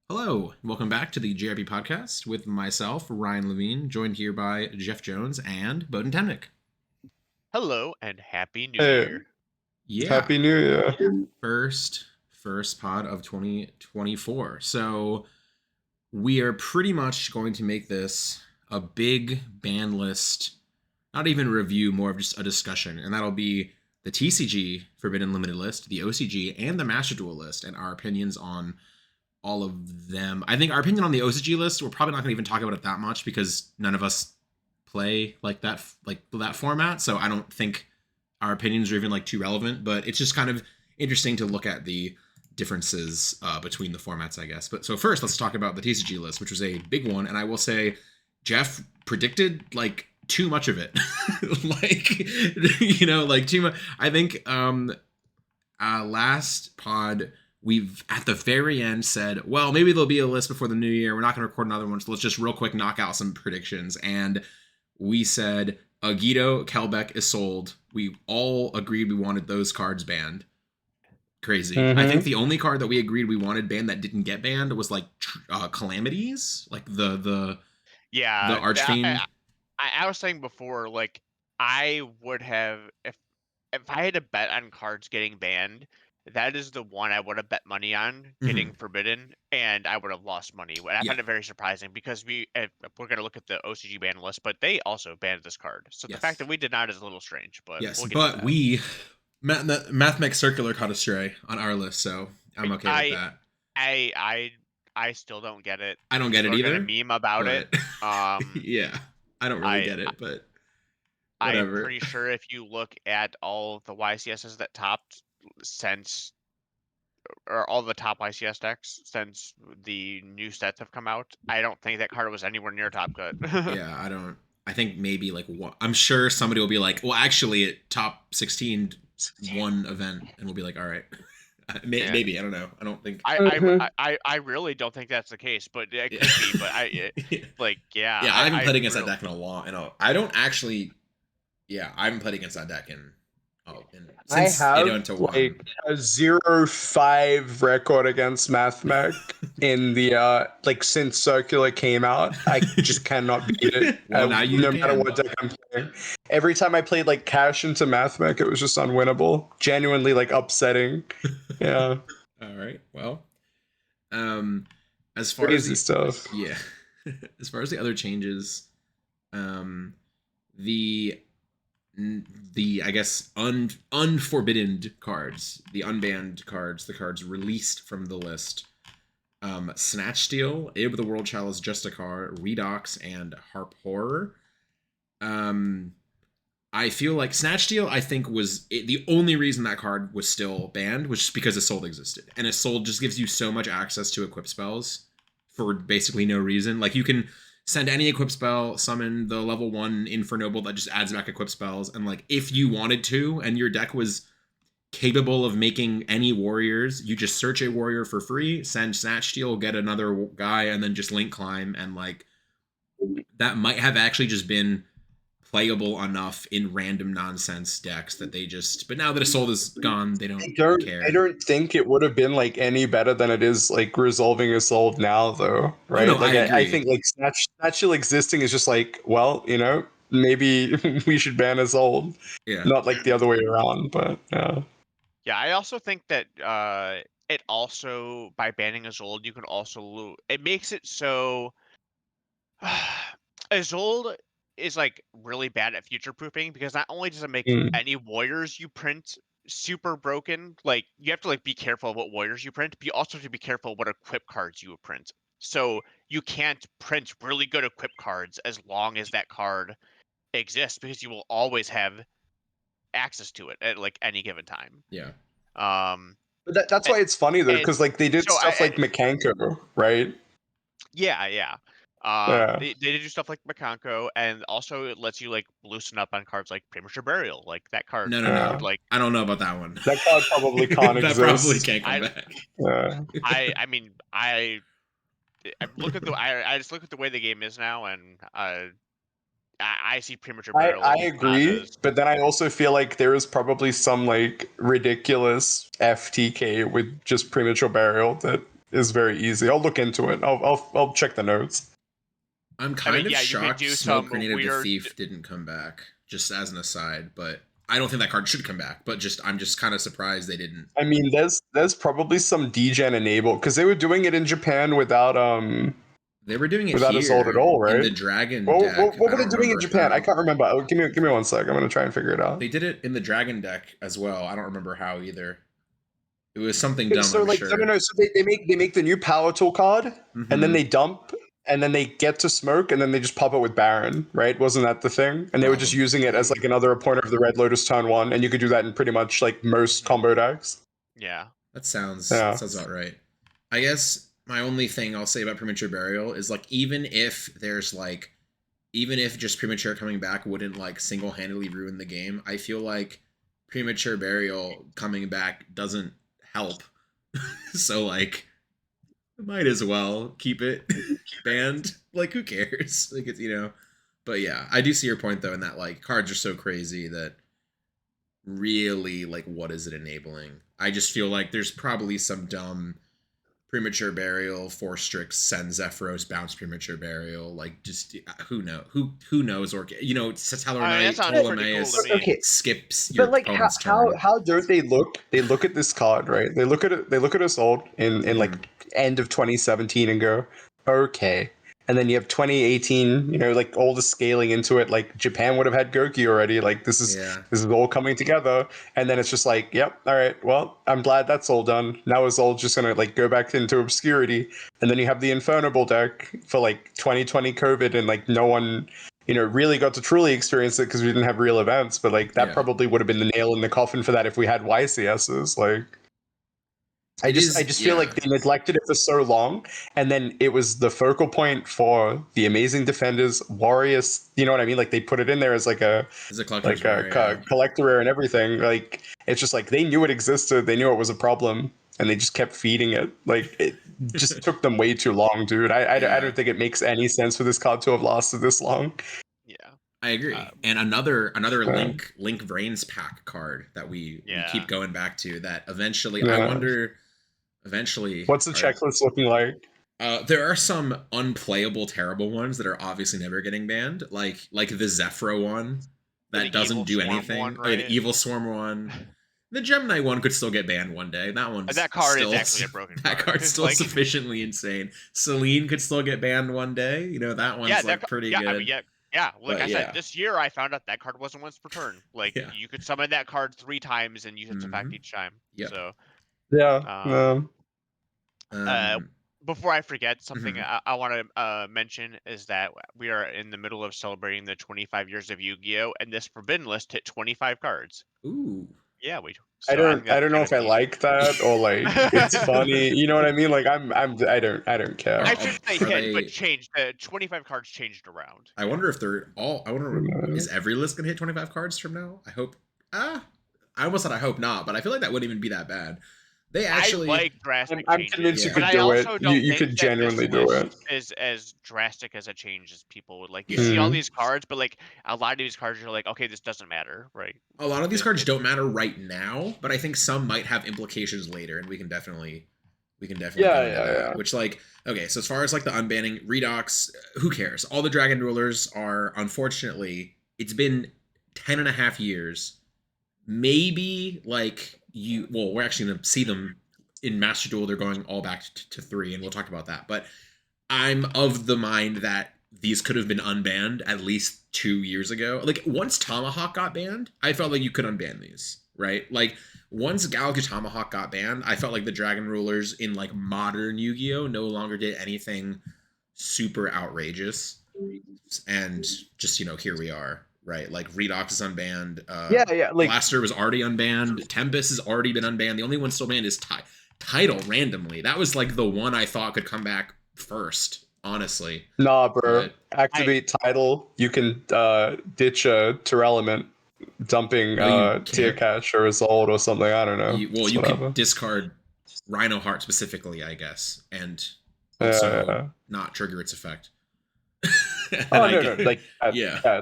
Hello, welcome back to the JRB podcast with myself, Ryan Levine, joined here by Jeff Jones and Bohdan Temnick. Hello and happy New Hey, Year. Yeah, Happy New Year. first pod of 2024. So we are pretty much going to make this a big ban list, not even review, more of just a discussion, and that'll be the TCG Forbidden Limited list, the OCG, and the Master Duel list, and our opinions on all of them. I think our opinion on the OCG list, we're probably not going to even talk about it that much because none of us play like that format. So I don't think our opinions are even like too relevant. But it's just kind of interesting to look at the differences between the formats, I guess. But so first, let's talk about the TCG list, which was a big one, and I will say, Jeff predicted like too much of it, like too much. I think last pod we've at the very end said, well, maybe there'll be a list before the new year. We're not going to record another one, so let's just real quick knock out some predictions. And we said Guido Kelbeck is sold. We all agreed we wanted those cards banned. Crazy. Mm-hmm. I think the only card that we agreed we wanted banned that didn't get banned was like Calamities, like the Archfiend. I was saying before, like I would have if I had to bet on cards getting banned. That is the one I would have bet money on getting forbidden, and I would have lost money. I found it very surprising because we're going to look at the OCG ban list, but they also banned this card. So the fact that we did not is a little strange. But yes, but we Mathmech Circular caught a stray on our list, so I'm okay with that. I still don't get it. I don't get it either. Gonna meme about it. Yeah, I don't really get it, but whatever. I'm pretty sure if you look at all the YCSs that topped since, or all the top YCS decks since the new sets have come out, I don't think that card was anywhere near top cut. Yeah, I don't. I think maybe like one. I'm sure somebody will be like, well, actually, at top 16 one event, and we'll be like, all right. Maybe I don't know. I don't think. I really don't think that's the case, but it could be. But yeah. I haven't played against that deck in a long. I don't actually. Yeah, I haven't played against that deck in. I have like a 0-5 record against Mathmech in the like since Circular came out. I just cannot beat it. Well, now you no matter what deck I'm playing. Every time I played like cash into Mathmech, it was just unwinnable. Genuinely like upsetting. Yeah. All right. Well, as far crazy as stuff. Yeah. As far as the other changes, the I guess unforbidden cards, the unbanned cards, the cards released from the list. Snatch Steal, Abe of the World Chalice, Justicar, Redox, and Harp Horror. I feel like Snatch Steal, I think, was the only reason that card was still banned was just because Assault existed. And Assault just gives you so much access to equip spells for basically no reason. Like, you can send any equip spell, summon the level 1 Infernoble that just adds back equip spells, and like if you wanted to, and your deck was capable of making any warriors, you just search a warrior for free, send Snatch Steal, get another guy, and then just link climb, and like that might have actually just been playable enough in random nonsense decks that they just. But now that Assault is gone, they don't care. I don't think it would have been like any better than it is like resolving Assault now, though, right? Oh, no, like I think like Snatch Steal existing is just like, well, maybe we should ban Assault, not like the other way around. But yeah, I also think that it also by banning Assault, you can also it makes it so Assault is like really bad at future proofing because not only does it make any warriors you print super broken, like you have to like be careful of what warriors you print, but you also have to be careful what equip cards you print. So you can't print really good equip cards as long as that card exists because you will always have access to it at like any given time. Yeah. But that's why it's funny though, because like they did stuff like Mekanko, right? Yeah. They did do stuff like Mekanko, and also it lets you like loosen up on cards like Premature Burial, like that card. No. Like I don't know about that one. That card probably can't exist. That probably can't come back. I mean, I look at I just look at the way the game is now, and I see Premature Burial. I agree, but then I also feel like there is probably some like ridiculous FTK with just Premature Burial that is very easy. I'll look into it. I'll check the notes. I'm kind of shocked Smoke Grenade of the Thief didn't come back, just as an aside, but I don't think that card should come back, but I'm just kind of surprised they didn't. I mean, there's probably some degen enabled, because they were doing it in Japan without they were doing it without Assault at all, right? In the Dragon deck. What were they doing in Japan? I can't remember. Oh, give me 1 sec. I'm gonna try and figure it out. They did it in the Dragon deck as well. I don't remember how either. It was something dumb. So like, sure. No. So they make the new Power Tool card, and then they dump, and then they get to Smoke, and then they just pop it with Baron, right? Wasn't that the thing? And they were just using it as like another opponent of the Red Lotus turn 1, and you could do that in pretty much like most combo decks. Yeah, that sounds about right. I guess my only thing I'll say about Premature Burial is like even if just Premature coming back wouldn't like single-handedly ruin the game, I feel like Premature Burial coming back doesn't help. So like might as well keep it banned. Like who cares? Like it's but yeah, I do see your point though in that like cards are so crazy that really like what is it enabling? I just feel like there's probably some dumb Premature Burial, 4 Strix, send Zephyros, bounce Premature Burial, like just who knows Tellarknight, Ptolemaios skips your opponent's turn. How don't they look? They look at this card, right? They look at Assault in like end of 2017 and go, okay. And then you have 2018, like all the scaling into it. Like Japan would have had Goki already. Like this is all coming together. And then it's just like, yep, all right. Well, I'm glad that's all done. Now it's all just gonna like go back into obscurity. And then you have the Infernable deck for like 2020 COVID, and like no one, really got to truly experience it because we didn't have real events. But like that probably would have been the nail in the coffin for that if we had YCSs. Like. I just feel like they neglected it for so long, and then it was the focal point for the Amazing Defenders, Warriors. You know what I mean? Like they put it in there as like a collector rare and everything. Like it's just like they knew it existed, they knew it was a problem, and they just kept feeding it. Like it just took them way too long, dude. I don't think it makes any sense for this card to have lasted this long. Yeah. I agree. And another Link Brains pack card that we keep going back to that eventually I wonder what's the checklist looking like? There are some unplayable terrible ones that are obviously never getting banned, like the Zephyro one that doesn't do anything, right? The Evil Swarm one. The Gemini one could still get banned one day. That card is actually a broken card. That card's still sufficiently insane. Selene could still get banned one day. That one's pretty good. I mean, like I said, this year I found out that card wasn't once per turn. Like you could summon that card 3 times and use its effect each time. Yep. So before I forget, something I want to mention is that we are in the middle of celebrating the 25 years of Yu-Gi-Oh, and this Forbidden List hit 25 cards. Ooh. Yeah, we. So I don't know if I like that or like it's funny. You know what I mean? Like I don't care. I should say hit, but changed. 25 cards changed around. I wonder if they're all. Is every list gonna hit 25 cards from now? I hope. I almost said I hope not, but I feel like that wouldn't even be that bad. They actually. I like drastic I'm convinced you could do it. You could genuinely do it. Is as drastic as a change as people would like. You see all these cards, but like a lot of these cards, you're like, okay, this doesn't matter, right? A lot of these cards don't matter right now, but I think some might have implications later, and we can definitely. Which like okay, so as far as like the unbanning Redox, who cares? All the Dragon Rulers are unfortunately. It's been 10.5 years. Maybe like. We're actually going to see them in Master Duel. They're going all back to 3, and we'll talk about that. But I'm of the mind that these could have been unbanned at least 2 years ago. Like, once Tomahawk got banned, I felt like you could unban these, right? Like, once Galaxy Tomahawk got banned, I felt like the Dragon Rulers in, like, modern Yu-Gi-Oh! No longer did anything super outrageous. And just, here we are. Right, like Redox is unbanned. Like Blaster was already unbanned. Tempest has already been unbanned. The only one still banned is Tidal randomly. That was like the one I thought could come back first, honestly. Nah, bro. Activate Tidal. You can ditch a Element, dumping Tier Cash or Assault or something. I don't know. You can discard Rhino Heart specifically, I guess, and also not trigger its effect. No. Like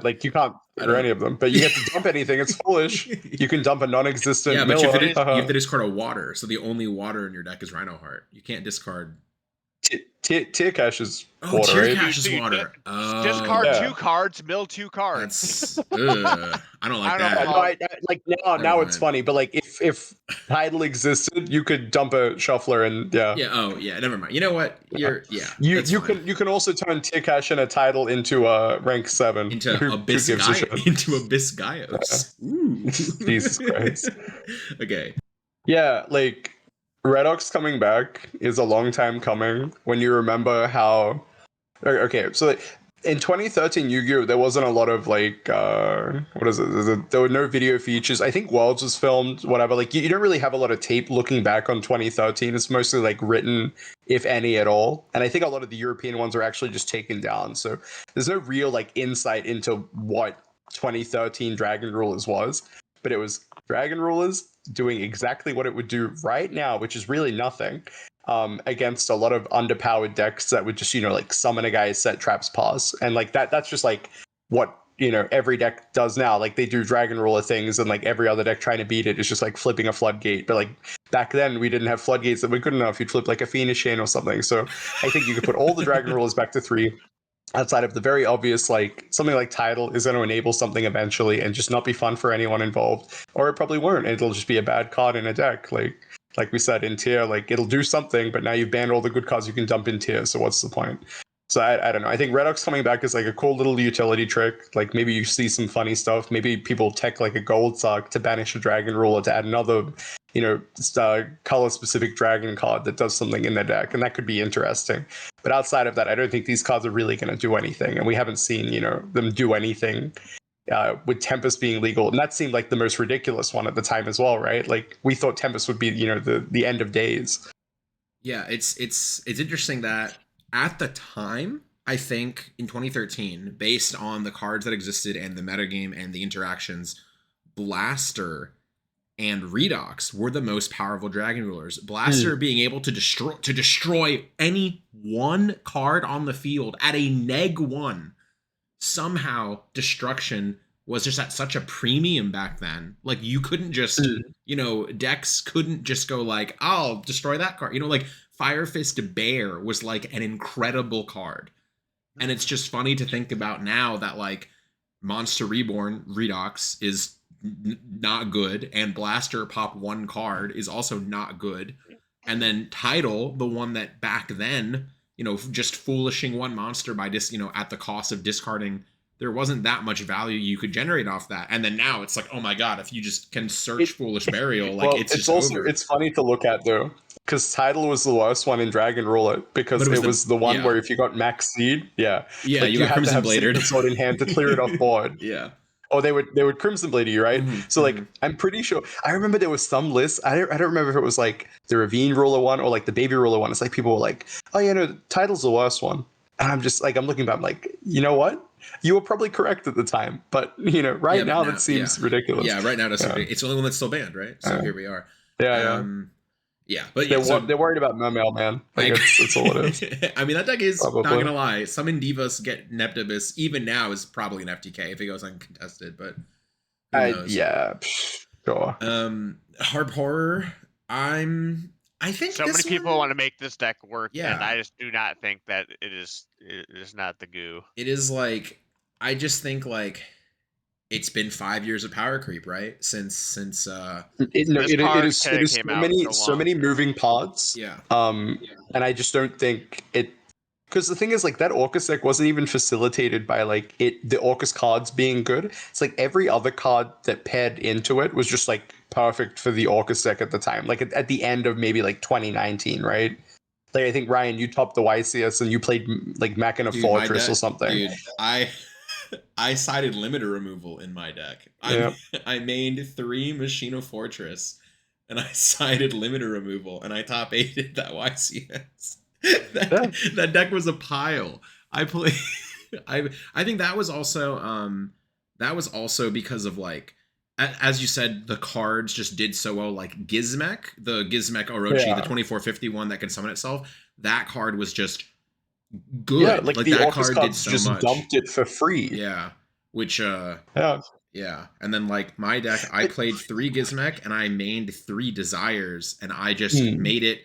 like you can't trigger any of them, but you get to dump anything. It's foolish. You can dump a non-existent. Yeah, but you have to discard a water, so the only water in your deck is Rhino Heart. You can't discard Tier cache is Oh, water, tier right? cache is So you water. discard Yeah. 2 cards, mill 2 cards. That's I don't like I don't know that. if No, I like now. Never Now it's mind. funny, but like if title existed, you could dump a shuffler and yeah. Never mind. You know what? You That's fine. can also turn tier cache and a title into a rank 7. Into Who gives a shit? Abyss Gaios. Ooh. Jesus Christ. Okay. Yeah, like Redox coming back is a long time coming. When you remember how, okay, so like, in 2013 Yu-Gi-Oh, there wasn't a lot of like what is it? There were no video features. I think Worlds was filmed, whatever. Like you don't really have a lot of tape looking back on 2013. It's mostly like written, if any at all. And I think a lot of the European ones are actually just taken down. So there's no real like insight into what 2013 Dragon Rulers was. But it was Dragon Rulers doing exactly what it would do right now, which is really nothing. Against a lot of underpowered decks that would just, like summon a guy, set traps, pause. And like that's just like what, every deck does now. Like they do Dragon Ruler things and like every other deck trying to beat it is just like flipping a Floodgate. But like back then we didn't have Floodgates that were good enough. You'd flip like a Phoenix Chain or something. So I think you could put all the Dragon Rulers back to 3. Outside of the very obvious, like something like Tidal is going to enable something eventually and just not be fun for anyone involved, or it probably won't. It'll just be a bad card in a deck. Like we said in tier, like it'll do something, but now you've banned all the good cards you can dump in tier. So what's the point? So I don't know. I think Redox coming back is like a cool little utility trick. Like maybe you see some funny stuff. Maybe people tech like a gold suck to banish a dragon ruler to add another, color specific dragon card that does something in their deck, and that could be interesting. But outside of that, I don't think these cards are really going to do anything, and we haven't seen them do anything. With Tempest being legal, and that seemed like the most ridiculous one at the time as well, right? Like we thought Tempest would be, the end of days. Yeah, it's interesting that at the time, I think in 2013, based on the cards that existed and the metagame and the interactions, Blaster and Redox were the most powerful dragon rulers. Blaster being able to destroy any one card on the field at a -1. Somehow destruction was just at such a premium back then. Like you couldn't just, decks couldn't just go like, I'll destroy that card. Like Fire Fist Bear was like an incredible card. And it's just funny to think about now that like Monster Reborn Redox is not good, and Blaster pop 1 card is also not good. And then Tidal, the one that back then, just foolishing 1 monster by just, at the cost of discarding, there wasn't that much value you could generate off that. And then now it's like, oh my god, if you just can search Foolish Burial, like it's just also over. It's funny to look at though, because Tidal was the worst one in Dragon Ruler because it was the one where if you got Max Seed, like you got had Crimson to have Bladered Sword in hand to clear it off board. Yeah. Oh, they would Crimson Blade you, right? So like I'm pretty sure I remember there was some list. I don't remember if it was like the Ravine Ruler one or like the Baby Ruler one. It's like people were like, oh yeah, no, Tidal's the worst one. And I'm just like, I'm looking back, I'm like, you know what? You were probably correct at the time, but right now that seems ridiculous. Yeah, right now it's the only one that's still banned, right? So here we are. Yeah, but they're worried about Mermail, man. Like that's all it is. I mean, that deck is probably. Not gonna lie. Summon Divas get Neptibus. Even now is probably an FTK if it goes uncontested, but who knows? Yeah, sure. Harp Horror. I think so many people want to make this deck work, yeah. And I just do not think that it is not the goo. It is like I just think like it's been 5 years of power creep, right? Since it is so many moving parts. Yeah. And I just don't think it, because the thing is like that Orcust deck wasn't even facilitated by like the Orcust cards being good. It's like every other card that paired into it was just like perfect for the Orcust deck at the time. Like at the end of maybe like 2019, right? Like I think Ryan, you topped the YCS and you played like Machina Fortress or something. Dude, I sided limiter removal in my deck. I mained 3 Machina Fortress, and I sided limiter removal, and I top 8'd that YCS. That deck was a pile. I think that was also because of like, as you said, the cards just did so well. Like Gizmek, the Gizmek Orochi, the 2451 that can summon itself. That card was just good. Yeah, like the that Orcust card did so just much. Dumped it for free. Yeah, which yeah, and then like my deck, I played 3 Gizmek and I mained 3 Desires, and I just made it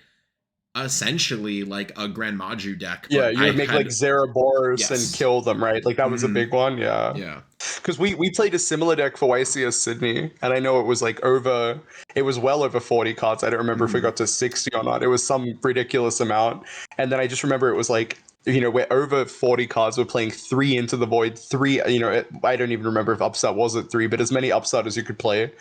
essentially like a Grand Maju deck. Yeah, But you would make like Zeraboros and Yes. kill them, right? Like that was a Mhm. big one, yeah. Yeah. Because we played a similar deck for YCS Sydney, and I know it was like it was well over 40 cards. I don't remember if we Mhm. got to 60 or not. It was some ridiculous amount. And then I just remember it was like, we're over 40 cards. We're playing 3 into the void, 3, I don't even remember if upstart was at 3, but as many upstart as you could play,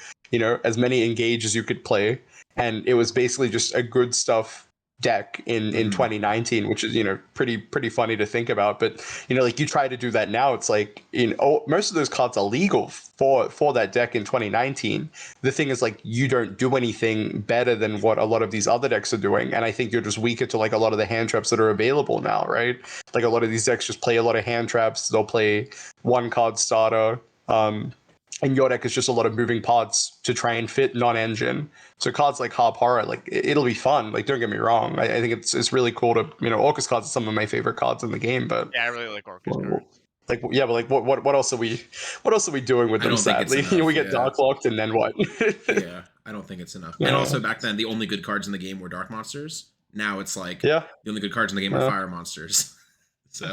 as many engage as you could play. And it was basically just a good stuff deck in Mhm. 2019, which is pretty funny to think about. But like you try to do that now, it's like most of those cards are legal for that deck in 2019. The thing is, like, you don't do anything better than what a lot of these other decks are doing, and I think you're just weaker to like a lot of the hand traps that are available now, right? Like a lot of these decks just play a lot of hand traps. They'll play one card starter, and your deck is just a lot of moving parts to try and fit non-engine. So cards like Harp Horror, like it'll be fun. Like, don't get me wrong. I think it's really cool to Orcust cards are some of my favorite cards in the game. But Yeah, I really like Orcust cards. like, yeah, but like what else are we doing with I them? don't think it's Sadly, enough, we get yeah. Dark Locked, and then what? Yeah, I don't think it's enough. Yeah. And also back then, the only good cards in the game were dark monsters. Now it's like Yeah. the only good cards in the game are fire monsters. So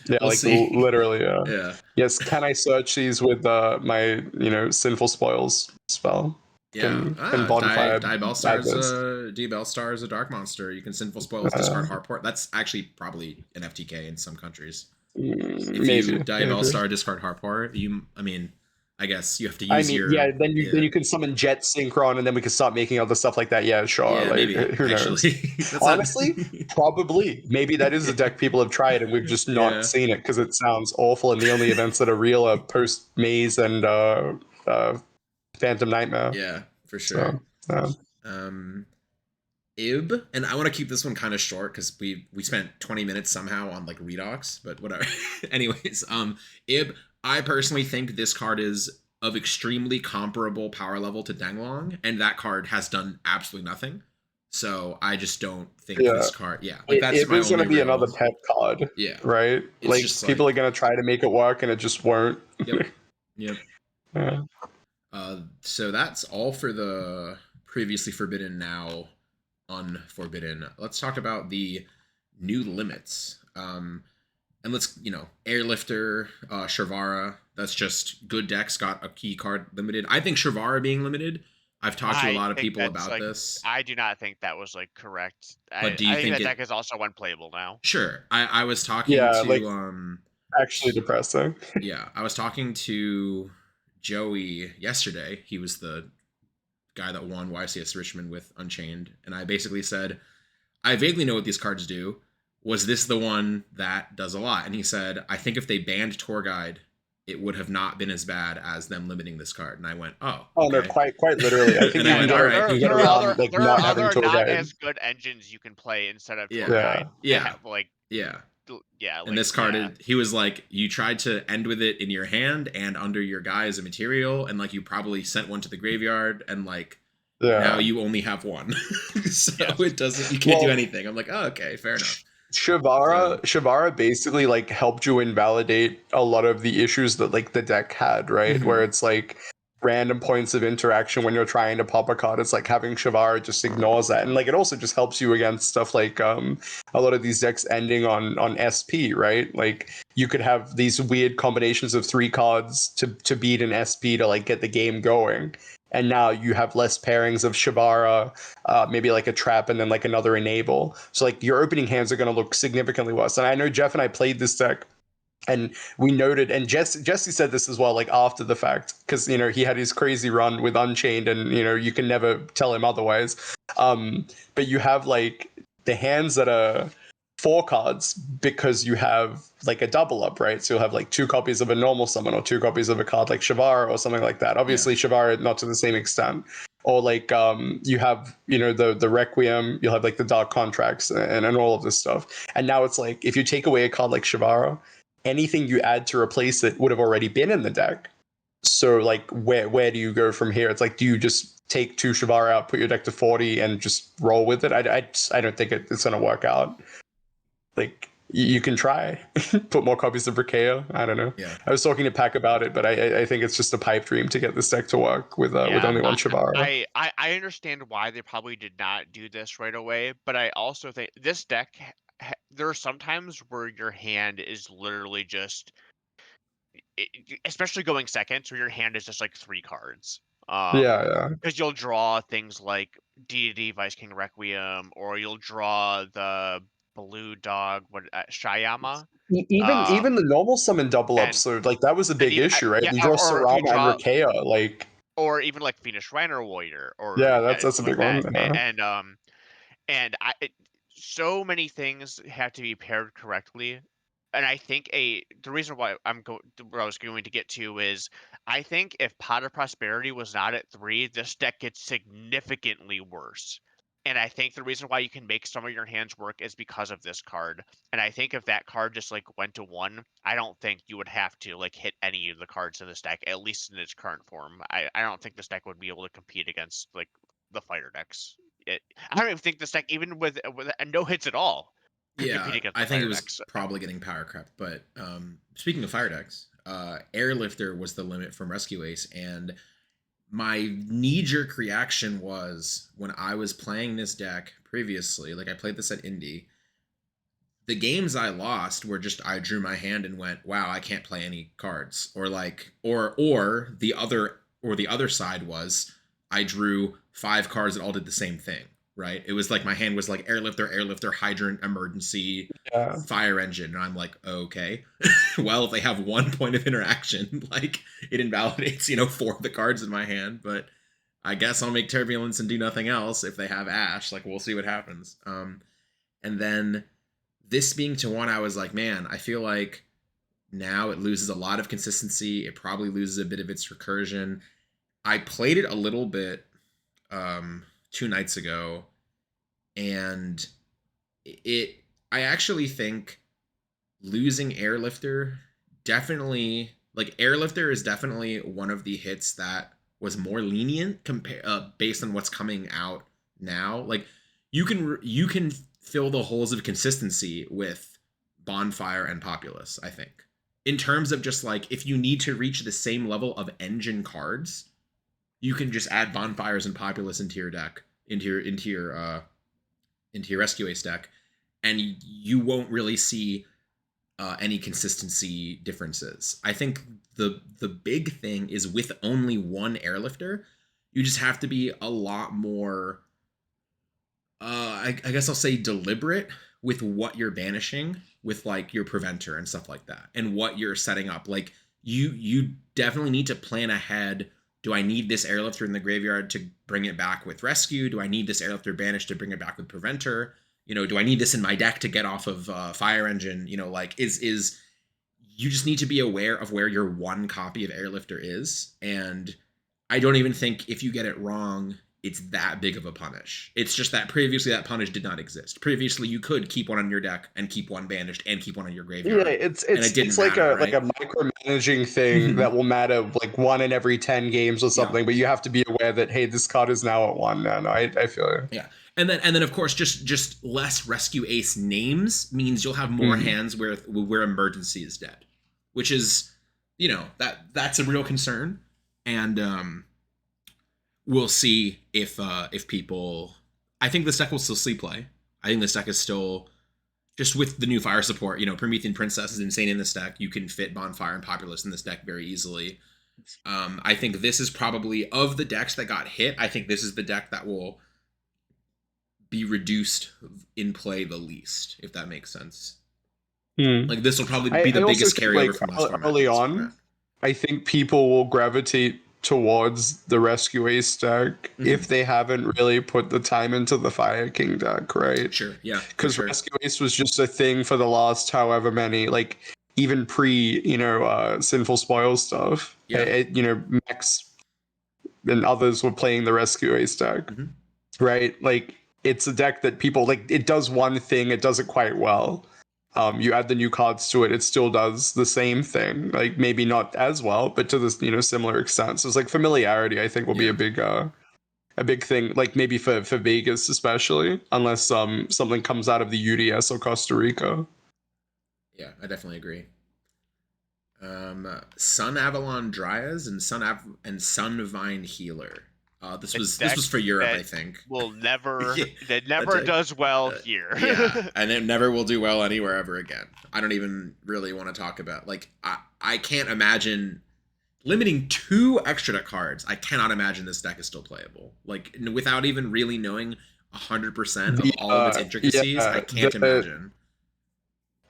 Yeah, we'll like see. literally, yeah. Yeah. Yes, can I search these with my Sinful Spoils spell? Yeah. Can bonfire Bellstar is a dark monster. You can Sinful Spoils, discard Harport. That's actually probably an FTK in some countries. If you Bellstar, discard Harport, I guess you have to use your. Yeah, then you can summon Jet Synchron, and then we can start making other stuff like that. Yeah, sure. Yeah, like, maybe. Who knows? Honestly, probably. Maybe that is a deck people have tried, and we've just not seen it because it sounds awful. And the only events that are real are post Maze and Phantom Nightmare. Yeah, for sure. So, Ib, and I want to keep this one kind of short because we spent 20 minutes somehow on like Redox, but whatever. Anyways, Ib, I personally think this card is of extremely comparable power level to Danglong, and that card has done absolutely nothing. So I just don't think this card. Yeah, like that's Ib is going to be another pet card. Yeah, right. It's like just people are going to try to make it work, and it just won't. Yep. Yeah. So that's all for the previously forbidden, now unforbidden. Let's talk about the new limits. And let's, Airlifter, Shrivara, that's just good decks got a key card limited. I think Shrivara being limited, I've talked to a lot of people about this. I do not think that was correct. But do you think that deck is also unplayable now? Sure. I was talking to actually depressing. Yeah, I was talking to Joey yesterday. He was the guy that won YCS Richmond with Unchained, and I basically said, I vaguely know what these cards do. Was this the one that does a lot? And he said, I think if they banned Tour Guide, it would have not been as bad as them limiting this card. And I went, oh, no, quite literally. I think there are other not as good engines you can play instead of Tour Guide. And this card, he was like, you tried to end with it in your hand and under your guy as a material, and you probably sent one to the graveyard, and now you only have one. So it doesn't, you can't do anything. I'm like, oh, okay, fair enough. Shrivara basically helped you invalidate a lot of the issues that the deck had, right? Mm-hmm. Where it's random points of interaction when you're trying to pop a card. It's having Shrivara just ignores that, and it also just helps you against stuff a lot of these decks ending on SP, right? You could have these weird combinations of 3 cards to beat an SP to get the game going. And now you have less pairings of Shrivara, maybe a trap, and then another enable. So your opening hands are going to look significantly worse. And I know Jeff and I played this deck, and we noted, and Jesse said this as well, after the fact, because he had his crazy run with Unchained, and you can never tell him otherwise. But you have the hands that are 4 cards because you have a double up, right? So you'll have 2 copies of a normal summon or 2 copies of a card like Shrivara or something like that. Obviously, Shrivara not to the same extent. Or you have the Requiem, you'll have the Dark Contracts and all of this stuff. And now it's if you take away a card like Shrivara, anything you add to replace it would have already been in the deck. So where do you go from here? It's do you just take 2 Shrivara out, put your deck to 40, and just roll with it? I don't think it's gonna work out. you can try put more copies of Rakea. I don't know. Yeah. I was talking to Pack about it, but I think it's just a pipe dream to get this deck to work with only one Shabara. I understand why they probably did not do this right away, but I also think this deck there are some times where your hand is literally just especially going second, where your hand is just like 3 cards. Yeah. Because you'll draw things like Deity Vice King Requiem, or you'll draw the blue dog, Shayama. Even the normal summon double up, And so like that was a big even, issue, right? yeah, You draw or if you Sarama and draw, Rakea, like or even like Phoenix Shriner Warrior, or yeah, yeah, that's a like big one. that. Yeah. And so many things have to be paired correctly. And I think the reason why where I was going to get to is I think if Pot of Prosperity was not at 3, this deck gets significantly worse. And I think the reason why you can make some of your hands work is because of this card. And I think if that card just like went to 1, I don't think you would have to like hit any of the cards in this deck, at least in its current form. I don't think this deck would be able to compete against like the fighter decks. I don't even think this deck, even with no hits at all, could compete Yeah, against I the think it fire was decks. probably getting power crept. But speaking of fire decks, Airlifter was the limit from Rescue Ace, and my knee-jerk reaction was when I was playing this deck previously, like I played this at Indy, the games I lost were just I drew my hand and went, wow, I can't play any cards. Or like or the other side was I drew 5 cards that all did the same thing, right? It was like my hand was like airlifter, hydrant, emergency, Yeah. fire engine, and I'm like, okay. Well, if they have 1 point of interaction, like it invalidates, 4 of the cards in my hand, but I guess I'll make turbulence and do nothing else if they have Ash. Like we'll see what happens. And then this being to 1, I was like, man, I feel like now it loses a lot of consistency. It probably loses a bit of its recursion. I played it a little bit 2 nights ago, and I actually think losing Airlifter definitely, like Airlifter is definitely one of the hits that was more lenient based on what's coming out now. Like you can fill the holes of consistency with Bonfire and Populace, I think. In terms of just like if you need to reach the same level of engine cards, you can just add Bonfires and Populace into your deck, into your Rescue Ace deck, and you won't really see any consistency differences. I think the big thing is with only 1 Airlifter, you just have to be a lot more I guess I'll say deliberate with what you're banishing with like your preventer and stuff like that, and what you're setting up. Like you definitely need to plan ahead. Do I need this Airlifter in the graveyard to bring it back with rescue? Do I need this Airlifter banished to bring it back with preventer? Do I need this in my deck to get off of fire engine? Like is you just need to be aware of where your 1 copy of Airlifter is, and I don't even think if you get it wrong, it's that big of a punish. It's just that previously that punish did not exist. Previously, you could keep 1 on your deck and keep 1 banished and keep 1 on your graveyard. Yeah, it's like matter, a right? like a micromanaging thing that will matter like 1 in every 10 games or something. Yeah. But you have to be aware that hey, this card is now at 1. No, I feel it. Yeah, and then of course just less Rescue Ace names means you'll have more hands where emergency is dead, which is that's a real concern, and we'll see if people. I think this deck will still see play. I think this deck is still just with the new fire support. Promethean Princess is insane in this deck. You can fit Bonfire and Populace in this deck very easily. I think this is probably of the decks that got hit. I think this is the deck that will be reduced in play the least, if that makes sense. Like this will probably be the biggest carryover from last early on. I think people will gravitate towards the Rescue Ace deck if they haven't really put the time into the Fire King deck, right? Sure, yeah. Because Rescue Ace was just a thing for the last however many, like even pre, Sinful Spoil stuff. Yeah. Max and others were playing the Rescue Ace deck, right? Like it's a deck that people like. It does one thing, it does it quite well. You add the new cards to it, it still does the same thing. Like maybe not as well, but to this similar extent. So it's like familiarity, I think, will be a big thing. Like maybe for Vegas especially, unless something comes out of the UDS or Costa Rica. Yeah, I definitely agree. Sunavalon Dryas and Sunvine Healer. This A was deck for Europe, I that think. will never, Yeah, that a never deck- does well uh, here. yeah, and it never will do well anywhere ever again. I don't even really want to talk about, like, I can't imagine limiting 2 extra deck cards. I cannot imagine this deck is still playable. Like, without even really knowing 100% of The all of its intricacies, I can't imagine.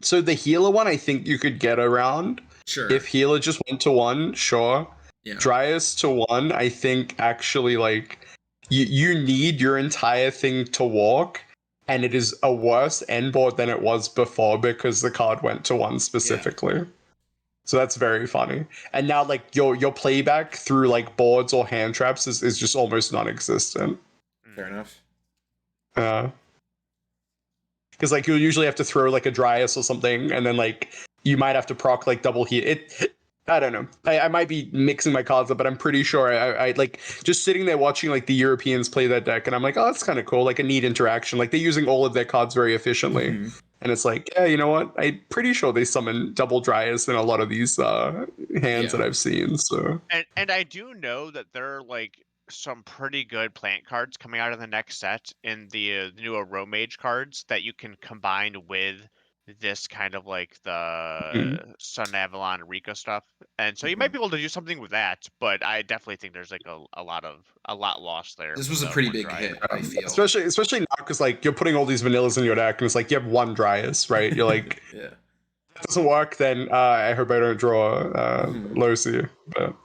So the healer one, I think you could get around. Sure. If healer just went to 1, sure. Yeah. Dryas to 1, I think actually like you need your entire thing to walk, and it is a worse end board than it was before because the card went to 1 specifically. Yeah. So that's very funny. And now like your playback through like boards or hand traps is just almost non-existent. Fair enough. Because like you'll usually have to throw like a Dryas or something, and then like you might have to proc like double heat. I don't know. I might be mixing my cards up, but I'm pretty sure I like just sitting there watching like the Europeans play that deck, and I'm like, oh, that's kind of cool. Like a neat interaction. Like they're using all of their cards very efficiently. Mm-hmm. And it's like, yeah, you know what? I'm pretty sure they summon double Dryas in a lot of these hands that I've seen. So and I do know that there are like some pretty good plant cards coming out of the next set in the new Aromage cards that you can combine with this kind of like the Sunavalon Rico stuff, and so you might be able to do something with that. But I definitely think there's like a lot lost there. This was a pretty big hit, I feel. Especially now because like you're putting all these vanillas in your deck, and it's like you have 1 Dryas, right? You're like, yeah. If that doesn't work, then I hope I don't draw Losi, but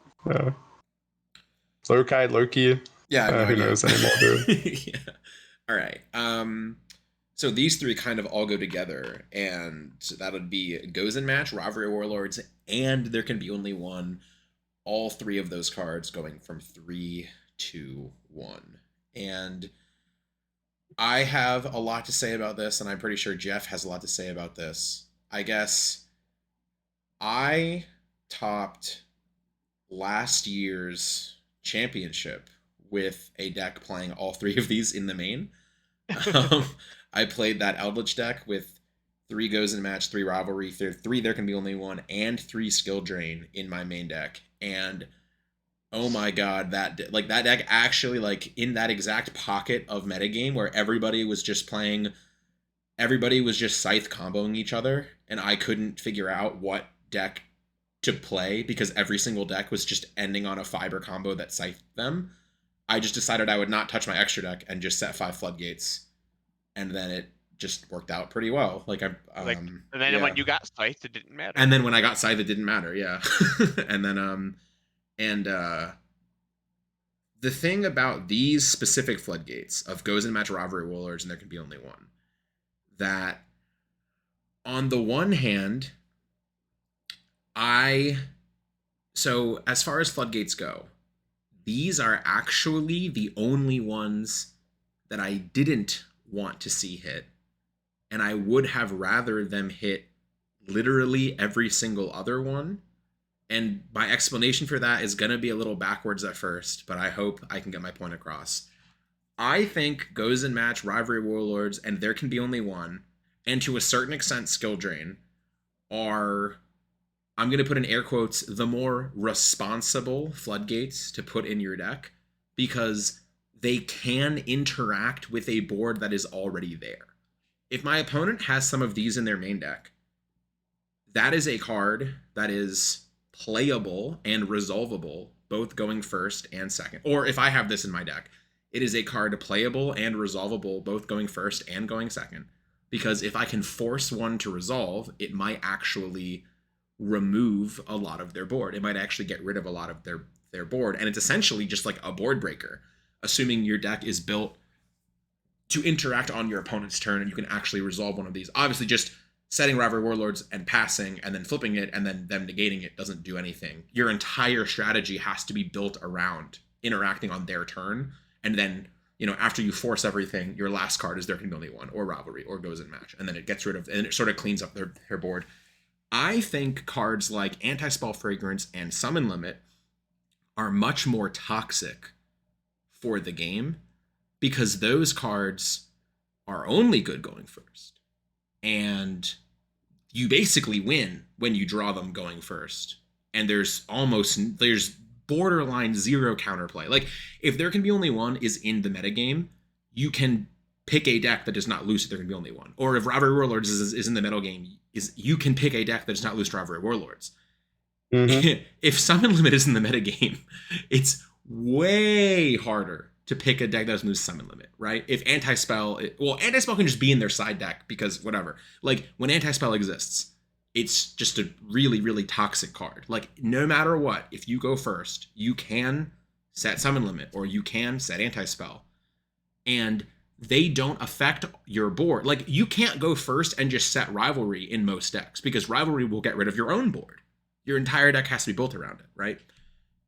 Loki. Yeah, I have no who idea. knows anymore, dude. Yeah. All right. So these 3 kind of all go together, and that would be Goes in Match, Rivalry Warlords, and There Can Be Only One. All 3 of those cards going from 3 to 1. And I have a lot to say about this, and I'm pretty sure Jeff has a lot to say about this. I guess I topped last year's championship with a deck playing all 3 of these in the main. I played that Eldritch deck with 3 Goes in Match, 3 Rivalry, 3 There Can Be Only One, and 3 Skill Drain in my main deck. And oh my god, that deck actually, like, in that exact pocket of metagame where everybody was just scythe comboing each other, and I couldn't figure out what deck to play because every single deck was just ending on a fiber combo that scythed them. I just decided I would not touch my extra deck and just set 5 Floodgates, and then it just worked out pretty well. Like and then when you got scythed, it didn't matter. And then when I got scythed, it didn't matter. Yeah. And then the thing about these specific Floodgates of Goes in Match, Rivalry Warlords, and There Can Be Only One, that on the one hand, so as far as Floodgates go, these are actually the only ones that I didn't want to see hit, and I would have rather them hit literally every single other one. And my explanation for that is going to be a little backwards at first, but I hope I can get my point across. I think Goes in Match, Rivalry Warlords, and There Can Be Only One, and to a certain extent Skill Drain, are, I'm going to put in air quotes, the more responsible Floodgates to put in your deck, because they can interact with a board that is already there. If my opponent has some of these in their main deck, that is a card that is playable and resolvable, both going first and second. Or if I have this in my deck, it is a card playable and resolvable, both going first and going second. Because if I can force one to resolve, it might actually remove a lot of their board. It might actually get rid of a lot of their board. And it's essentially just like a board breaker, assuming your deck is built to interact on your opponent's turn and you can actually resolve one of these. Obviously, just setting Rivalry Warlords and passing and then flipping it and then them negating it doesn't do anything. Your entire strategy has to be built around interacting on their turn. And then, after you force everything, your last card is There Can Be Only One, or Rivalry, or Goes in Match. And then it gets rid of, and it sort of cleans up their board. I think cards like Anti-Spell Fragrance and Summon Limit are much more toxic for the game, because those cards are only good going first. And you basically win when you draw them going first. And there's borderline zero counterplay. Like, if there can be only one is in the metagame, you can pick a deck that does not lose if there can be only one. Or if Rivalry Warlords is in the metagame, you can pick a deck that does not lose to Rivalry Warlords. Mm-hmm. If Summon Limit is in the metagame, it's way harder to pick a deck that doesn't lose Summon Limit, right? If Anti-Spell, Anti-Spell can just be in their side deck because whatever. Like, when Anti-Spell exists, it's just a really, really toxic card. Like, no matter what, if you go first, you can set Summon Limit or you can set Anti-Spell. And they don't affect your board. Like, you can't go first and just set Rivalry in most decks because Rivalry will get rid of your own board. Your entire deck has to be built around it, right?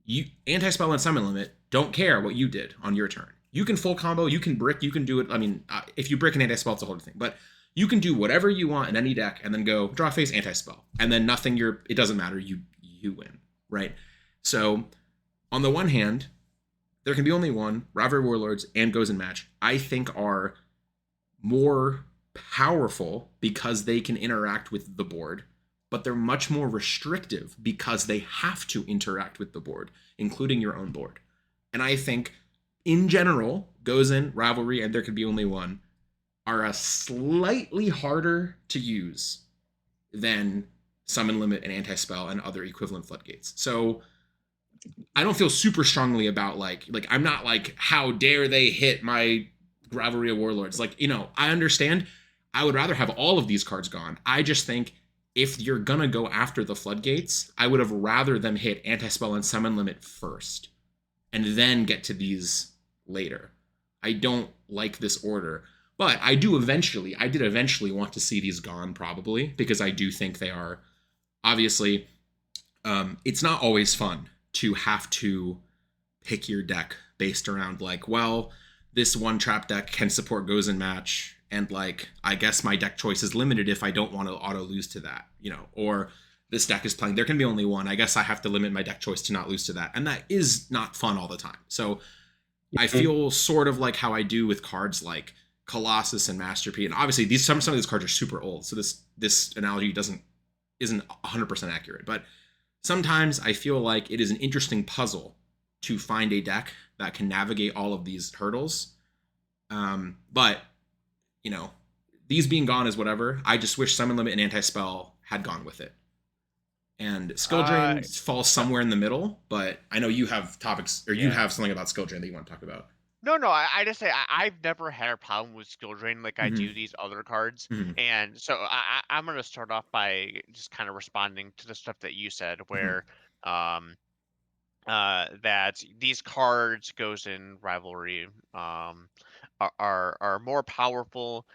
You Anti-Spell and Summon Limit don't care what you did on your turn. You can full combo, you can brick, you can do it. I mean, if you brick an Anti-Spell, it's a whole other thing. But you can do whatever you want in any deck and then go draw face Anti-Spell. And then it doesn't matter, you win, right? So, on the one hand, there can be only one. Rivalry Warlords and Goes in Match, I think, are more powerful because they can interact with the board, but they're much more restrictive because they have to interact with the board, including your own board. And I think, in general, Goes in, Rivalry, and There Could Be Only One are a slightly harder to use than Summon Limit and Anti-Spell and other equivalent floodgates. So I don't feel super strongly about like I'm not like, how dare they hit my Rivalry Warlords? Like, I understand. I would rather have all of these cards gone. I just think if you're gonna go after the floodgates, I would have rather them hit Anti-Spell and Summon Limit first and then get to these later. I don't like this order, but I did eventually want to see these gone, probably, because I do think they are, obviously, it's not always fun to have to pick your deck based around like, well, this one trap deck can support Goes in Match, and like, I guess my deck choice is limited if I don't want to auto lose to that, or this deck is playing There Can Be Only One. I guess I have to limit my deck choice to not lose to that. And that is not fun all the time. So I feel sort of like how I do with cards like Colossus and Masterpiece. And obviously some of these cards are super old. So this analogy isn't 100% accurate, but sometimes I feel like it is an interesting puzzle to find a deck that can navigate all of these hurdles. But these being gone is whatever. I just wish Summon Limit and Anti-Spell had gone with it. And Skill Drain falls somewhere in the middle, but I know you have topics, or you have something about Skill Drain that you want to talk about. No, I just say I've never had a problem with Skill Drain like I do these other cards. And so I'm going to start off by just kind of responding to the stuff that you said, where that these cards, Goes in, Rivalry, are more powerful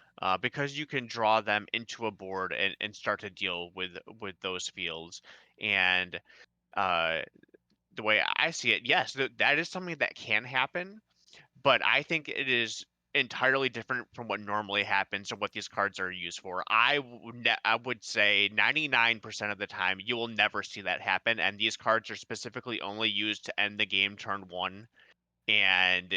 because you can draw them into a board and start to deal with those fields. And the way I see it, yes, that is something that can happen, but I think it is entirely different from what normally happens and what these cards are used for. I would say 99% of the time you will never see that happen, and these cards are specifically only used to end the game turn 1. And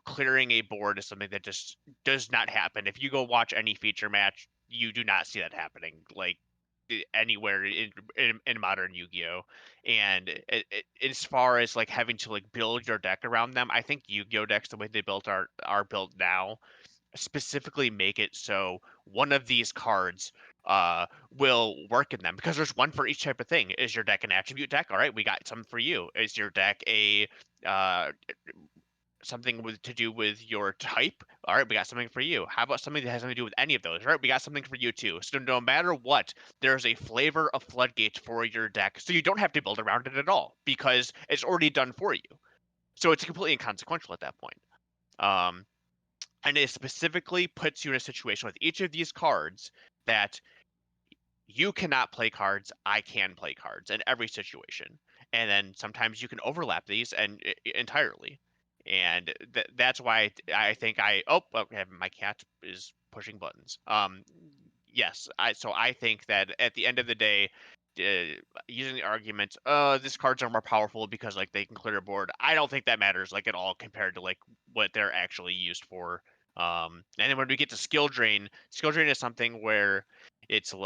clearing a board is something that just does not happen. If you go watch any feature match, you do not see that happening like anywhere in modern Yu-Gi-Oh. And as far as like having to like build your deck around them, I think Yu-Gi-Oh decks, the way they built are built now, specifically make it so one of these cards will work in them, because there's one for each type of thing. Is your deck an attribute deck? All right, we got something for you. Is your deck a something to do with your type? All right, we got something for you. How about something that has something to do with any of those? All right, we got something for you too. So no matter what, there's a flavor of Floodgates for your deck, so you don't have to build around it at all because it's already done for you. So it's completely inconsequential at that point. And it specifically puts you in a situation with each of these cards that you cannot play cards, I can play cards in every situation. And then sometimes you can overlap these and entirely. And that's why I think okay, my cat is pushing buttons. Yes, so I think that at the end of the day, using the argument, these cards are more powerful because like they can clear a board, I don't think that matters like at all compared to like what they're actually used for. And then when we get to skill drain is something where It's when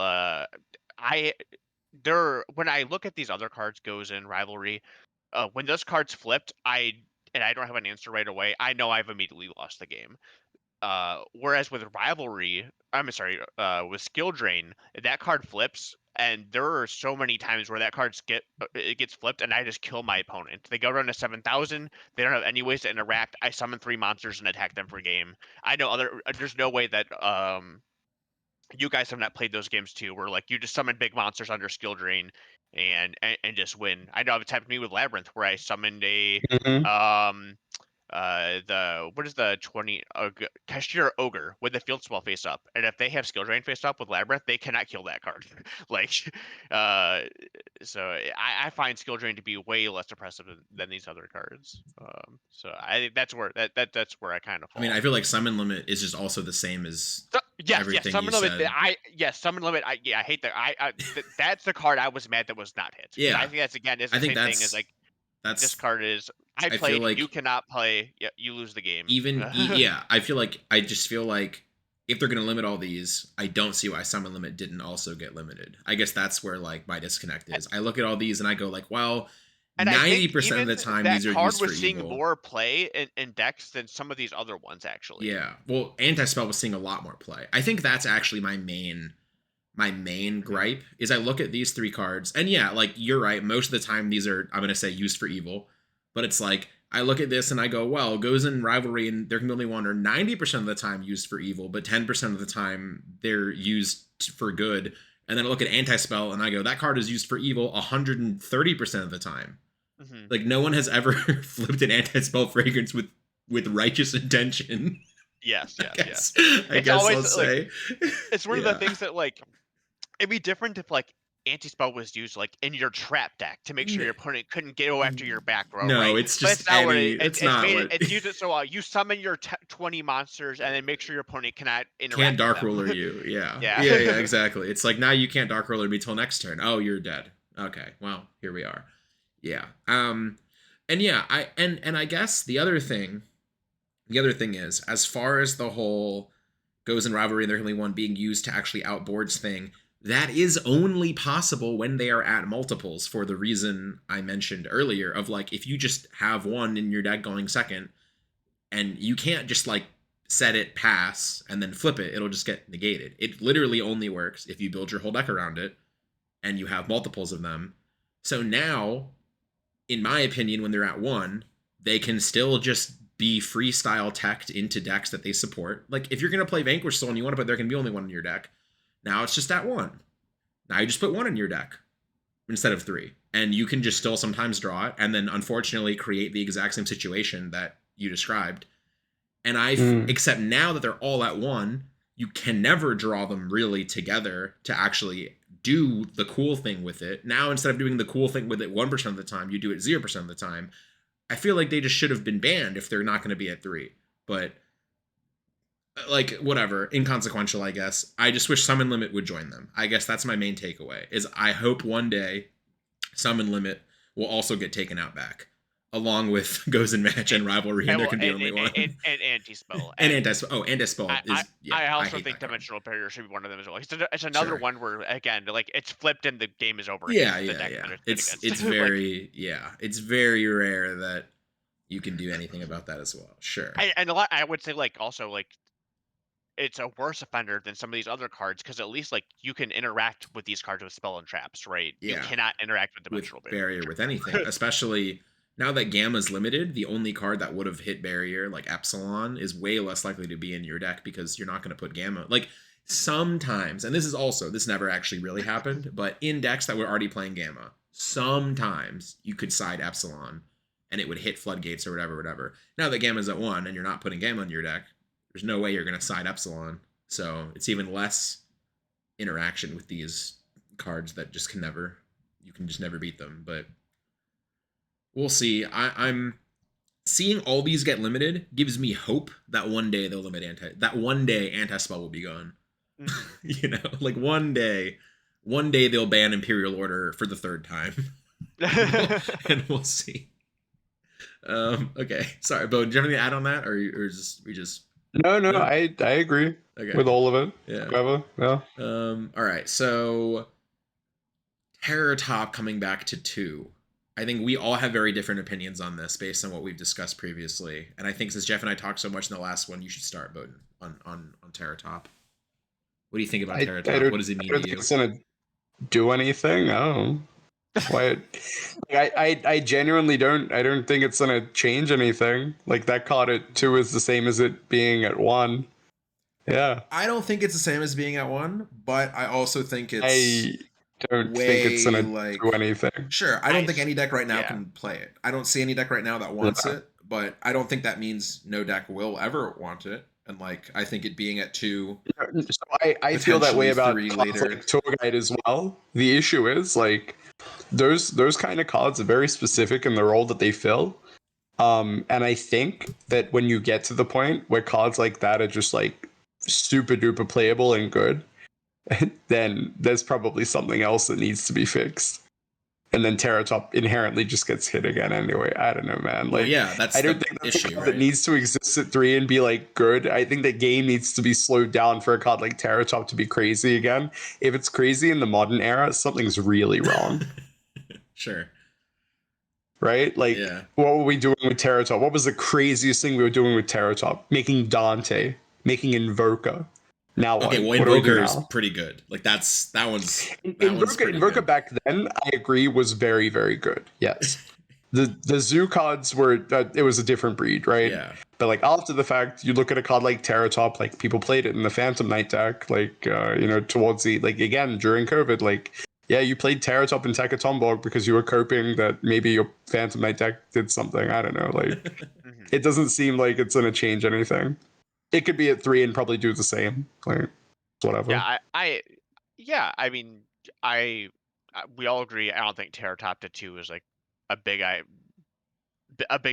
I look at these other cards, Goes in Rivalry, when those cards flipped, I don't have an answer right away. I know I've immediately lost the game. Whereas with Rivalry, I'm sorry, with Skill Drain, that card flips, and there are so many times where that it gets flipped, and I just kill my opponent. They go down to 7,000. They don't have any ways to interact. I summon 3 monsters and attack them for game. I know there's no way that you guys have not played those games too, where like you just summon big monsters under Skill Drain and just win. I know it's happened to me with Labyrinth, where I summoned a Mhm. what is the 20 Cashier Ogre with the field spell face up, and if they have Skill Drain face up with Labyrinth, they cannot kill that card. Like, uh, so I find Skill Drain to be way less oppressive than these other cards. So I think that's where that's where I kind of I fall. mean, I feel like Summon Limit is just also the same as yes, everything Summon you Limit. said. Summon Limit. I hate that. That's the card I was mad that was not hit. Yeah. I think that's again is the I think same thing as like that's this card is. I feel played. like You cannot play. Yeah, you lose the game. yeah, I just feel like if they're going to limit all these, I don't see why Summon Limit didn't also get limited. I guess that's where like my disconnect is. I look at all these and I go like, well, And I think 90% of the even time that these are card used for was seeing evil. more play in decks than some of these other ones, actually. Yeah. Well, Anti-Spell was seeing a lot more play. I think that's actually my main gripe is I look at these 3 cards and yeah, like you're right, most of the time these are, I'm going to say, used for evil, but it's like I look at this and I go, well, Goes in Rivalry and there can be only one, or 90% of the time used for evil, but 10% of the time they're used for good. And then I look at Anti-Spell and I go, that card is used for evil 130% of the time. Mm-hmm. Like no one has ever flipped an Anti-Spell Fragrance with righteous intention. Yes. I guess always, I'll say. It's one of the things that like it'd be different if like anti-spell was used like in your trap deck to make sure your opponent couldn't go after your back row. No, right? it's But just it's not what it's not made what it's used it so you summon your 20 monsters and then make sure your opponent cannot interact. can't Dark with them. Roller you. Yeah. Yeah. yeah, exactly. It's like now you can't Dark Roller me till next turn. Oh, you're dead. Okay, well here we are. Yeah. And yeah, I guess the other thing is, as far as the whole Goes in Rivalry and they're only one being used to actually outboards thing, that is only possible when they are at multiples, for the reason I mentioned earlier of like, if you just have one in your deck going second and you can't just like set it pass and then flip it, it'll just get negated. It literally only works if you build your whole deck around it and you have multiples of them. So now, in my opinion, when they're at 1, they can still just be freestyle teched into decks that they support. Like if you're going to play Vanquish Soul and you want to put, there can be only 1 in your deck. Now it's just at 1. Now you just put 1 in your deck instead of 3. And you can just still sometimes draw it and then unfortunately create the exact same situation that you described. And except now that they're all at 1, you can never draw them really together to actually do the cool thing with it. Now instead of doing the cool thing with it 1% of the time, you do it 0% of the time. I feel like they just should have been banned if they're not going to be at 3. But like whatever, inconsequential, I guess. I just wish Summon Limit would join them. I guess that's my main takeaway, is I hope one day Summon Limit will also get taken out back, along with Goes in Match and Rivalry, and there can be only one. And anti-spell. And anti-spell. Oh, anti-spell is, yeah. I also think Dimensional Barrier should be one of them as well. It's another one where, again, like, it's flipped and the game is over. Yeah. It's very, it's very rare that you can do anything about that as well. Sure. I would say, like, also, like, it's a worse offender than some of these other cards, because at least like you can interact with these cards with spell and traps, right? Yeah. You cannot interact with Dimensional Barrier with anything, especially now that Gamma's limited. The only card that would have hit Barrier, like Epsilon, is way less likely to be in your deck because you're not going to put Gamma. Like sometimes, and this never actually really happened, but in decks that were already playing Gamma, sometimes you could side Epsilon and it would hit Floodgates or whatever. Now that Gamma's at 1 and you're not putting Gamma in your deck, there's no way you're going to side Epsilon. So it's even less interaction with these cards that just you can just never beat them. But we'll see. I'm seeing all these get limited gives me hope that one day they'll limit anti-spell will be gone. Like one day they'll ban Imperial Order for the 3rd time. And we'll see. Okay. Sorry, Bo, do you have anything to add on that? Or we just No, No? I agree Okay. with all of it. Yeah. Whatever. Yeah. All right. So Terror Top coming back to 2. I think we all have very different opinions on this based on what we've discussed previously. And I think since Jeff and I talked so much in the last one, you should start, Bohdan, on Terror Top. What do you think about Terror Top? What does it mean to think you? it's gonna do anything. I don't know. Why? I genuinely don't. I don't think it's gonna change anything. Like that card at 2 is the same as it being at 1. Yeah. I don't think it's the same as being at 1, but I also think it's I don't think it's way gonna like do anything. sure. I don't think any deck right now yeah. can play it. I don't see any deck right now that wants Yeah. it, but I don't think that means no deck will ever want it. And like I think it being at 2, So I feel that way about potentially cards later. like Tour Guide as well. The issue is like those kind of cards are very specific in the role that they fill. And I think that when you get to the point where cards like that are just like super duper playable and good, then there's probably something else that needs to be fixed. And then Terratop inherently just gets hit again anyway. I don't know, man. Well, Like, yeah, that's I don't the think that's a issue, card right? that needs to exist at 3 and be like good. I think the game needs to be slowed down for a card like Terratop to be crazy again. If it's crazy in the modern era, something's really wrong. Sure. Right? Like, Yeah. what were we doing with Terratop? What was the craziest thing we were doing with Terratop? Making Dante, making Invoker. Now what? Okay, well, What do we do Invoker is now? pretty good. Like that one's pretty Invoker good. back then, I agree, was very, very good. Yes. The zoo cards were it was a different breed, right? Yeah. But like after the fact, you look at a card like Terratop, like people played it in the Phantom Knight deck, like towards the like again during COVID, like yeah, you played Terratop and Tekatomborg because you were coping that maybe your Phantom Knight deck did something. I don't know. Like it doesn't seem like it's gonna change anything. It could be at 3 and probably do the same. Like whatever. Yeah, I mean, we all agree. I don't think Terror Top to 2 is like a big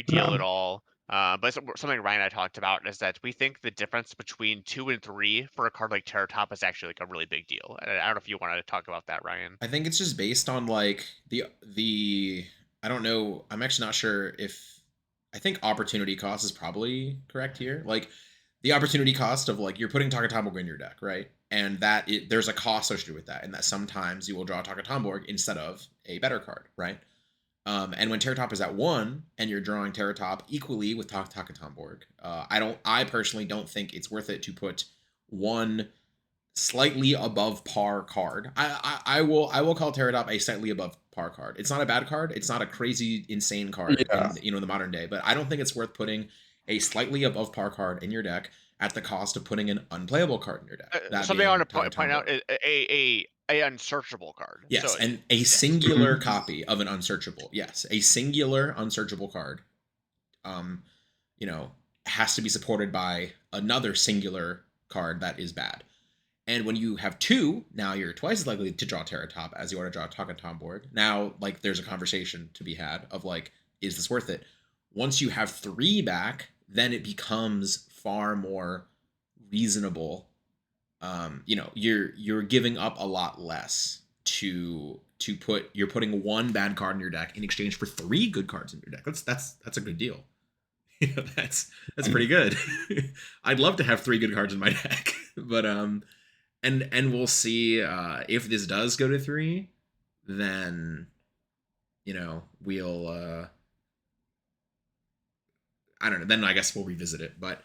deal No. at all. But something Ryan and I talked about is that we think the difference between 2 and 3 for a card like Terror Top is actually like a really big deal. And I don't know if you wanted to talk about that, Ryan. I think it's just based on like the I don't know. I'm actually not sure if I think opportunity cost is probably correct here. Like the opportunity cost of like you're putting Takatomborg in your deck, right? And there's a cost associated with that, and that sometimes you will draw Takatomborg instead of a better card, right? And when Terratop is at 1 and you're drawing Terratop equally with Takatomborg, I personally don't think it's worth it to put one slightly above par card. I will call Terratop a slightly above par card. It's not a bad card. It's not a crazy insane card in the modern day, but I don't think it's worth putting a slightly above par card in your deck at the cost of putting an unplayable card in your deck. Something I want to point out is a unsearchable card. Yes, So, and a singular copy of an unsearchable. Yes, a singular unsearchable card. Has to be supported by another singular card that is bad. And when you have 2, now you're twice as likely to draw Terratop as you are to draw Takatomborg. Now, like, there's a conversation to be had of like, is this worth it? Once you have 3 back, then it becomes far more reasonable. You're giving up a lot less you're putting 1 bad card in your deck in exchange for 3 good cards in your deck. That's a good deal. That's pretty good. I'd love to have 3 good cards in my deck, but and we'll see if this does go to 3, then we'll I don't know, then I guess we'll revisit it. But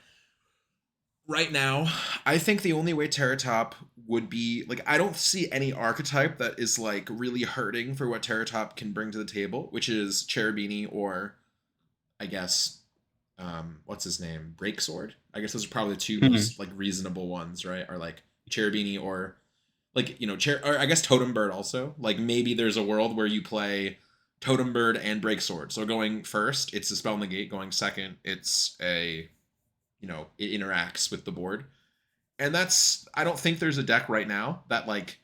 right now, I think the only way Terratop would be like, I don't see any archetype that is like really hurting for what Terratop can bring to the table, which is Cherubini or I guess what's his name? Breaksword. I guess those are probably the 2 most like reasonable ones, right? Are like Cherubini or like or I guess Totem Bird also. Like maybe there's a world where you play Totem Bird and Breaksword. So going first, it's a spell negate. Going second, it's a it interacts with the board. And I don't think there's a deck right now that like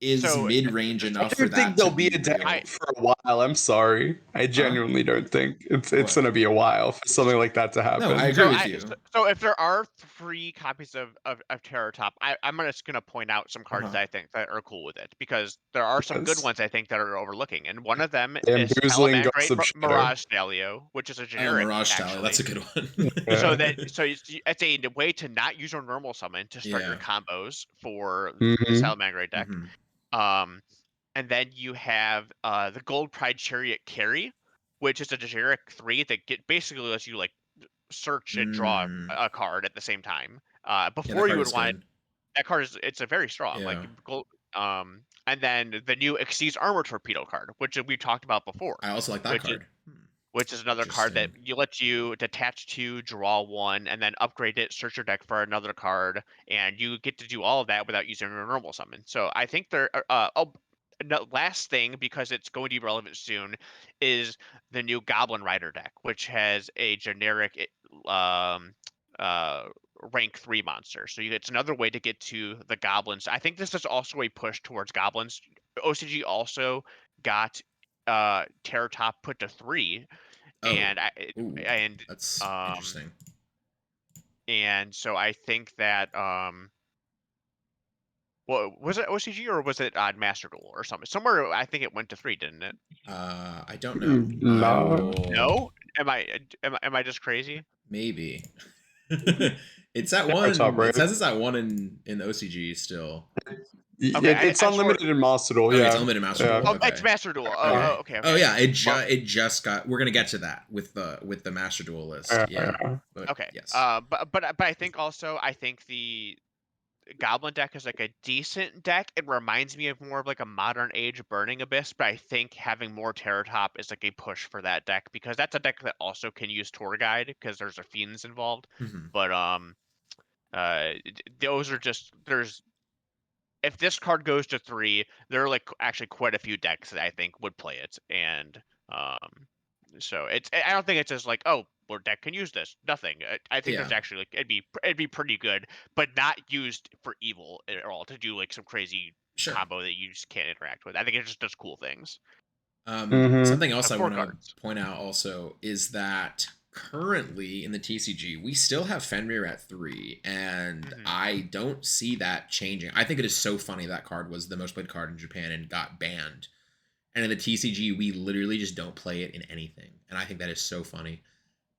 is So, mid-range I enough for don't think that there'll to be be a deck real. for a while. I'm sorry. I genuinely don't think it's What? gonna be a while for something like that to happen. No, I agree with you. So if there are 3 copies of Terratop, I'm just gonna point out some cards that I think that are cool with it, because there are some good Yes. ones I think that are overlooking, and one of them is Bamboozling Salamangreat Gossip Shadow. Mirage Stalio, which is a Oh, generic, Mirage actually. Tally, that's a good one. So it's a way to not use your normal summon to start your Yeah. combos for the Mhm. Salamangreat deck. And then you have the Gold Pride Chariot Carry, which is a generic 3 that basically lets you like search and draw a card at the same time. Yeah, Before that you card would is want good. that card it's a very strong Yeah. and then the new Exceeds Armor Torpedo card, which we talked about before, I also like that which card. is another card that Interesting. lets you detach 2, draw 1, and then upgrade it, search your deck for another card, and you get to do all of that without using your normal summon. So I think no, last thing, because it's going to be relevant soon, is the new Goblin Rider deck, which has a generic uh, rank 3 monster. So it's another way to get to the goblins. I think this is also a push towards goblins. OCG also got Terratop put to 3, Oh. and Ooh, that's interesting. and so I think that well, was it OCG or was it Master Duel or something? Somewhere I think it went to 3, didn't it? I don't know. I No. will. No? Am I just crazy? Maybe. It's at Terratop, 1. It right? says it's at 1 in OCG still. Okay, It's I swear. unlimited in Master Duel. Okay, Yeah. it's unlimited Master Yeah. Duel. Oh, Okay. it's Master Duel. Okay. Okay. Oh yeah, Well, it just got. We're gonna get to that with the Master Duel list. Yeah. But okay. yes. But I think also the Goblin deck is like a decent deck. It reminds me of more of like a modern age Burning Abyss, but I think having more Terratop is like a push for that deck, because that's a deck that also can use Tour Guide because there's a Fiends involved. Mhm. But those are just if this card goes to 3, there are like actually quite a few decks that I think would play it, and so I don't think it's just like, oh, well, deck can use this. Nothing. I think Yeah. there's actually like it'd be pretty good, but not used for evil at all to do like some crazy Sure. combo that you just can't interact with. I think it just does cool things. Something else I 4 want to cards. point out also is that currently in the TCG, we still have Fenrir at 3, and I don't see that changing. I think it is so funny that card was the most played card in Japan and got banned. And in the TCG, we literally just don't play it in anything. And I think that is so funny.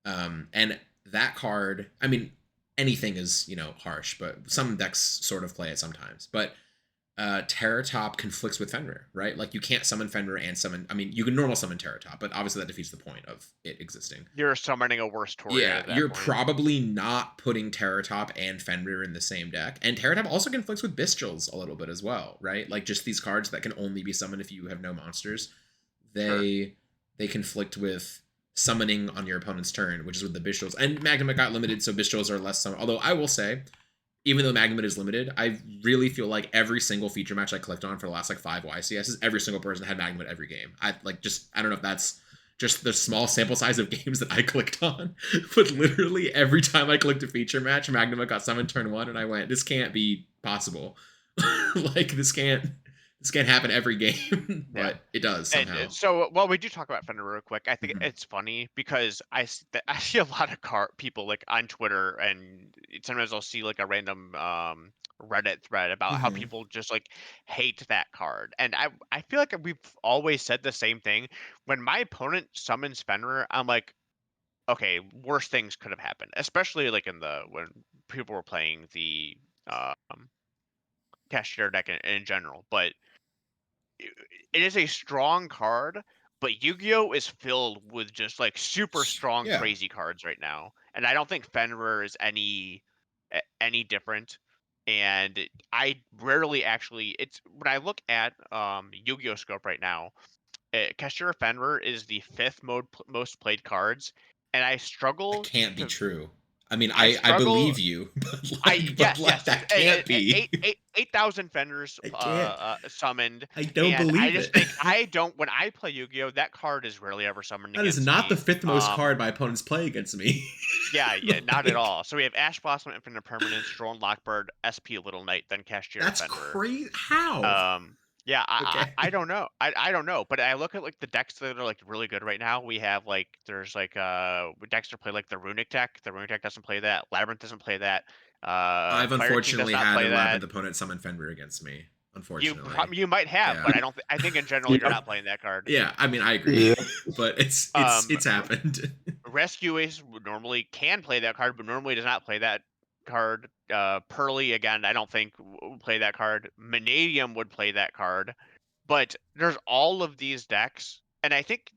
And that card, I mean, anything is, harsh, but some decks sort of play it sometimes. But Terratop conflicts with Fenrir, right? Like you can't summon Fenrir and summon. I mean, you can normal summon Terratop, but obviously that defeats the point of it existing. You're summoning a worse Tour Yeah, at that you're point. probably not putting Terratop and Fenrir in the same deck. And Terratop also conflicts with Bestials a little bit as well, right? Like just these cards that can only be summoned if you have no monsters. They conflict with summoning on your opponent's turn, which is with the Bestials. And Magnemite got limited, so Bestials are less summoned. Although I will say, even though Magnemite is limited, I really feel like every single feature match I clicked on for the last 5 YCSs, every single person had Magnemite every game. I don't know if that's just the small sample size of games that I clicked on, but literally every time I clicked a feature match, Magnemite got summoned turn 1, and I went, this can't be possible. This can't happen every game, but it does somehow. And so, while we do talk about Fenrir real quick, I think it's funny because I see a lot of people like on Twitter, and sometimes I'll see like a random Reddit thread about how people just like hate that card, and I feel like we've always said the same thing. When my opponent summons Fenrir, I'm like, okay, worse things could have happened, especially like when people were playing the Cashier deck in general, but it is a strong card, but Yu-Gi-Oh is filled with just like super strong, crazy cards right now, and I don't think Fenrir is any different. And I rarely actually, it's when I look at Yu-Gi-Oh scope right now, Cashier Fenrir is the 5th most played cards, and I That struggle can't be to. true. I mean, I I struggle. believe you, but Yes. that can't be. 8,000 Fenrirs I can't. summoned, I don't and I believe just it. think when I play Yu-Gi-Oh, that card is rarely ever summoned That is against not me. the 5th most card my opponents play against me. Yeah, not at all. So we have Ash Blossom, Infinite Permanence, Drone Lockbird, SP Little Knight, then Cashier That's Fenrir. crazy. How? Yeah, Okay. I don't know. I don't know, but I look at like the decks that are like really good right now. We have like there's like decks that play like the Runic deck. The Runic deck doesn't play that. Labyrinth doesn't play that. I've Fire King does unfortunately not had play a that. Labyrinth opponent summon Fenrir against me. You Unfortunately. you might have, Yeah. but I don't. I think in general you're not playing that card. Yeah, I mean I agree. Yeah. But it's happened. Rescue Ace normally can play that card, but normally does not play that card. Purrely again, I don't think would play that card. Vanadium would play that card, but there's all of these decks, and I think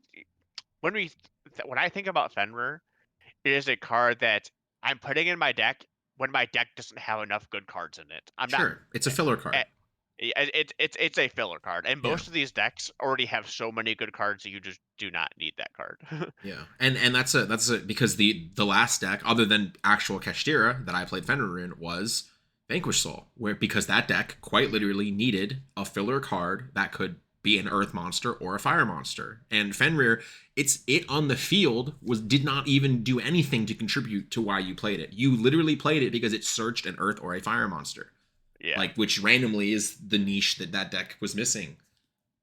when I think about Fenrir, it is a card that I'm putting in my deck when my deck doesn't have enough good cards in it. I'm not. Sure. It's a filler card. It's a filler card, and Yeah. most of these decks already have so many good cards that you just do not need that card. Yeah, and that's because the last deck, other than actual Kashtira that I played Fenrir in, was Vanquish Soul, where because that deck quite literally needed a filler card that could be an Earth monster or a Fire monster, and Fenrir, it on the field did not even do anything to contribute to why you played it. You literally played it because it searched an Earth or a Fire monster, Yeah, which randomly is the niche that deck was missing.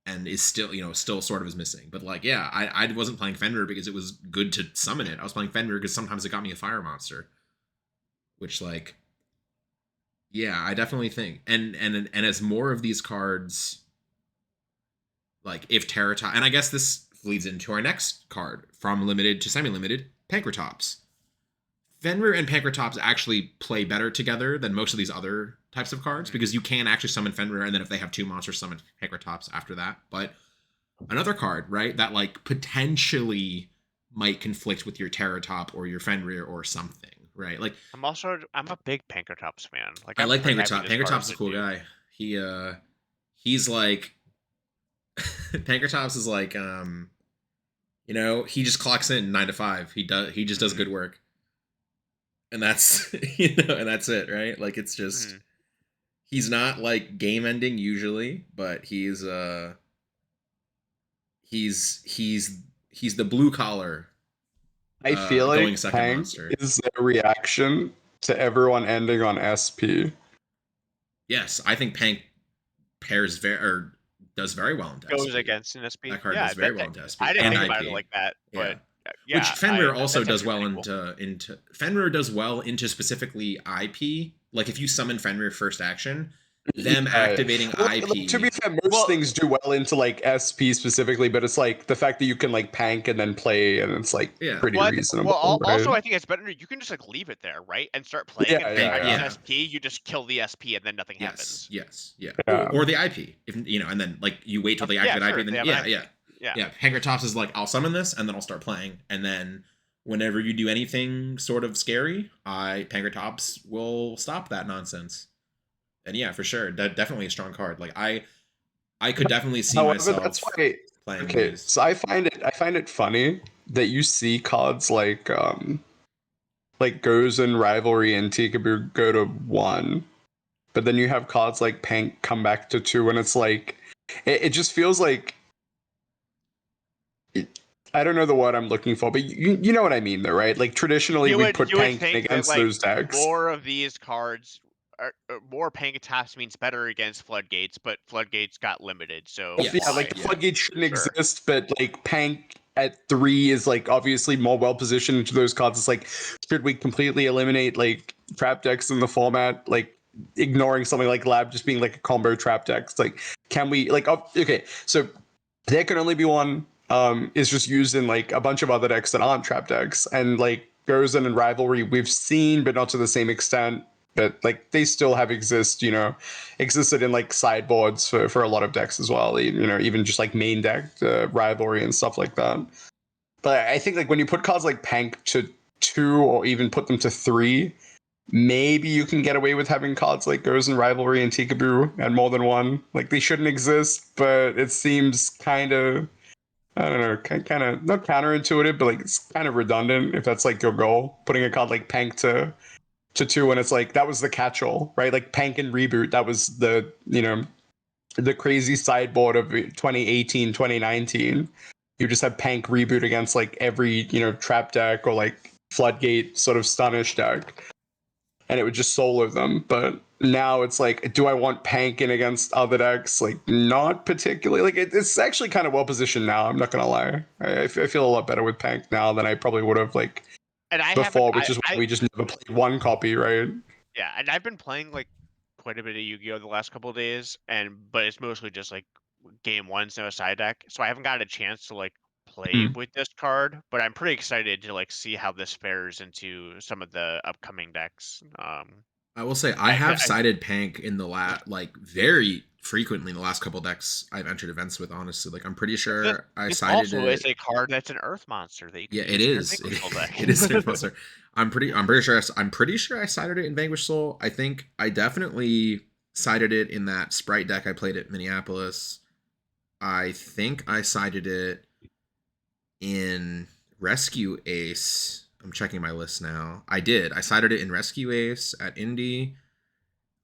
And is still, still sort of is missing. But I wasn't playing Fenrir because it was good to summon it. I was playing Fenrir because sometimes it got me a fire monster. Which I definitely think. And as more of these cards, if Terratop, and I guess this leads into our next card from limited to semi-limited, Pankratops. Fenrir and Pankratops actually play better together than most of these other types of cards because you can actually summon Fenrir, and then if they have 2 monsters, summon Pankratops after that. But another card, right, that potentially might conflict with your Terratop or your Fenrir or something, right? I'm a big Pankratops fan. I I'm like pretty happy Pankratops. this card Pankratops is is a cool new. guy. He's like Pankratops is he just clocks in 9 to 5. He just does good work. And that's and that's it, right? It's just he's not game ending usually, but he's the blue collar. I feel going like second Pank monster. is a reaction to everyone ending on SP. Yes, I think Pank does very well in SP. Goes against an SP. That card does very well in SP. I didn't and think IP. about it like that, but which Fenrir also that's does well cool. into Fenrir does well into specifically IP. If you summon Fenrir first action, them activating IP. To be fair, most things do well into SP specifically, but it's the fact that you can Pank and then play, and it's pretty reasonable. Well, also right? I think it's better you can just leave it there, right, and start playing. And SP, you just kill the SP, and then nothing happens. Yes. Or the IP, if and then you wait till they activate IP. Then yeah. Pankratops is I'll summon this, and then I'll start playing, and then whenever you do anything sort of scary, Pankratops will stop that nonsense. And for sure, definitely a strong card. I could definitely see myself that's why, playing. Okay, these. so I find it funny that you see cards like Goes and Rivalry and Tikaboo go to 1, but then you have cards like Pank come back to 2, and it's it just feels I don't know the word I'm looking for, but you know what I mean, though, right? Traditionally, we put Pank against those decks. More of these cards, more Pankratops means better against Floodgates, but Floodgates got limited, so Floodgates shouldn't exist, but Pank at 3 is obviously more well positioned into those cards. It's should we completely eliminate trap decks in the format, ignoring something like Lab just being a combo trap deck? Can we okay, so there can only be one. Is just used in a bunch of other decks that aren't trap decks, and Gozen and Rivalry we've seen, but not to the same extent. But they still have existed in sideboards for a lot of decks as well. Even just main deck Rivalry and stuff like that. But I think when you put cards like Pank to 2 or even put them to 3, maybe you can get away with having cards like Gozen, Rivalry, and Tikaboo and more than 1. They shouldn't exist, but it seems kind of, I don't know, kind of not counterintuitive, but it's kind of redundant if that's your goal. Putting a card like Pank to 2, and it's that was the catch-all, right? Pank and Reboot, that was the the crazy sideboard of 2018, 2019. You just have Pank Reboot against every trap deck or Floodgate sort of Stunish deck, and it would just solo them. But now it's like, do I want Pank in against other decks? Like, not particularly. Like, it's actually kind of well positioned now. I'm not gonna lie. I feel a lot better with Pank now than I probably would have like And I before, haven't. which is why we just never played one copy, right? Yeah, and I've been playing like quite a bit of Yu-Gi-Oh the last couple of days, but it's mostly just like game one's no side deck, so I haven't got a chance to like play with this card. But I'm pretty excited to like see how this fares into some of the upcoming decks. I will say I have sided Pank in the like very frequently in the last couple decks I've entered events with. Honestly, like I'm pretty sure I sided also it. is a card that's an Earth monster that you can Yeah, use it in your is. Vanquish Soul deck. It is an Earth monster. I'm pretty sure I sided it in Vanquish Soul. I think I definitely sided it in that Sprite deck I played at Minneapolis. I think I sided it in Rescue Ace. I'm checking my list now. I did. I sided it in Rescue Ace at Indy.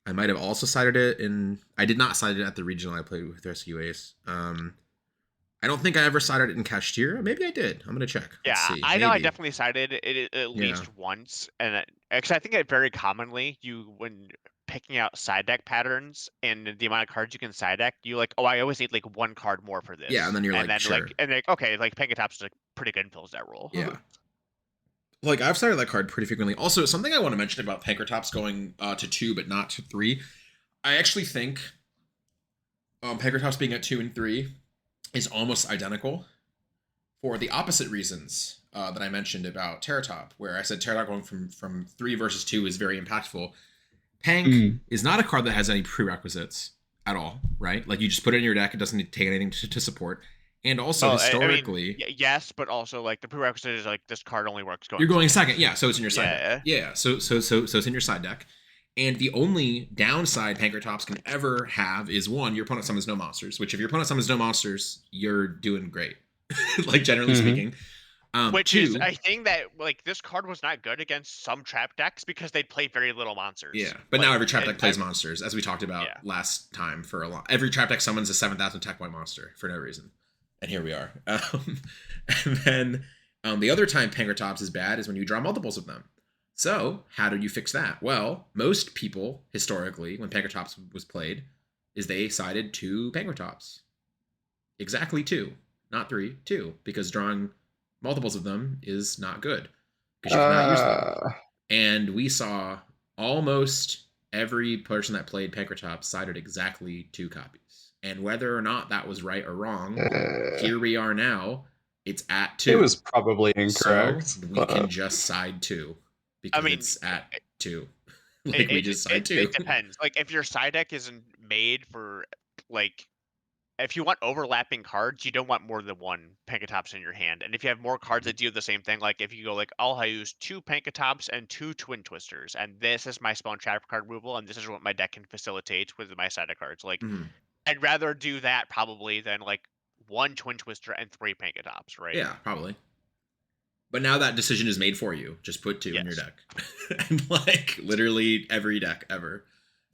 I might have also sided it in. I did not side it at the regional I played with Rescue Ace. I don't think I ever sided it in Kashtira. Maybe I did. I'm gonna check. Yeah, Let's see. I know I Maybe. definitely cited it at least once, and actually I think that very commonly when picking out side deck patterns and the amount of cards you can side deck, you like, oh, I always need like one card more for this. Yeah, and then you're like, sure. Okay, like Pankratops is like pretty good and fills that role. Yeah. Like I've sided that card pretty frequently. Also, something I want to mention about Pankratops going to 2 but not to 3. I actually think Pankratops being at 2 and 3 is almost identical for the opposite reasons that I mentioned about Terratop, where I said Terratop going from 3 versus 2 is very impactful. Pank is not a card that has any prerequisites at all, right? Like you just put it in your deck, it doesn't need to take anything to support. And also historically, I mean, yes, but also like the prerequisite is like this card only works going. You're going second, yeah. So it's in your side deck. Yeah. So it's in your side deck. And the only downside Pankratops can ever have is one, your opponent summons no monsters. Which if your opponent summons no monsters, you're doing great, like generally speaking. Which is I think that like this card was not good against some trap decks because they'd play very little monsters. Yeah, but like, now every trap deck plays monsters, as we talked about last time for a lot. Every trap deck summons a 7,000 tech point monster for no reason. And here we are. And then the other time Pankratops is bad is when you draw multiples of them. So how do you fix that? Well, most people historically, when Pankratops was played, is they sided 2 Pankratops. Exactly 2, not 3, 2, because drawing multiples of them is not good because you cannot use them. And we saw almost every person that played Pankratops sided exactly 2 copies. And whether or not that was right or wrong, here we are now. It's at 2. It was probably incorrect. So we can just side 2 because it's at 2. Like we just side 2. It depends. Like if your side deck isn't made for like, if you want overlapping cards, you don't want more than 1 Pankratops in your hand. And if you have more cards that do the same thing, like if you go like, I'll use 2 Pankratops and 2 Twin Twisters, and this is my spell and trap card removal, and this is what my deck can facilitate with my side of cards. Like, I'd rather do that probably than like 1 Twin Twister and 3 Pankratops, right? Yeah, probably. But now that decision is made for you. Just put 2 in your deck. And like literally every deck ever,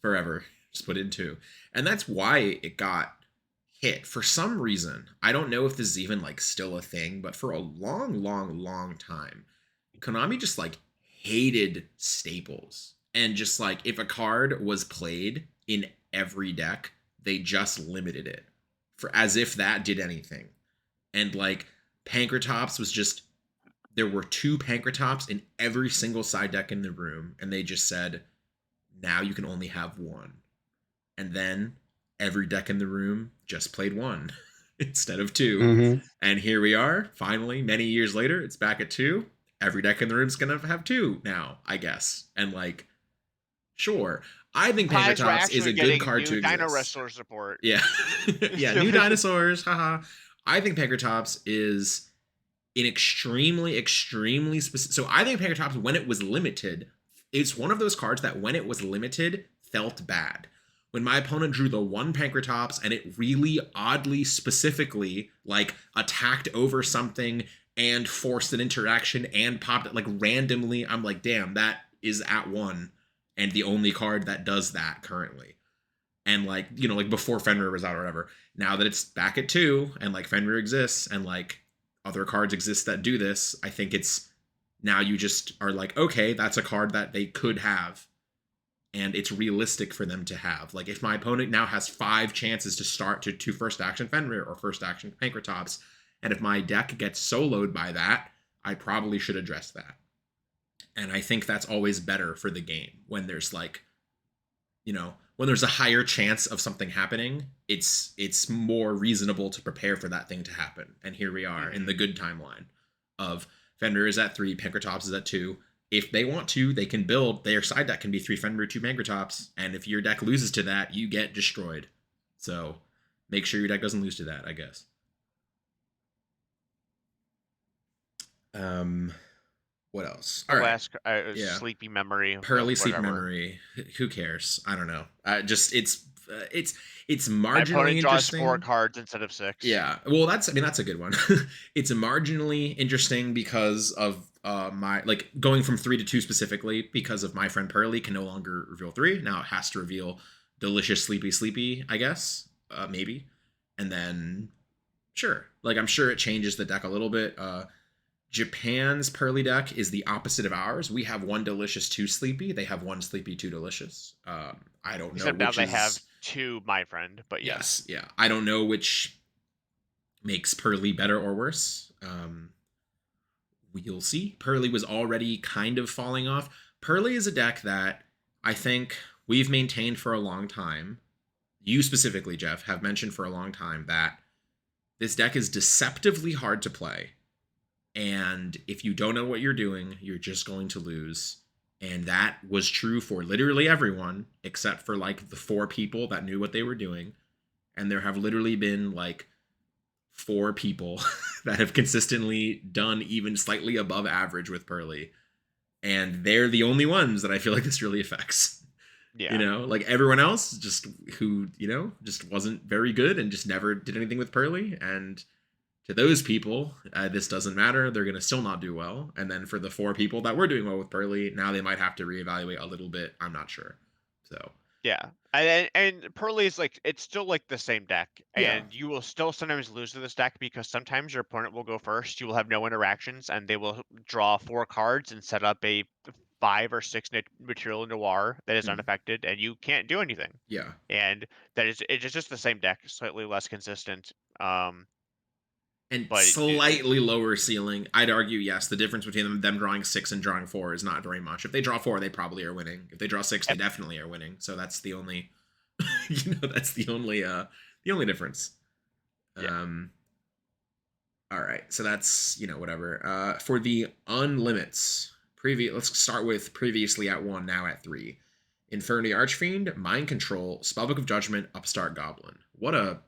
forever, just put in 2. And that's why it got hit for some reason. I don't know if this is even like still a thing, but for a long time, Konami just like hated staples. And just like if a card was played in every deck, they just limited it for as if that did anything. And like Pankratops was just, there were 2 Pankratops in every single side deck in the room, and they just said, now you can only have 1. And then every deck in the room just played 1 instead of 2. And here we are, finally, many years later, it's back at 2. Every deck in the room is going to have 2 now, I guess. And like, sure. I think Pankratops is a good card to exist. Dino Wrestler support. Yeah. Yeah, new dinosaurs, haha. I think Pankratops is an extremely specific. So I think Pankratops, when it was limited, it's one of those cards that when it was limited, felt bad. When my opponent drew the 1 Pankratops and it really oddly specifically like attacked over something and forced an interaction and popped it like randomly, I'm like, damn, that is at 1 and the only card that does that currently. And like, you know, like before Fenrir was out or whatever. Now that it's back at 2 and like Fenrir exists and like other cards exist that do this, I think it's now you just are like, okay, that's a card that they could have. and it's realistic for them to have. Like, if my opponent now has 5 chances to start to first action Fenrir or first action Pankratops, and if my deck gets soloed by that, I probably should address that. And I think that's always better for the game when there's like, you know, when there's a higher chance of something happening, it's more reasonable to prepare for that thing to happen. And here we are in the good timeline of Fenrir is at 3, Pankratops is at 2. If they want to, they can build, their side deck can be 3 Fenrir, 2 Pankratops, and if your deck loses to that, you get destroyed. So make sure your deck doesn't lose to that, I guess. What else? All right. Sleepy Memory. Purrely Sleep Memory. Who cares? I don't know. Just it's marginally interesting. Draws 4 cards instead of 6. Yeah. Well, that's a good one. It's marginally interesting because of my like going from 3 to 2 specifically because of my friend Purrely can no longer reveal 3. Now it has to reveal Delicious Sleepy, I guess. Maybe. And then sure. Like I'm sure it changes the deck a little bit. Japan's Purrely deck is the opposite of ours. We have 1 Delicious, 2 Sleepy. They have 1 Sleepy, 2 Delicious. I don't know. Except now they have 2 My Friend, but yes, yeah. I don't know which makes Purrely better or worse. We'll see. Purrely was already kind of falling off. Purrely is a deck that I think we've maintained for a long time. You specifically, Jeff, have mentioned for a long time that this deck is deceptively hard to play. And if you don't know what you're doing, you're just going to lose. And that was true for literally everyone, except for like the 4 people that knew what they were doing. And there have literally been like 4 people that have consistently done even slightly above average with Purrely. And they're the only ones that I feel like this really affects. Yeah. You know, like everyone else just who, you know, just wasn't very good and just never did anything with Purrely. And to those people, this doesn't matter. They're going to still not do well. And then for the 4 people that were doing well with Purrely, now they might have to reevaluate a little bit. I'm not sure. So yeah, and Purrely is like it's still like the same deck, Yeah. and you will still sometimes lose to this deck because sometimes your opponent will go first. You will have no interactions, and they will draw 4 cards and set up a 5 or 6 material noir that is unaffected, and you can't do anything. Yeah, and it's just the same deck, slightly less consistent. and But slightly lower ceiling. I'd argue, yes, the difference between them drawing 6 and drawing 4 is not very much. If they draw 4, they probably are winning. If they draw 6, they definitely are winning. So that's the only, that's the only difference. Yeah. All right, so that's whatever. For the unlimits, let's start with previously at 1, now at 3. Infernity Archfiend, Mind Control, Spellbook of Judgment, Upstart Goblin. What a,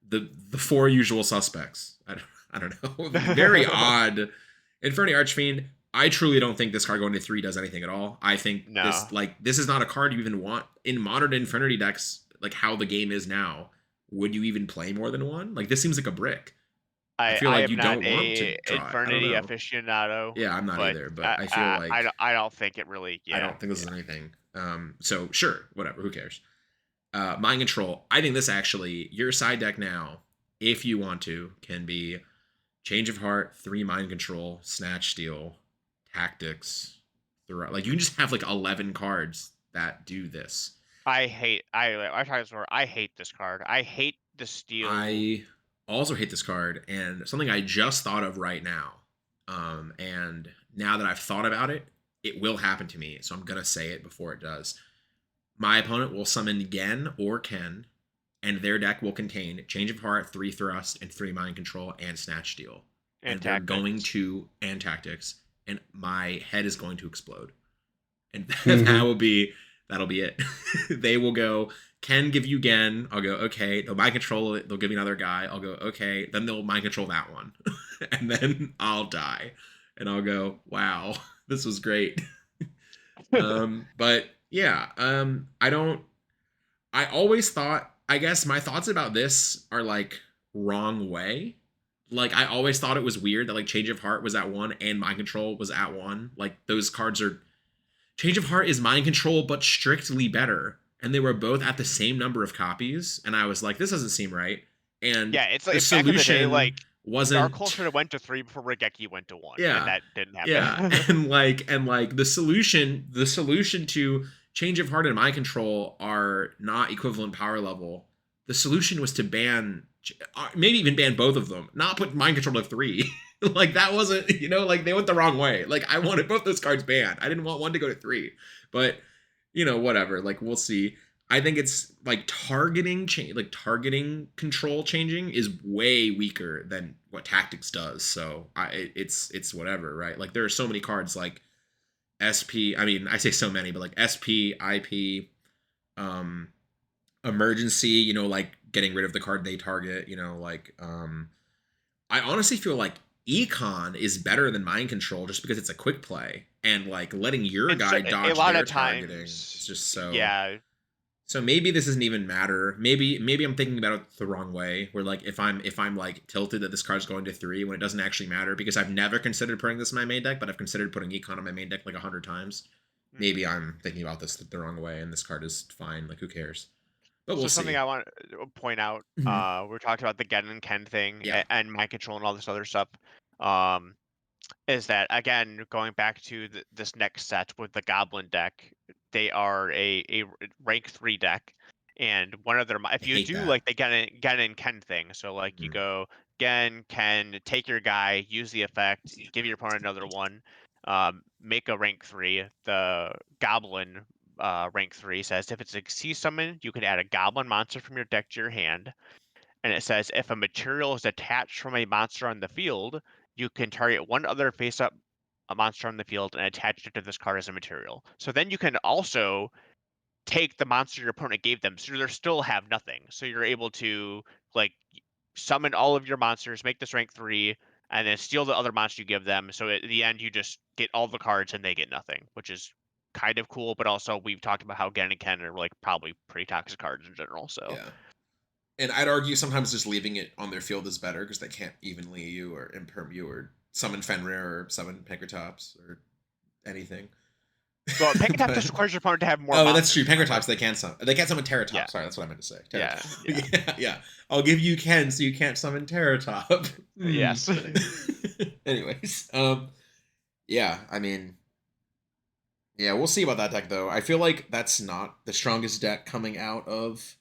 the 4 usual suspects. I don't know. Very odd. Infernity Archfiend, I truly don't think this card going to 3 does anything at all. I think this is not a card you even want in modern Infernity decks, like how the game is now. Would you even play more than 1? Like this seems like a brick. I feel like you don't want to draw Infernity aficionado. Yeah, I'm not either, but I feel like I don't think it really. Yeah, I don't think this is anything. So sure, whatever. Who cares? Mind Control. I think this actually, your side deck now, if you want to, can be Change of Heart, 3 Mind Control, Snatch Steal, Tactics. Like you can just have like 11 cards that do this. I hate this card. I hate the steal. I also hate this card, and something I just thought of right now. And now that I've thought about it, it will happen to me. So I'm gonna say it before it does. My opponent will summon Gen or Ken, and their deck will contain Change of Heart, 3 Thrust, and 3 Mind Control, and Snatch Steal. And they're going to, and Tactics, and my head is going to explode. And that'll be it. They will go, Ken give you Gen, I'll go, okay. They'll Mind Control it, they'll give me another guy, I'll go, okay. Then they'll Mind Control that one. And then I'll die. And I'll go, wow, this was great. But yeah, I always thought, I guess my thoughts about this are like wrong way. Like I always thought it was weird that like Change of Heart was at 1 and Mind Control was at 1. Like those cards are, Change of Heart is Mind Control, but strictly better. And they were both at the same number of copies. And I was like, this doesn't seem right. And yeah, it's like the solution wasn't. Darkhold should have went to 3 before Regeki went to 1, Yeah, and that didn't happen. yeah, and like the solution to Change of Heart and Mind Control are not equivalent power level. The solution was to ban, maybe even ban both of them, not put Mind Control to 3. Like that wasn't, like they went the wrong way. Like I wanted both those cards banned. I didn't want one to go to 3, but whatever. Like we'll see. I think it's like targeting control changing is way weaker than what Tactics does. So it's whatever, right? Like there are so many cards like SP. I mean, I say so many, but like SP, IP, Emergency. Like getting rid of the card they target. I honestly feel like Econ is better than Mind Control just because it's a quick play and like letting your guy dodge a lot their of targeting. times, It's just so yeah. So maybe this doesn't even matter. Maybe I'm thinking about it the wrong way. Where like if I'm like tilted that this card's going to 3 when it doesn't actually matter because I've never considered putting this in my main deck, but I've considered putting Econ on my main deck like 100 times. Maybe I'm thinking about this the wrong way, and this card is fine. Like who cares? But we'll see. Something I want to point out. We're talking about the Gen and Ken thing and Mind Control and all this other stuff. Is that again going back to this next set with the Goblin deck? They are a rank 3 deck, and one of their if you do like the Gen and Ken thing, so like you go Gen, Ken, take your guy, use the effect, give your opponent another one, make a rank 3. The Goblin rank 3 says if it's a C summon, you can add a Goblin monster from your deck to your hand, and it says if a material is attached from a monster on the field, you can target one other face-up a monster on the field and attach it to this card as a material. So then you can also take the monster your opponent gave them, so they still have nothing. So you're able to like summon all of your monsters, make this rank 3, and then steal the other monster you give them. So at the end, you just get all the cards and they get nothing, which is kind of cool. But also, we've talked about how Gen and Ken are like probably pretty toxic cards in general. So yeah. And I'd argue sometimes just leaving it on their field is better because they can't evenly you or imperm you or summon Fenrir or summon Pankratops or anything. Well, Pankratops just requires your opponent to have more. Oh, that's true. Pankratops they can't summon. They can't summon Terratop. Yeah. Sorry, that's what I meant to say. Yeah. I'll give you Ken so you can't summon Terratop. Yes. Anyways, yeah. I mean, yeah, we'll see about that deck though. I feel like that's not the strongest deck coming out of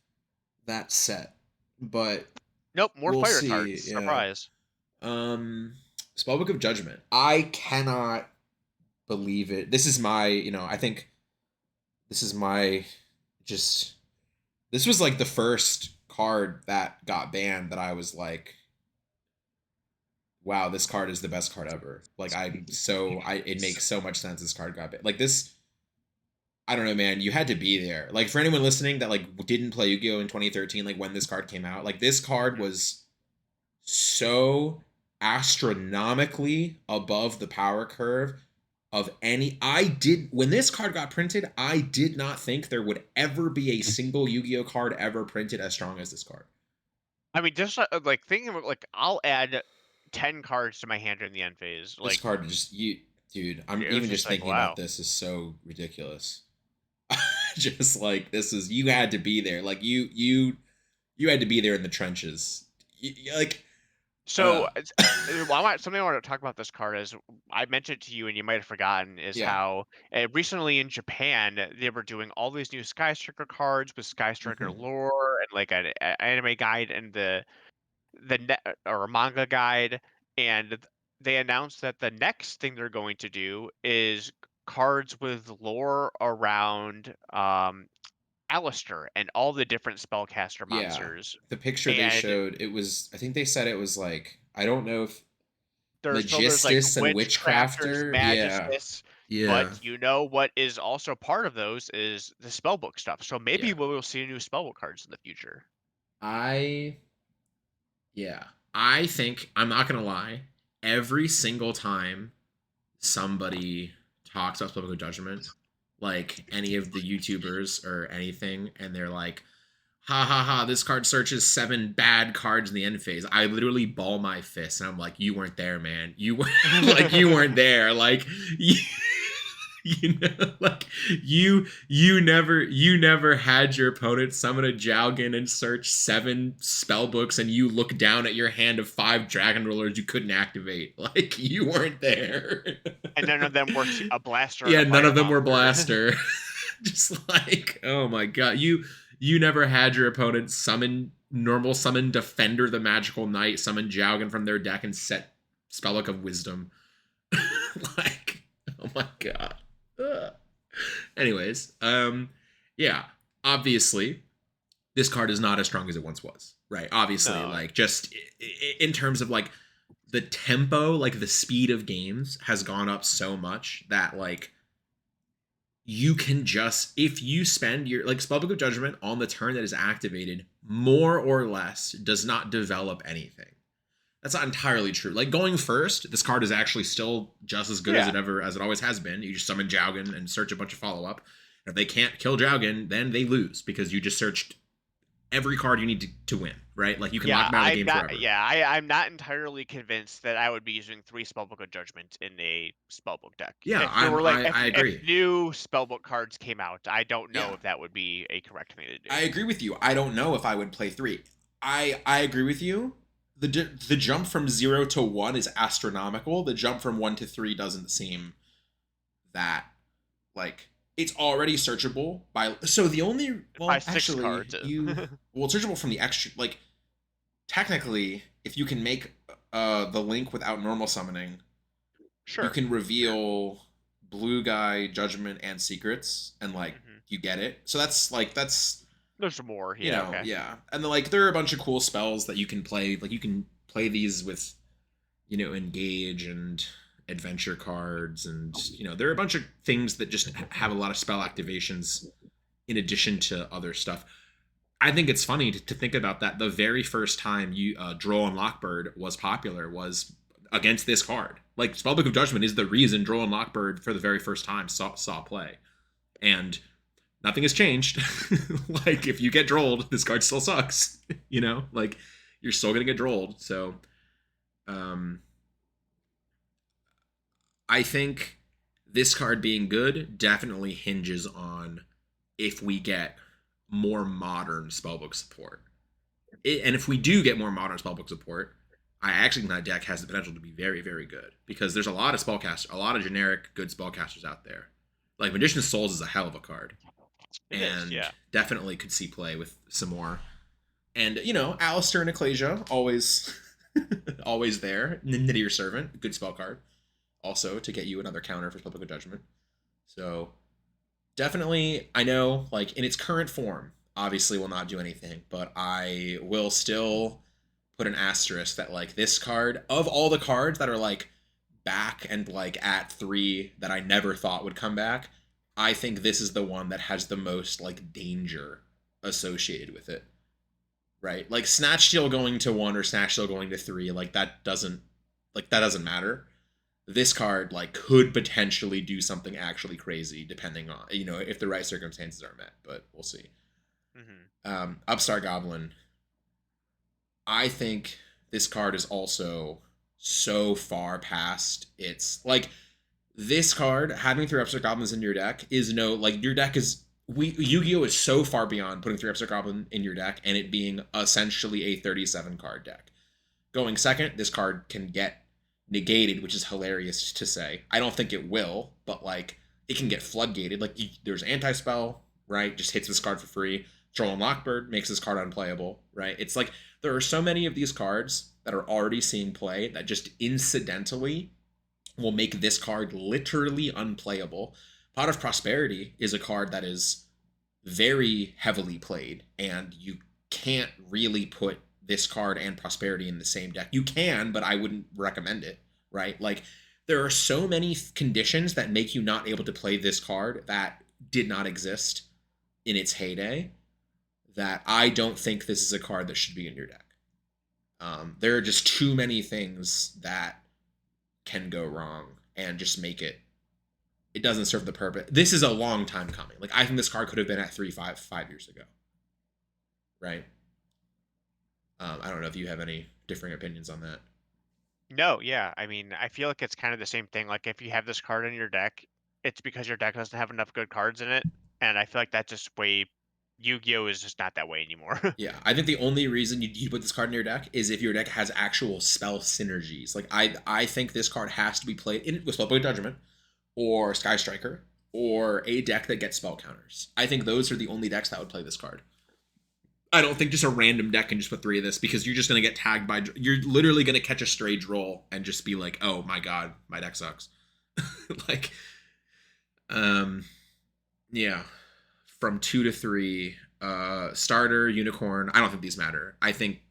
that set. But nope, more we'll fire see. cards. Yeah. Surprise. Spellbook of Judgment. I cannot believe it. This is my, I think this is my this was like the first card that got banned that I was like, wow, this card is the best card ever. Like it makes so much sense this card got banned. Like this, I don't know, man. You had to be there. Like for anyone listening that like didn't play Yu-Gi-Oh in 2013, like when this card came out, like this card was so astronomically above the power curve of any. When this card got printed, I did not think there would ever be a single Yu-Gi-Oh card ever printed as strong as this card. I mean, just like thinking about like I'll add 10 cards to my hand in the end phase. Like this card dude. I'm even just thinking about this is so ridiculous. Just like this is, you had to be there. Like you had to be there in the trenches. Something I want to talk about this card is I mentioned to you and you might have forgotten is how recently in Japan they were doing all these new Sky Striker cards with Sky Striker lore and like an anime guide and the or a manga guide, and they announced that the next thing they're going to do is cards with lore around Alistair and all the different spellcaster monsters. The picture they showed, it was, I think they said it was like, I don't know if Logistus and Witchcrafter. Magistus, but you know what is also part of those is the Spellbook stuff. So maybe we'll see new Spellbook cards in the future. I think, I'm not gonna lie, every single time somebody talks about Spellbook of Judgment, like any of the YouTubers or anything, and they're like, ha ha ha, this card searches 7 bad cards in the end phase, I literally ball my fist and I'm like, you weren't there, man. You weren't there. Like Like you never had your opponent summon a Jowgen and search 7 spell books, and you look down at your hand of 5 dragon rollers you couldn't activate. Like, you weren't there. And none of them were a blaster. Yeah, and a none fire of them were monster. blaster. Just like, oh my god, you never had your opponent normal summon Defender the Magical Knight, summon Jowgen from their deck, and set Spellbook of Wisdom. Like, oh my god. Ugh. Anyways, yeah, obviously this card is not as strong as it once was, right? Obviously, No. like, just in terms of like the tempo, like the speed of games has gone up so much that like you can just, if you spend your like Spellbook of Judgment on the turn that is activated, more or less does not develop anything. That's not entirely true. Like, going first, this card is actually still just as good as it always has been. You just summon Jowgen and search a bunch of follow-up. If they can't kill Jowgen, then they lose because you just searched every card you need to win, right? Like, you can lock them out of the game forever. I'm not entirely convinced that I would be using 3 Spellbook of Judgment in a Spellbook deck. Yeah, I agree. If new Spellbook cards came out, I don't know Yeah. if that would be a correct thing to do. I agree with you. I don't know if I would play 3. I agree with you. The jump from 0 to 1 is astronomical. The jump from 1 to 3 doesn't seem that, like, it's already searchable by, so the only, well, by 6 actually cards. well, it's searchable from the extra, like, technically, if you can make the link without normal summoning, Sure. you can reveal Blue Guy, Judgment, and Secrets, and like you get it. So that's there's more, you know, okay. yeah. And then like there are a bunch of cool spells that you can play. Like, you can play these with, you know, Engage and adventure cards, and you know, there are a bunch of things that just have a lot of spell activations in addition to other stuff. I think it's funny to think about that. The very first time you Droll and Lockbird was popular was against this card. Like, Spellbook of Judgment is the reason Droll and Lockbird for the very first time saw play. And nothing has changed. Like, if you get drolled, this card still sucks. You know? Like, you're still gonna get drolled. So I think this card being good definitely hinges on if we get more modern Spellbook support. And if we do get more modern Spellbook support, I actually think that deck has the potential to be very, very good, because there's a lot of spellcasters, a lot of generic good spellcasters out there. Like, Magician's Souls is a hell of a card, and definitely could see play with some more. And, you know, Alistair and Ecclesia, always always there. Nittier Servant, good spell card, also to get you another counter for Spellbook of Judgment. So definitely, I know, like, in its current form, obviously will not do anything, but I will still put an asterisk that, like, this card, of all the cards that are like back and like at 3 that I never thought would come back, I think this is the one that has the most like danger associated with it, right? Like, Snatch Steal going to 1 or Snatch Steal going to 3, like, that doesn't matter. This card, like, could potentially do something actually crazy depending on, you know, if the right circumstances are met, but we'll see. Upstart Goblin, I think this card is also so far past its, like, this card, having 3 Upstart Goblins in your deck is no, like, your deck is, Yu-Gi-Oh! Is so far beyond putting 3 Upstart Goblin in your deck and it being essentially a 37 card deck. Going second, this card can get negated, which is hilarious to say. I don't think it will, but like, it can get floodgated. Like, there's anti-spell, right? Just hits this card for free. Droll and Lockbird makes this card unplayable, right? It's like, there are so many of these cards that are already seeing play that just incidentally will make this card literally unplayable. Pot of Prosperity is a card that is very heavily played, and you can't really put this card and Prosperity in the same deck. You can, but I wouldn't recommend it, right? Like, there are so many conditions that make you not able to play this card that did not exist in its heyday, that I don't think this is a card that should be in your deck. There are just too many things that can go wrong and just make it doesn't serve the purpose. This is a long time coming. Like, I think this card could have been at 5 years ago, right? I don't know if you have any differing opinions on that. No, yeah. I mean, I feel like it's kind of the same thing. Like, if you have this card in your deck, it's because your deck doesn't have enough good cards in it, and I feel like that's just way. Yu-Gi-Oh is just not that way anymore. Yeah, I think the only reason you put this card in your deck is if your deck has actual spell synergies. Like I think this card has to be played in with Spellbook Judgment or Sky Striker or a deck that gets spell counters. I think those are the only decks that would play this card. I don't think just a random deck can just put 3 of this because you're just going to get tagged by... You're literally going to catch a Strage roll and just be like, oh my god, my deck sucks. Like, yeah. From 2 to 3, Starter, Unicorn, I don't think these matter. I think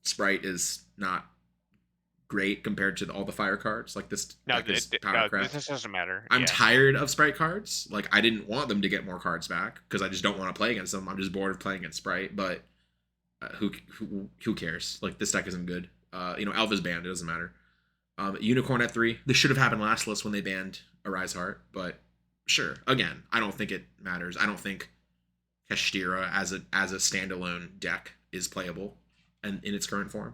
Sprite is not great compared to all the fire cards. Like, this deck is power crap. This doesn't matter. I'm tired of Sprite cards. Like, I didn't want them to get more cards back because I just don't want to play against them. I'm just bored of playing against Sprite, but who cares? Like, this deck isn't good. Alpha's banned. It doesn't matter. Unicorn at 3. This should have happened last list when they banned Arise Heart, but sure. Again, I don't think it matters. I don't think Kashtira as a standalone deck is playable and in its current form.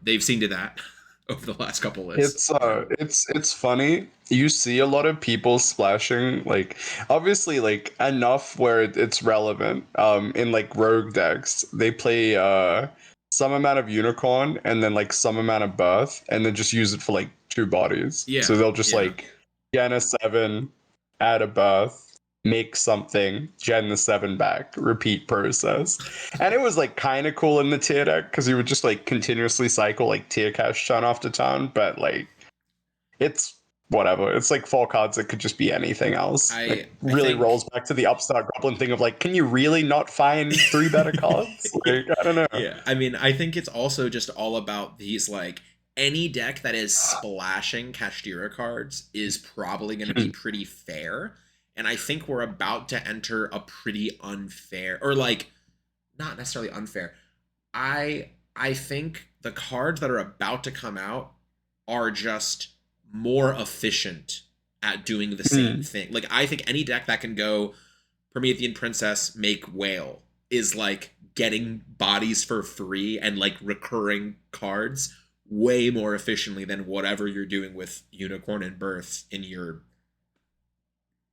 They've seen to that over the last couple lists. It's funny. You see a lot of people splashing, like, obviously, like, enough where it's relevant. In like rogue decks, they play some amount of Unicorn and then like some amount of Birth, and then just use it for like 2 bodies. Yeah. So they'll just like gen a 7, add a Birth, make something, gen the 7 back, repeat process. And it was like kind of cool in the tier deck because you would just like continuously cycle like tier cash turn after turn, but like it's whatever. It's like 4 cards that could just be anything else. I really rolls back to the upstart goblin thing of like, can you really not find 3 better cards? Like, I don't know. Yeah, I mean, I think it's also just all about these, like, any deck that is splashing Kashtira cards is probably going to be pretty fair. And I think we're about to enter a pretty unfair, or like, not necessarily unfair. I think the cards that are about to come out are just more efficient at doing the same thing. Like, I think any deck that can go Promethean Princess, make Whale is like getting bodies for free and like recurring cards way more efficiently than whatever you're doing with Unicorn and Birth in your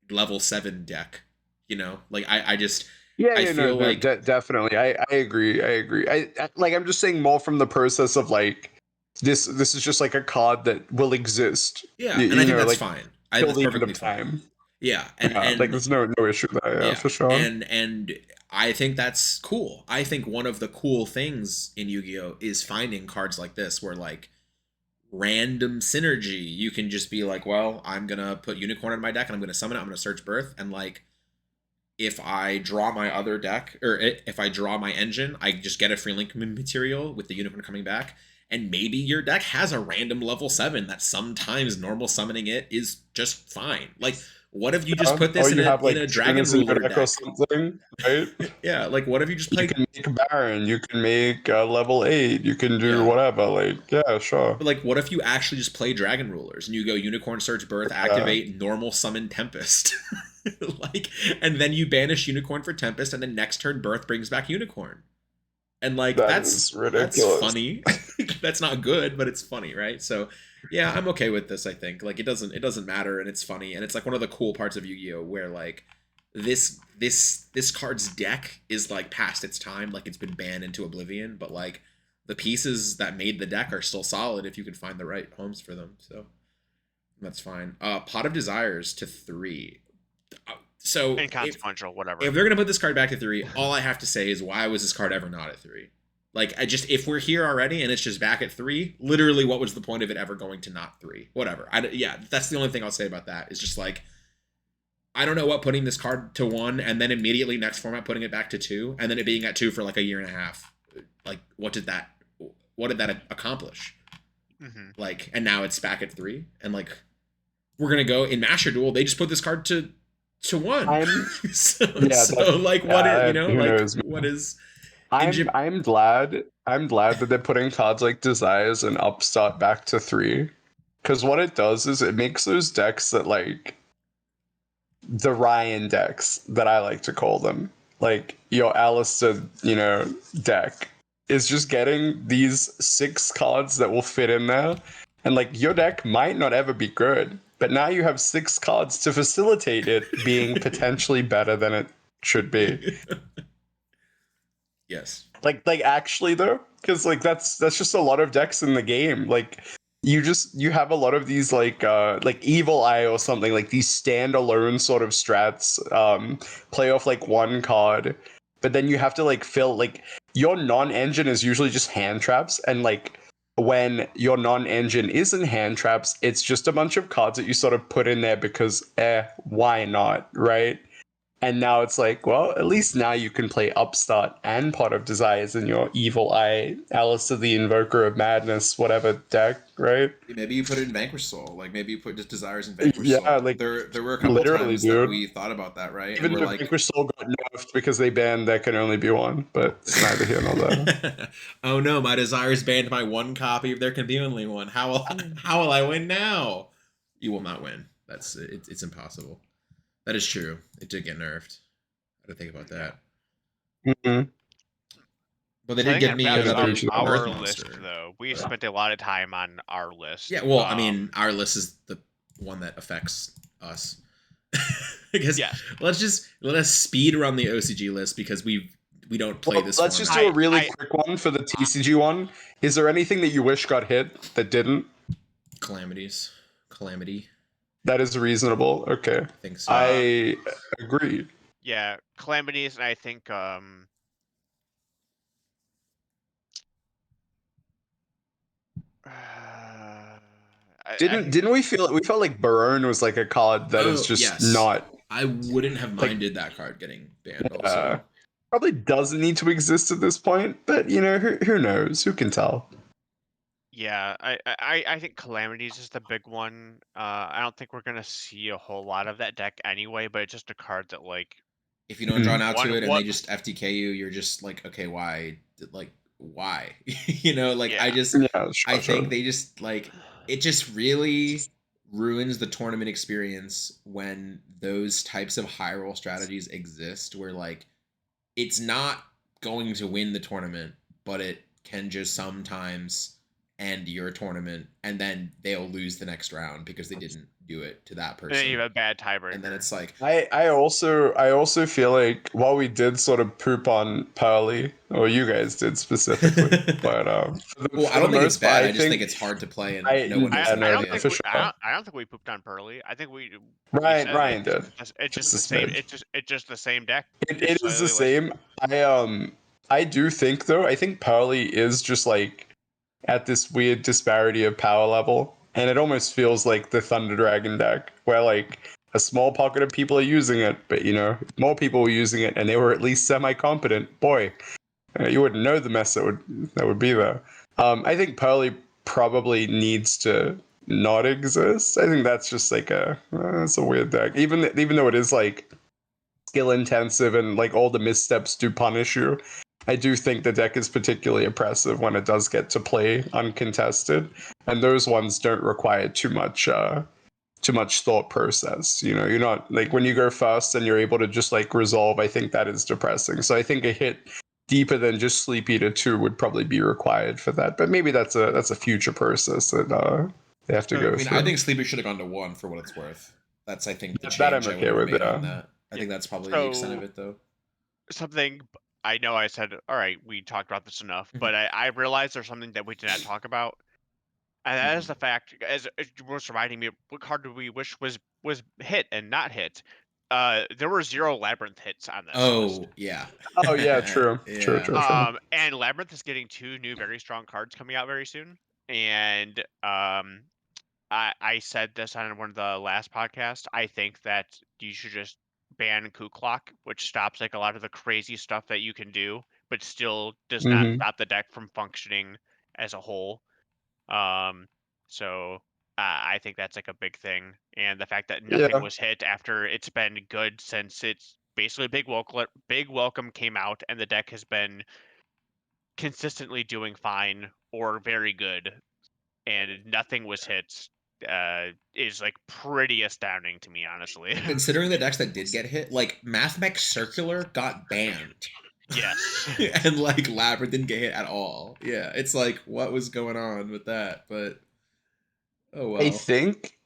level 7 deck. Like I just feel like definitely I agree. I like, I'm just saying more from the process of like this is just like a card that will exist. Yeah, and I think that's fine. I think that's perfectly fine. Yeah, and like there's no issue there, yeah, for sure. And I think that's cool. I think one of the cool things in Yu-Gi-Oh is finding cards like this where like random synergy, you can just be like, well, I'm gonna put Unicorn in my deck and I'm gonna summon it, I'm gonna search Birth, and like if I draw my other deck, or if I draw my engine, I just get a free link material with the Unicorn coming back. And maybe your deck has a random level 7 that sometimes normal summoning it is just fine. Like, what if you just put this in a Dragon Ruler deck or something, right? Yeah, like what if you just play... You can make Baron, you can make level 8, you can do whatever, like, yeah, sure. But like, what if you actually just play Dragon Rulers and you go Unicorn, search Birth, activate, normal summon Tempest? Like, and then you banish Unicorn for Tempest, and then next turn Birth brings back Unicorn. And like that's funny. That's not good, but it's funny, right? So yeah, I'm okay with this. I think like it doesn't matter, and it's funny, and it's like one of the cool parts of Yu-Gi-Oh where like this card's deck is like past its time, like it's been banned into oblivion, but like the pieces that made the deck are still solid if you can find the right homes for them. So that's fine. Pot of Desires to 3. So inconsequential, whatever. If they're gonna put this card back to 3, all I have to say is, why was this card ever not at 3? Like, if we're here already and it's just back at 3, literally, what was the point of it ever going to not 3? Whatever. That's the only thing I'll say about that. Is just like, I don't know what putting this card to 1 and then immediately next format putting it back to 2 and then it being at 2 for like a year and a half. Like, what did that accomplish? Mm-hmm. Like, and now it's back at 3, and like, we're gonna go in Master Duel. They just put this card to 1. What is, what is? I'm glad that they're putting cards like Desires and Upstart back to 3, because what it does is it makes those decks that like the Ryan decks that I like to call them, like your Alistair, deck is just getting these 6 cards that will fit in there, and like your deck might not ever be good, but now you have 6 cards to facilitate it being potentially better than it should be. Yes. Like actually though, because like that's just a lot of decks in the game. Like you have a lot of these like Evil Eye or something, like these standalone sort of strats, play off like one card, but then you have to like fill like your non-engine is usually just hand traps, and like when your non-engine isn't hand traps, it's just a bunch of cards that you sort of put in there because why not, right? And now it's like, well, at least now you can play Upstart and Pot of Desires in your Evil Eye, Alistair the Invoker of Madness, whatever deck, right? Maybe you put it in Vanquish Soul. Like maybe you put just Desires in Vanquish Yeah, Soul. like There were a couple literally, times that dude. we thought about that, right? Even and we're though like, Vanquish Soul got nerfed because they banned there can only be one, but it's neither here nor there. Oh no, my Desires banned my one copy of There Can Be Only One. How will I win now? You will not win. That's it's impossible. That is true. It did get nerfed. I had to think about that. Mm-hmm. But they did give me another our Earth list, monster. though. We spent a lot of time on our list. Yeah, well, I mean, our list is the one that affects us. I guess. Yeah. Let us speed run the OCG list because we don't play this. Let's just do a really quick one for the TCG one. Is there anything that you wish got hit that didn't? Calamity. That is reasonable. Okay. I think so. I agree. Yeah, calamities, and I think didn't we felt like Barone was like a card that is just not. I wouldn't have minded that card getting banned. Also, probably doesn't need to exist at this point, but you know who knows? Who can tell? Yeah, I think calamities is the big one. I don't think we're gonna see a whole lot of that deck anyway, but it's just a card that like if you don't draw out to it and they just FTK you, you're just like, okay, why? Like, why? You know, like I think they just like it just really ruins the tournament experience when those types of high roll strategies exist where like it's not going to win the tournament, but it can just sometimes end your tournament and then they'll lose the next round because they didn't do it to that person. And you have a bad tiebreaker. And then it's like I also feel like while we did sort of poop on Purrely, or you guys did specifically, but well, I don't think it's bad. I just think it's hard to play and no one knows. I don't think we pooped on Purrely. I think we Ryan did. It's just the same. It's just the same deck. It is the same. I do think though. I think Purrely is just like at this weird disparity of power level. And it almost feels like the Thunder Dragon deck, where like a small pocket of people are using it, but you know, more people were using it, and they were at least semi-competent. Boy, you wouldn't know the mess that would be there. I think Purrely probably needs to not exist. I think that's just like it's a weird deck, even though it is like skill intensive and like all the missteps do punish you. I do think the deck is particularly oppressive when it does get to play uncontested, and those ones don't require too much thought process. You know, you're not like when you go first and you're able to just like resolve. I think that is depressing. So I think a hit deeper than just Sleep Eater 2 would probably be required for that. But maybe that's a future process that they have to go through. I think Sleep Eater should have gone to 1 for what it's worth. That's I think the change that I'm okay with. On that. I think that's probably the extent of it though. Something. I know I said, all right, we talked about this enough, but I realized there's something that we did not talk about. And that is the fact, as it was reminding me, what card do we wish was hit and not hit? There were 0 Labyrinth hits on this list. Yeah. Oh, yeah, true. True. And Labyrinth is getting 2 new very strong cards coming out very soon. And I said this on one of the last podcasts. I think that you should just ban Coup Clock, which stops like a lot of the crazy stuff that you can do, but still does not stop the deck from functioning as a whole. So I think that's like a big thing, and the fact that nothing was hit after it's been good since it's basically Big Welcome came out, and the deck has been consistently doing fine or very good, and nothing was hit. Is like pretty astounding to me, honestly. Considering the decks that did get hit, like Mathmech Circular got banned. Yes. And like Labyrinth didn't get hit at all. Yeah, it's like what was going on with that? But oh well. I think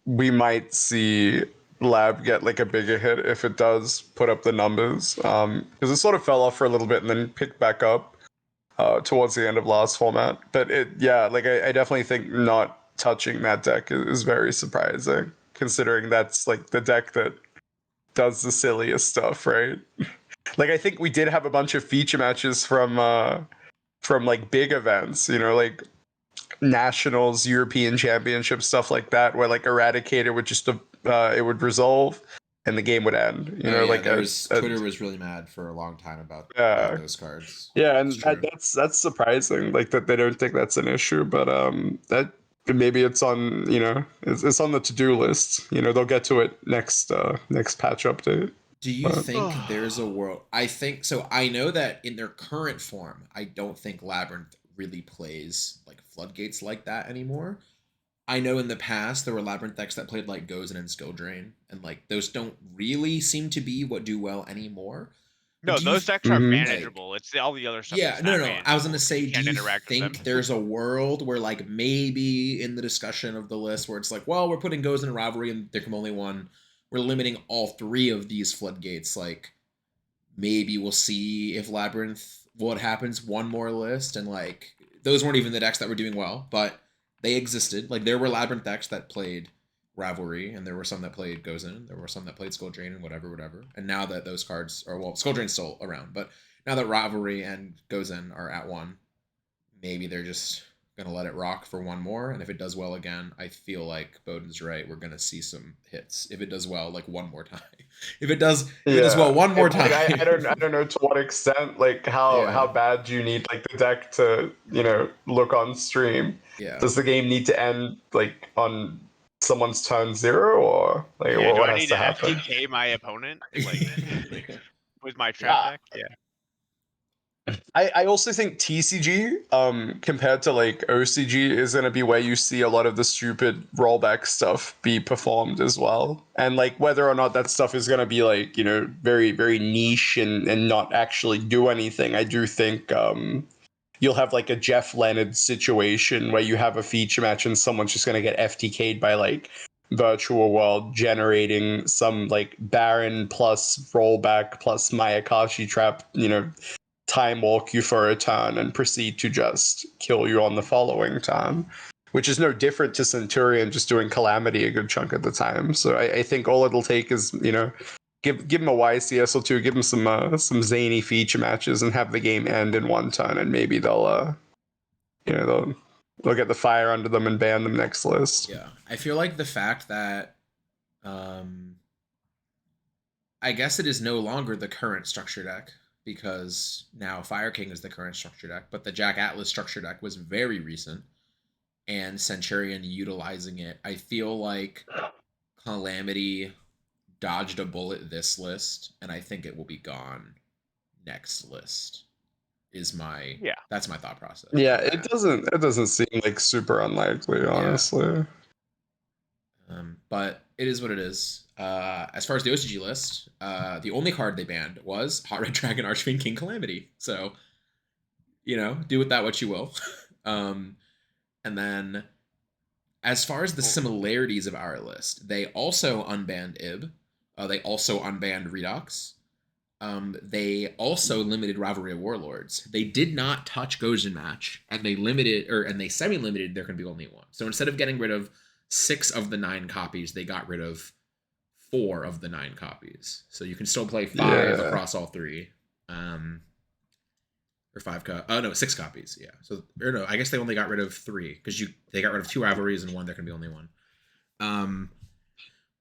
we might see Lab get like a bigger hit if it does put up the numbers. Because it sort of fell off for a little bit and then picked back up towards the end of last format. But I definitely think not touching that deck is very surprising, considering that's like the deck that does the silliest stuff, right? Like I think we did have a bunch of feature matches from like big events, like nationals, European Championship, stuff like that, where like Eradicator would just it would resolve and the game would end. Twitter was really mad for a long time about those cards. Yeah, and that's surprising, like that they don't think that's an issue, but that maybe it's on it's on the to-do list. They'll get to it next patch update. Do you think there's a world? I think so. I know that in their current form, I don't think Labyrinth really plays like Floodgates like that anymore. I know in the past there were Labyrinth decks that played like Gozen and Skill Drain, and like those don't really seem to be what do well anymore. No, those decks are manageable. It's all the other stuff. Yeah, no. I was gonna say, do you think there's a world where like maybe in the discussion of the list where it's like, well, we're putting Gozen and Rivalry and there can only one. We're limiting all three of these Floodgates. Like maybe we'll see if Labyrinth what happens one more list, and like those weren't even the decks that were doing well, but they existed. Like there were Labyrinth decks that played Rivalry, and there were some that played Gozen, there were some that played Skull Drain and whatever. And now that those cards are, well, Skull Drain's still around, but now that Rivalry and Gozen are at one, maybe they're just gonna let it rock for one more, and if it does well again, I feel like Bohdan's right, we're gonna see some hits. If it does well, like one more time. If it does well one more time. I don't know to what extent, like how bad do you need like the deck to look on stream? Yeah. Does the game need to end like on someone's turn 0, or like what has to happen? Do I need to FTK my opponent like with my trap deck? Yeah. I also think TCG, compared to like OCG, is going to be where you see a lot of the stupid rollback stuff be performed as well. And like whether or not that stuff is going to be like, very, very niche and not actually do anything, I do think you'll have like a Jeff Leonard situation where you have a feature match and someone's just going to get FTK'd by like Virtual World generating some like Baron plus rollback plus Mayakashi trap, time walk you for a turn and proceed to just kill you on the following turn, which is no different to Centurion just doing Calamity a good chunk of the time. So I think all it'll take is, give him a YCS or two, give him some zany feature matches and have the game end in one turn, and maybe they'll get the fire under them and ban them next list. Yeah. I feel like the fact that I guess it is no longer the current structure deck, because now Fire King is the current structure deck, but the Jack Atlas structure deck was very recent, and Centurion utilizing it. I feel like Calamity dodged a bullet this list, and I think it will be gone next list. That's my thought process. Yeah, it doesn't seem like super unlikely, honestly. Yeah. But it is what it is. As far as the OCG list, the only card they banned was Hot Red Dragon Archfiend King Calamity. So, do with that what you will. And then, as far as the similarities of our list, they also unbanned Ib. They also unbanned Redox. They also limited Rivalry of Warlords. They did not touch Gozen Match, and they semi-limited there can be only one. So instead of getting rid of 6 of the 9 copies, they got rid of 4 of the 9 copies. So you can still play 5 across all 3. Or 6 copies. Yeah. So I guess they only got rid of 3 because they got rid of 2 rivalries and 1. There can be only 1.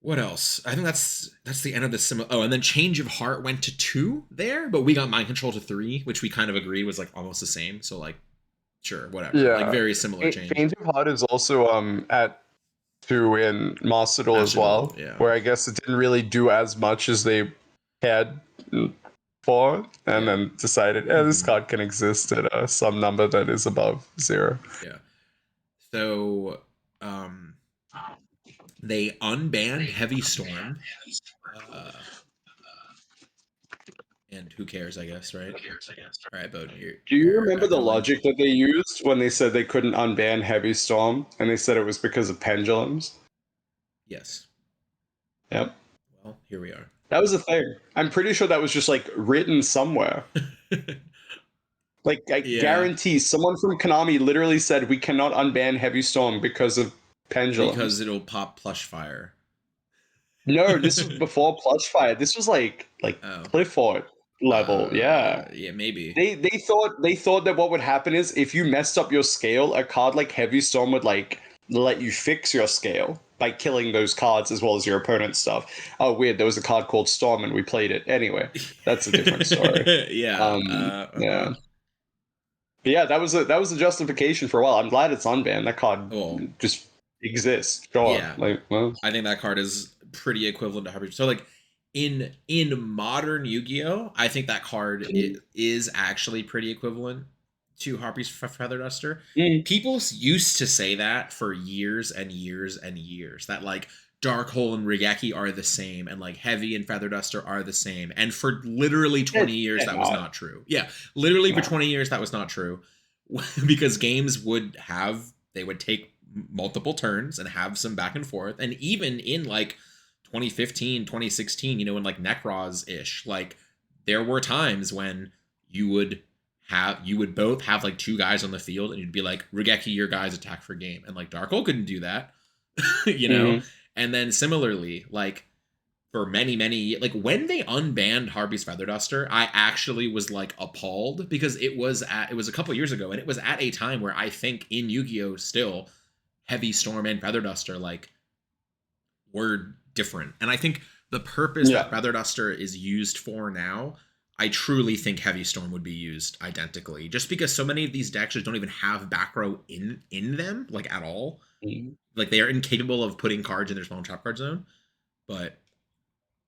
What else? I think that's the end of the similar. Oh, and then Change of Heart went to 2 there, but we got Mind Control to 3, which we kind of agreed was like almost the same. So like, sure, whatever. Yeah. Like very similar change. Change of Heart is also at 2 in Master Duel as well, where I guess it didn't really do as much as they had for, and then decided, this card can exist at some number that is above 0. Yeah. So, they unbanned Heavy Storm. And who cares, I guess, right? All right, Bohdan, do you remember the logic that they used when they said they couldn't unban Heavy Storm, and they said it was because of pendulums? Yes. Yep. Well, here we are. That was a thing. I'm pretty sure that was just like written somewhere. Like, I guarantee someone from Konami literally said we cannot unban Heavy Storm because of pendulums. Because it'll pop plush fire. No, this was before plush fire. This was like Clifford level. Yeah, maybe. They thought that what would happen is if you messed up your scale, a card like Heavy Storm would like let you fix your scale by killing those cards as well as your opponent's stuff. Oh, weird. There was a card called Storm and we played it. Anyway, that's a different story. Yeah. But yeah, that was a justification for a while. I'm glad it's unbanned. That card just exists. Sure. Yeah. Like, well, I think that card is pretty equivalent to Harp. So like in modern Yu-Gi-Oh, I think that card is actually pretty equivalent to Harpy's Feather Duster. People used to say that for years and years and years, that like Dark Hole and Regeki are the same, and like Heavy and Feather Duster are the same. And for literally 20 years, that was not true. Yeah, literally for 20 years, that was not true. Because games would take multiple turns and have some back and forth. And even in like 2015, 2016, you know, in like Necros-ish, like there were times when you would both have like two guys on the field and you'd be like, Regeki, your guys attack for game. And like Dark Hole couldn't do that, you know? And then similarly, like for many, like when they unbanned Harpy's Feather Duster, I actually was like appalled because it was a couple years ago and it was at a time where I think in Yu-Gi-Oh still Heavy Storm and Feather Duster like were different. And I think the purpose that Feather Duster is used for now, I truly think Heavy Storm would be used identically, just because so many of these decks just don't even have back row in them, like at all. Like they are incapable of putting cards in their small trap card zone. But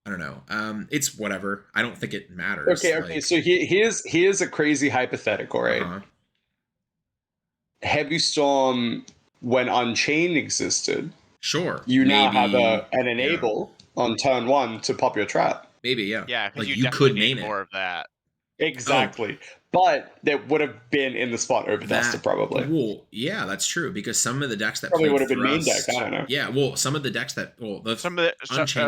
I don't know. It's whatever. I don't think it matters. Okay. Like, so here's a crazy hypothetical, right? Heavy Storm, when Unchained existed, sure, you now have an enable on turn 1 to pop your trap. Maybe, yeah. Yeah, because like you could need main more it. of that. Exactly. But that would have been in the spot over Duster, probably. Well, yeah, that's true, because some of the decks that probably would have been main deck. I don't know. Yeah, well, some of the decks that Unchained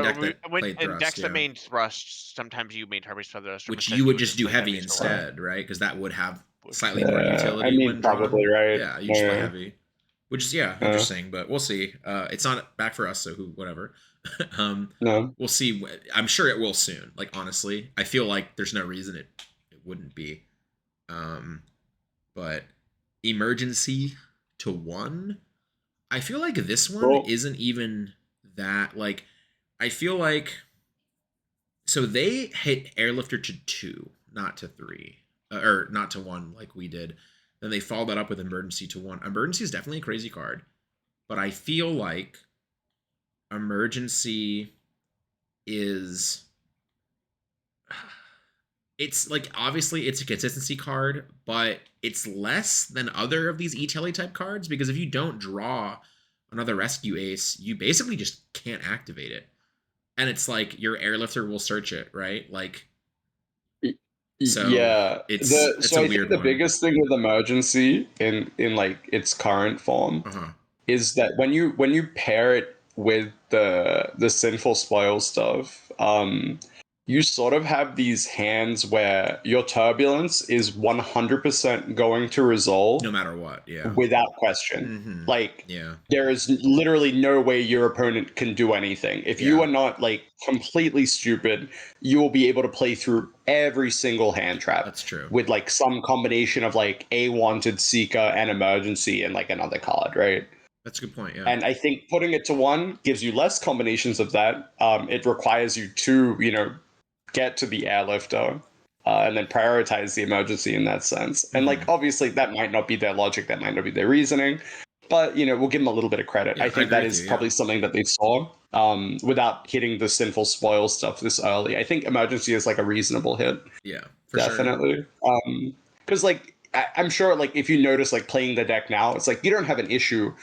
deck that played in Thrust, decks that main Thrust, sometimes you main Harpy's Feather Duster, which you would just do Heavy instead, right? Because that would have slightly more utility. I mean, probably drawn. right. Yeah, you just play Heavy, which is interesting, but we'll see. It's not back for us, so whatever. No, we'll see. I'm sure it will soon. Like honestly, I feel like there's no reason it wouldn't be. But emergency to 1, I feel like this one isn't even that, like, I feel like, so they hit Airlifter to 2, not to 3, or not to 1 like we did. Then they followed that up with Emergency to 1. Emergency is definitely a crazy card, but I feel like Emergency is, it's like, obviously it's a consistency card, but it's less than other of these E-Tele type cards, because if you don't draw another rescue ace, you basically just can't activate it. And it's like your Airlifter will search it, right? Like, so yeah, it's so a I weird think the one. biggest thing with Emergency in like its current form is that when you pair it with the Sinful Spoil stuff, you sort of have these hands where your Turbulence is 100% going to resolve no matter what, without question. Like, there is literally no way your opponent can do anything. If you are not like completely stupid, you will be able to play through every single hand trap. That's true. With like some combination of like a Wanted Seeker and Emergency and like another card, right? That's a good point, yeah. And I think putting it to 1 gives you less combinations of that. It requires you to, get to the Airlifter and then prioritize the Emergency in that sense. And like, obviously that might not be their logic, that might not be their reasoning, but we'll give them a little bit of credit. I think that is probably something that they saw without hitting the Sinful Spoil stuff this early. I think Emergency is like a reasonable hit. Yeah, for definitely. Sure. Because like, I'm sure like if you notice like playing the deck now, it's like you don't have an issue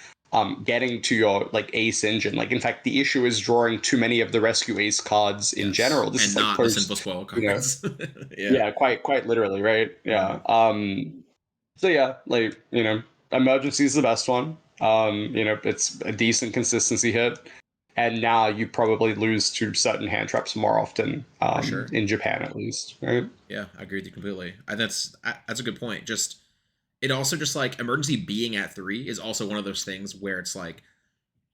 getting to your like ace engine. Like, in fact, the issue is drawing too many of the rescue ace cards in general. This and is not like the Sinful Spoil cards. Yeah, quite literally, right? Yeah. So yeah, like, Emergency is the best one. It's a decent consistency hit. and now you probably lose to certain hand traps more often, sure. in Japan at least, right? Yeah, I agree with you completely. That's a good point. Just it also just like emergency being at 3 is also one of those things where it's like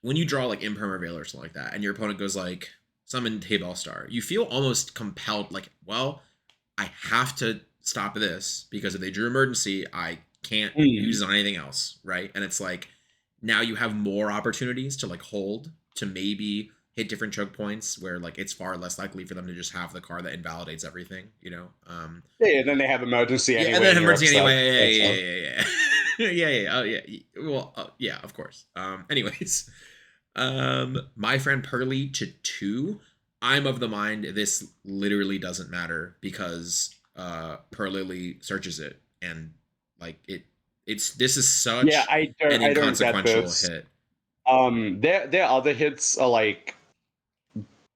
when you draw like Imperma Veil or something like that, and your opponent goes like summon Table Star, you feel almost compelled, like, well, I have to stop this because if they drew emergency, I can't use it on anything else, right? And it's like now you have more opportunities to like hold to maybe hit different choke points where like it's far less likely for them to just have the card that invalidates everything, you know. Yeah, and then they have emergency anyway. Yeah, and then emergency upset. anyway. Yeah. Oh yeah. Well, yeah, of course. Anyways, my friend Purrely to 2. I'm of the mind this literally doesn't matter because Purrely searches it and like this is such I an don't get inconsequential this. hit. Their other hits are like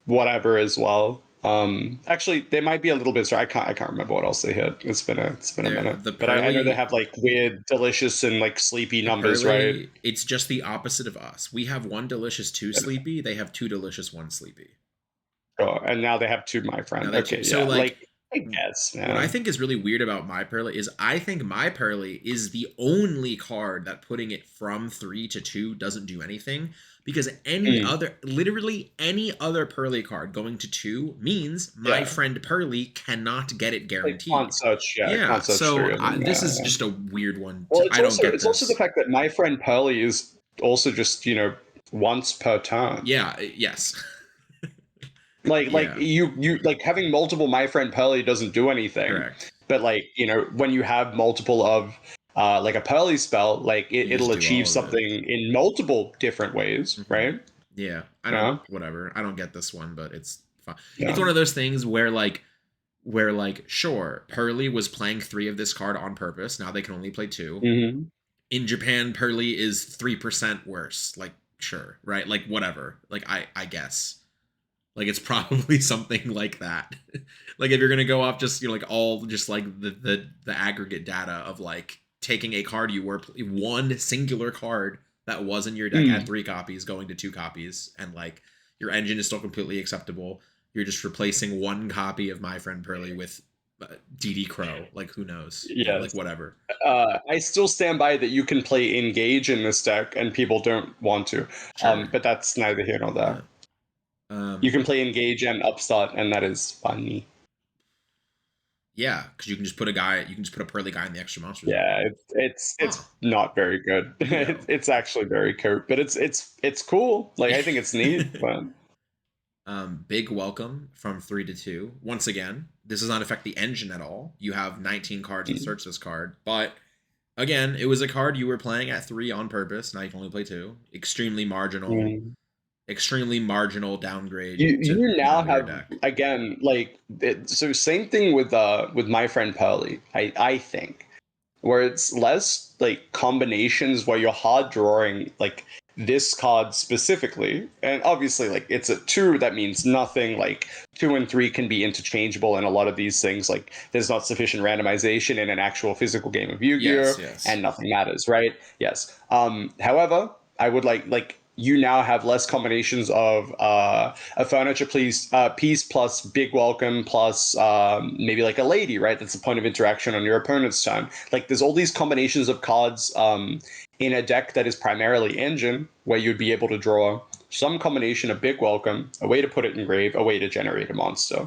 whatever as well. Actually, they might be a little bit. Sorry, I can't remember what else they hit. It's been a minute. But I know they have like weird, delicious, and like sleepy numbers, Purrely, right? it's just the opposite of us. We have 1 delicious, 2 sleepy. They have 2 delicious, 1 sleepy. Sure. And now they have 2 my friend. Okay, so like I guess, man. What I think is really weird about My Purrely is I think My Purrely is the only card that putting it from 3 to 2 doesn't do anything because literally any other Purrely card going to 2 means my friend Purrely cannot get it guaranteed. Can't search, can't search so this is just a weird one. Well, I don't get it's this. also the fact that my friend Purrely is also just, once per turn. Yeah, yes. Like you like having multiple my friend Purrely doesn't do anything. Correct. But like, when you have multiple of like a Purrely spell, like it'll achieve something in multiple different ways, right? Yeah. I don't whatever. I don't get this one, but it's fine. Yeah. It's one of those things where sure, Purrely was playing 3 of this card on purpose. Now they can only play 2. Mm-hmm. In Japan, Purrely is 3% worse. Like, sure, right? Like, whatever. Like, I guess. Like, it's probably something like that. Like, if you're gonna go off just like all just like the aggregate data of like taking a card you were one singular card that was in your deck had 3 copies going to 2 copies, and like your engine is still completely acceptable. You're just replacing 1 copy of My Friend Purrely with DD Crow. Like, who knows? Yeah, like whatever. I still stand by that you can play Engage in this deck, and people don't want to. Sure. But that's neither here nor there. You can play Engage and Upstart, and that is funny. Yeah, because you can just put a Purrely guy in the extra monster. Yeah, it's not very good. It's actually very curt, but it's cool. Like, I think it's neat. But big welcome from 3 to 2. Once again, this does not affect the engine at all. You have 19 cards to search this card, but again, it was a card you were playing at 3 on purpose. Now you can only play 2. Extremely marginal downgrade. You now have again, like so same thing with my friend Purrely. I think where it's less like combinations where you're hard drawing like this card specifically, and obviously like it's a 2 that means nothing. Like 2 and 3 can be interchangeable, and a lot of these things like there's not sufficient randomization in an actual physical game of Yu-Gi-Oh, and nothing matters, right? Yes. However, I would like you now have less combinations of a furniture piece plus big welcome plus maybe like a lady, right? That's the point of interaction on your opponent's turn. Like there's all these combinations of cards in a deck that is primarily engine, where you'd be able to draw some combination of big welcome, a way to put it in grave, a way to generate a monster.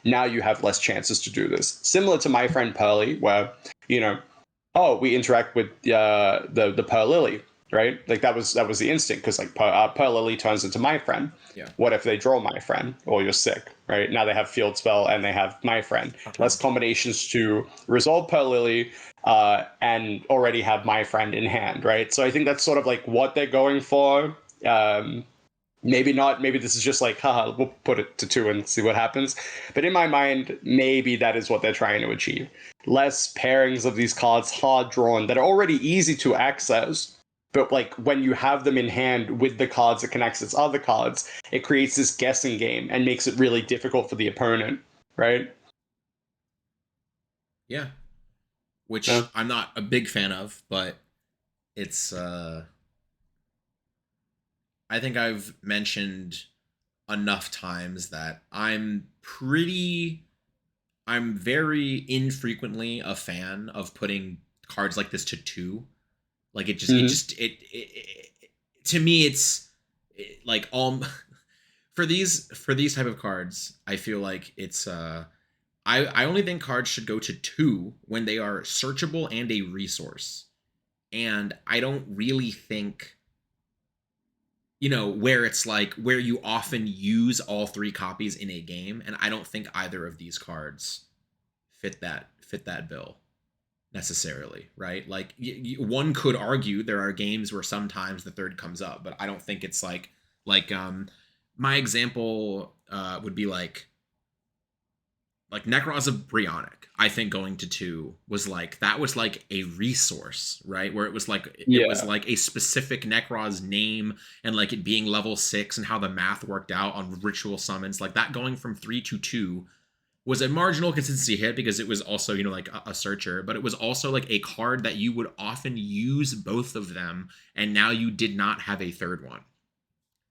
Now you have less chances to do this. Similar to my friend Purrely, where, we interact with the Purrely, right? Like that was the instinct, because like Purrely turns into my friend. Yeah. What if they draw my friend? Or you're sick, right? Now they have field spell and they have my friend. Less combinations to resolve Purrely and already have my friend in hand, right? So I think that's sort of like what they're going for. Maybe not. Maybe this is just like, haha, we'll put it to 2 and see what happens. But in my mind, maybe that is what they're trying to achieve. Less pairings of these cards, hard drawn, that are already easy to access. But like when you have them in hand with the cards that can access other cards, it creates this guessing game and makes it really difficult for the opponent, right? Yeah. Which I'm not a big fan of, but it's I think I've mentioned enough times that I'm very infrequently a fan of putting cards like this to 2. Like to me like all for these type of cards, I feel like it's I only think cards should go to 2 when they are searchable and a resource. And I don't really think, where it's like where you often use all 3 copies in a game, and I don't think either of these cards fit that bill necessarily, right? Like one could argue there are games where sometimes the third comes up, but I don't think it's like my example would be like Necros of Brionic. I think going to 2 was like a resource, right? Where it was like it was like a specific Necros name, and like it being level 6 and how the math worked out on ritual summons, like that going from 3 to 2 was a marginal consistency hit because it was also, like a searcher, but it was also like a card that you would often use both of them, and now you did not have a third one.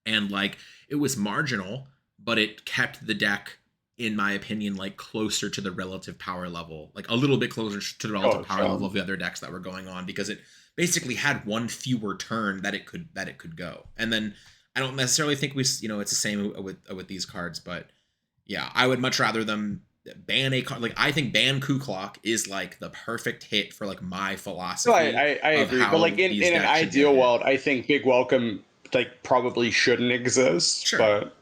And like it was marginal, but it kept the deck, in my opinion, like closer to the relative power level, like a little bit closer to the relative power level of the other decks that were going on, because it basically had one fewer turn that it could go. And then I don't necessarily think it's the same with these cards, but yeah, I would much rather them ban a card. Like I think ban Ku Klok is like the perfect hit for like my philosophy. No, I agree, but like in an ideal world, I think Big Welcome like probably shouldn't exist. Sure. But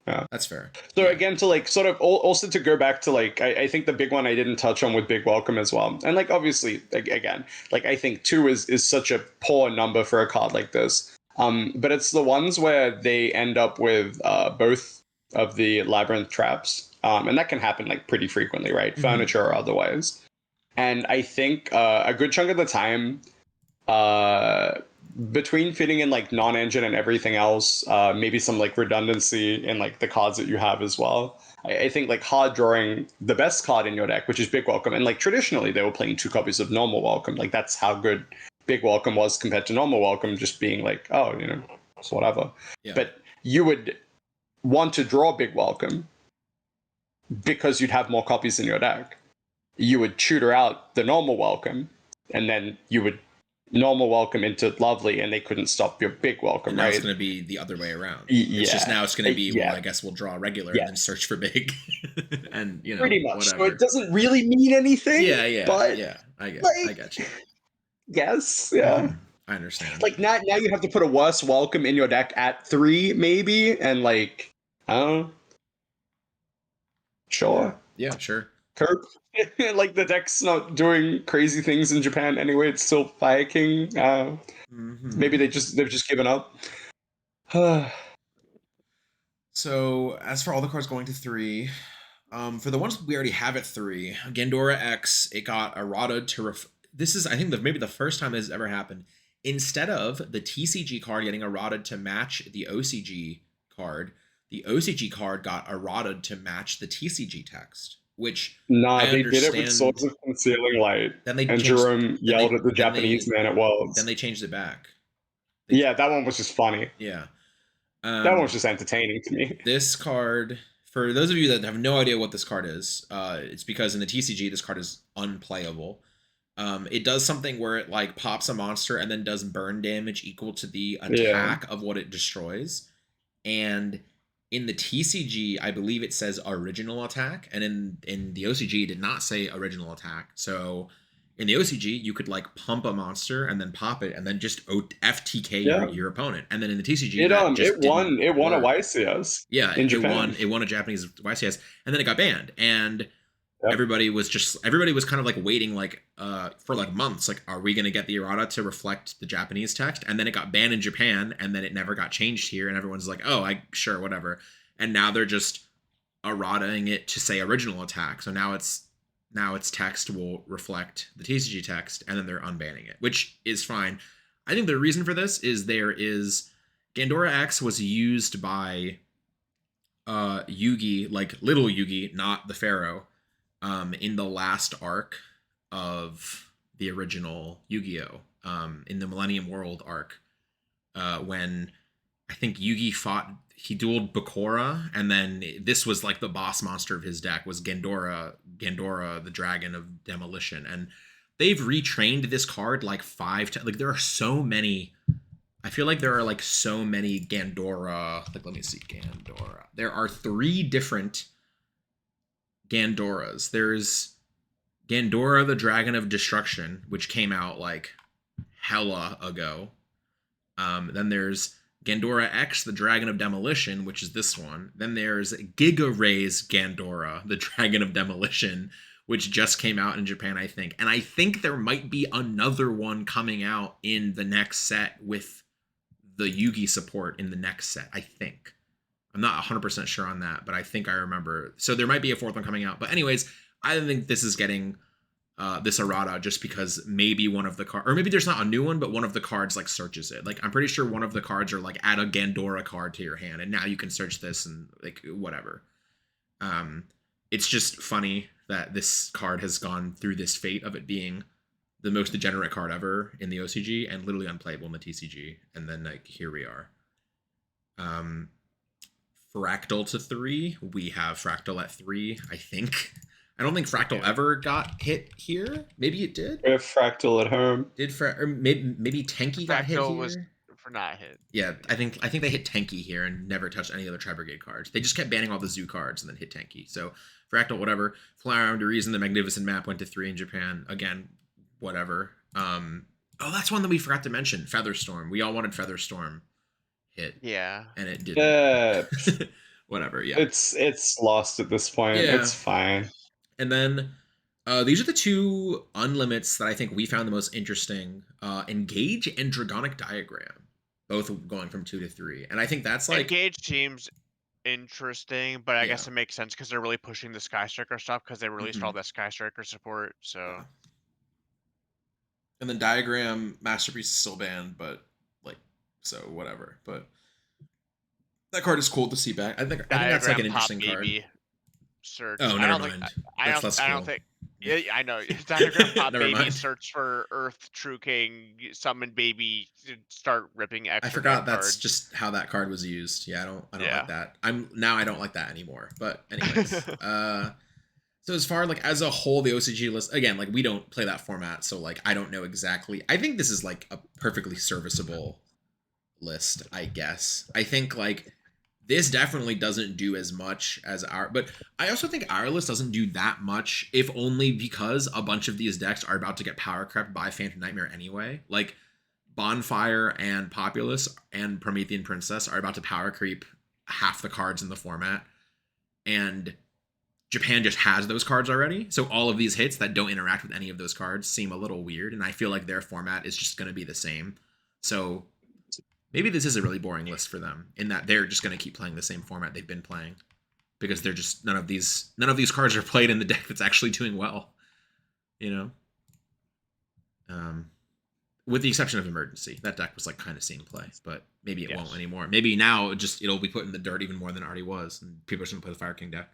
yeah, that's fair. So again, to like sort of also to go back to like I think the big one I didn't touch on with Big Welcome as well, and like obviously again, like I think 2 is such a poor number for a card like this. But it's the ones where they end up with both of the Labyrinth traps, and that can happen like pretty frequently, right? Mm-hmm. Furniture or otherwise. And I think a good chunk of the time, between fitting in like non-engine and everything else, maybe some like redundancy in like the cards that you have as well, I think like hard drawing the best card in your deck, which is Big Welcome, and like traditionally they were playing 2 copies of Normal Welcome. Like that's how good Big Welcome was compared to Normal Welcome, just being like, oh, it's whatever. Yeah. But you would want to draw Big Welcome because you'd have more copies in your deck. You would tutor out the Normal Welcome, and then you would Normal Welcome into Lovely, and they couldn't stop your Big Welcome, now right? It's going to be the other way around. It's just now it's going to be, well, I guess we'll draw regular and then search for Big. And, pretty much. whatever. So it doesn't really mean anything. Yeah. But I get you. Yes, yeah. I understand. Like now you have to put a worse Welcome in your deck at 3, maybe, and like, I don't know. Sure. Yeah, sure. Kirk. Like the deck's not doing crazy things in Japan anyway. It's still Fire King. Maybe they've just given up. So as for all the cards going to 3, for the ones we already have at 3, Gandora-X, it got errata to this is, I think, maybe the first time this has ever happened. Instead of the TCG card getting errata to match the OCG card, the OCG card got errata to match the TCG text. Which they did it with Swords of Concealing Light. Jerome yelled at the Japanese man at Worlds. Then they changed it back. That one was just funny. Yeah. That one was just entertaining to me. This card, for those of you that have no idea what this card is, it's because in the TCG, this card is unplayable. It does something where it like pops a monster and then does burn damage equal to the attack of what it destroys. And in the TCG, I believe it says original attack, and in the OCG, it did not say original attack. So in the OCG, you could like pump a monster and then pop it, and then just FTK your opponent. And then in the TCG, it won a YCS. Yeah, it won a Japanese YCS, and then it got banned. And everybody was kind of like waiting like for like months, like, are we going to get the errata to reflect the Japanese text? And then it got banned in Japan, and then it never got changed here, and everyone's like, oh, sure, whatever. And now they're just errataing it to say original attack. So now its text will reflect the TCG text, and then they're unbanning it, which is fine. I think the reason for this is Gandora-X was used by Yugi, like little Yugi, not the Pharaoh, in the last arc of the original Yu-Gi-Oh! In the Millennium World arc, when I think Yugi he dueled Bakura, and then this was like the boss monster of his deck was Gandora, the Dragon of Demolition. And they've retrained this card like 5 times. Like there are so many. I feel like there are like so many Gandora. Like let me see, Gandora. There are 3 different Gandoras. There's Gandora, the Dragon of Destruction, which came out like hella ago. Then there's Gandora-X, the Dragon of Demolition, which is this one. Then there's Giga Ray's Gandora, the Dragon of Demolition, which just came out in Japan, I think. And I think there might be another one coming out in the next set with the Yugi support in the next set, I think. I'm not 100% sure on that, but I think I remember. So there might be a 4th one coming out. But anyways, I don't think this is getting this errata just because maybe one of the cards, or maybe there's not a new one, but one of the cards like searches it. Like I'm pretty sure one of the cards are like add a Gandora card to your hand, and now you can search this and like whatever. It's just funny that this card has gone through this fate of it being the most degenerate card ever in the OCG and literally unplayable in the TCG, and then like here we are. Fractal to 3. We have Fractal at 3, I think. I don't think Fractal ever got hit here. Maybe it did. We have Fractal at home. Or maybe Tenki got hit here. Was for not hit. Yeah, I think they hit Tenki here and never touched any other Tri-Brigade cards. They just kept banning all the Zoo cards and then hit Tenki. So Fractal, whatever. Fly Around to Reason, the Magnificent Map went to 3 in Japan. Again, whatever. Oh, that's one that we forgot to mention. Featherstorm. We all wanted Featherstorm hit. Yeah. And it didn't. Whatever, yeah. It's lost at this point. Yeah. It's fine. And then these are the 2 unlimits that I think we found the most interesting. Engage and Dragonic Diagram. Both going from 2 to 3. And I think that's like... Engage seems interesting, but I guess it makes sense because they're really pushing the Sky Striker stuff because they released all that Sky Striker support, so... And then Diagram, Masterpiece is still banned, but like, so whatever. But that card is cool to see back. I think that's like an interesting card. Search. Oh, never mind. I don't think. Yeah, I know. Diagram Pop Baby search for Earth True King, summon Baby, start ripping extra. I forgot that's just how that card was used. Yeah, I don't like that. I don't like that anymore. But anyways, so as far like as a whole, the OCG list again, like we don't play that format, so like I don't know exactly. I think this is like a perfectly serviceable list, I guess. I think like this definitely doesn't do as much as but I also think our list doesn't do that much, if only because a bunch of these decks are about to get power crept by Phantom Nightmare anyway. Like Bonfire and Populace and Promethean Princess are about to power creep half the cards in the format, and Japan just has those cards already. So all of these hits that don't interact with any of those cards seem a little weird, and I feel like their format is just going to be the same. So maybe this is a really boring list for them in that they're just going to keep playing the same format they've been playing, because they're just none of these cards are played in the deck that's actually doing well, you know. With the exception of Emergency, that deck was like kind of seeing play, but maybe it won't anymore. Maybe now it'll be put in the dirt even more than it already was, and people are just gonna play the Fire King deck.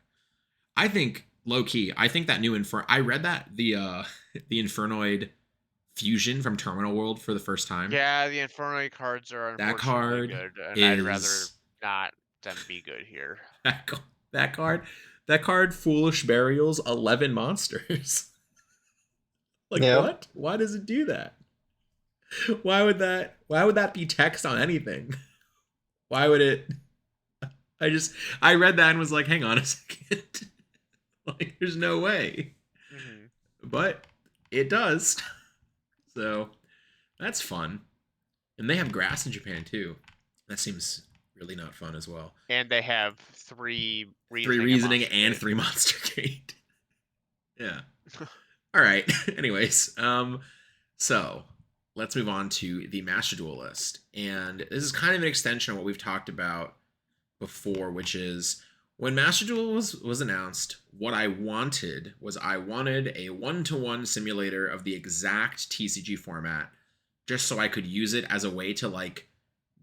I think low key, I think that new I read that the Infernoid fusion from Terminal World for the first time. Yeah, the Infernoid cards are unfortunately good, and I'd rather not them be good here. That card, Foolish Burials, 11 monsters. Like what? Why does it do that? Why would that be text on anything? Why would it? I read that and was like, hang on a second. Like, there's no way. Mm-hmm. But it does. So that's fun. And they have grass in Japan too. That seems really not fun as well. And they have 3 reasoning and 3 monster gate. Yeah. All right. Anyways, so let's move on to the Master Duel list. And this is kind of an extension of what we've talked about before, which is when Master Duel was announced, what I wanted was a 1-to-1 simulator of the exact TCG format, just so I could use it as a way to like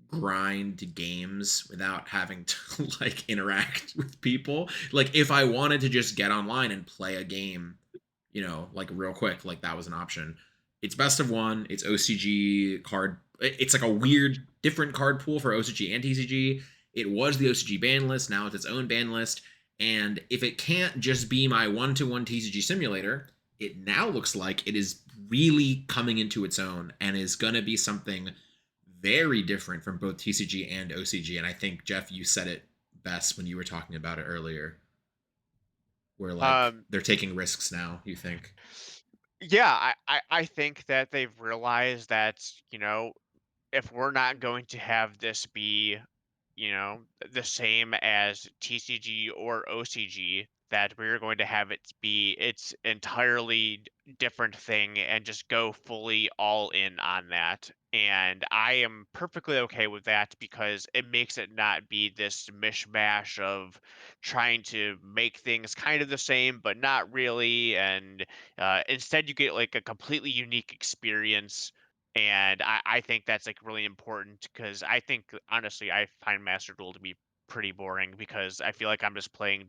grind games without having to like interact with people. Like if I wanted to just get online and play a game, you know, like real quick, like that was an option. It's best of 1. It's OCG card it's like a weird different card pool for OCG and TCG. It was the OCG ban list, now it's its own ban list. And if it can't just be my 1-to-1 TCG simulator, it now looks like it is really coming into its own and is going to be something very different from both TCG and OCG. And I think, Jeff, you said it best when you were talking about it earlier, where like they're taking risks now, you think? Yeah, I think that they've realized that, if we're not going to have this be, the same as TCG or OCG, that we're going to have it be its entirely different thing and just go fully all in on that. And I am perfectly okay with that because it makes it not be this mishmash of trying to make things kind of the same, but not really. And instead, you get like a completely unique experience, and I think that's like really important because I think honestly I find Master Duel to be pretty boring because I feel like I'm just playing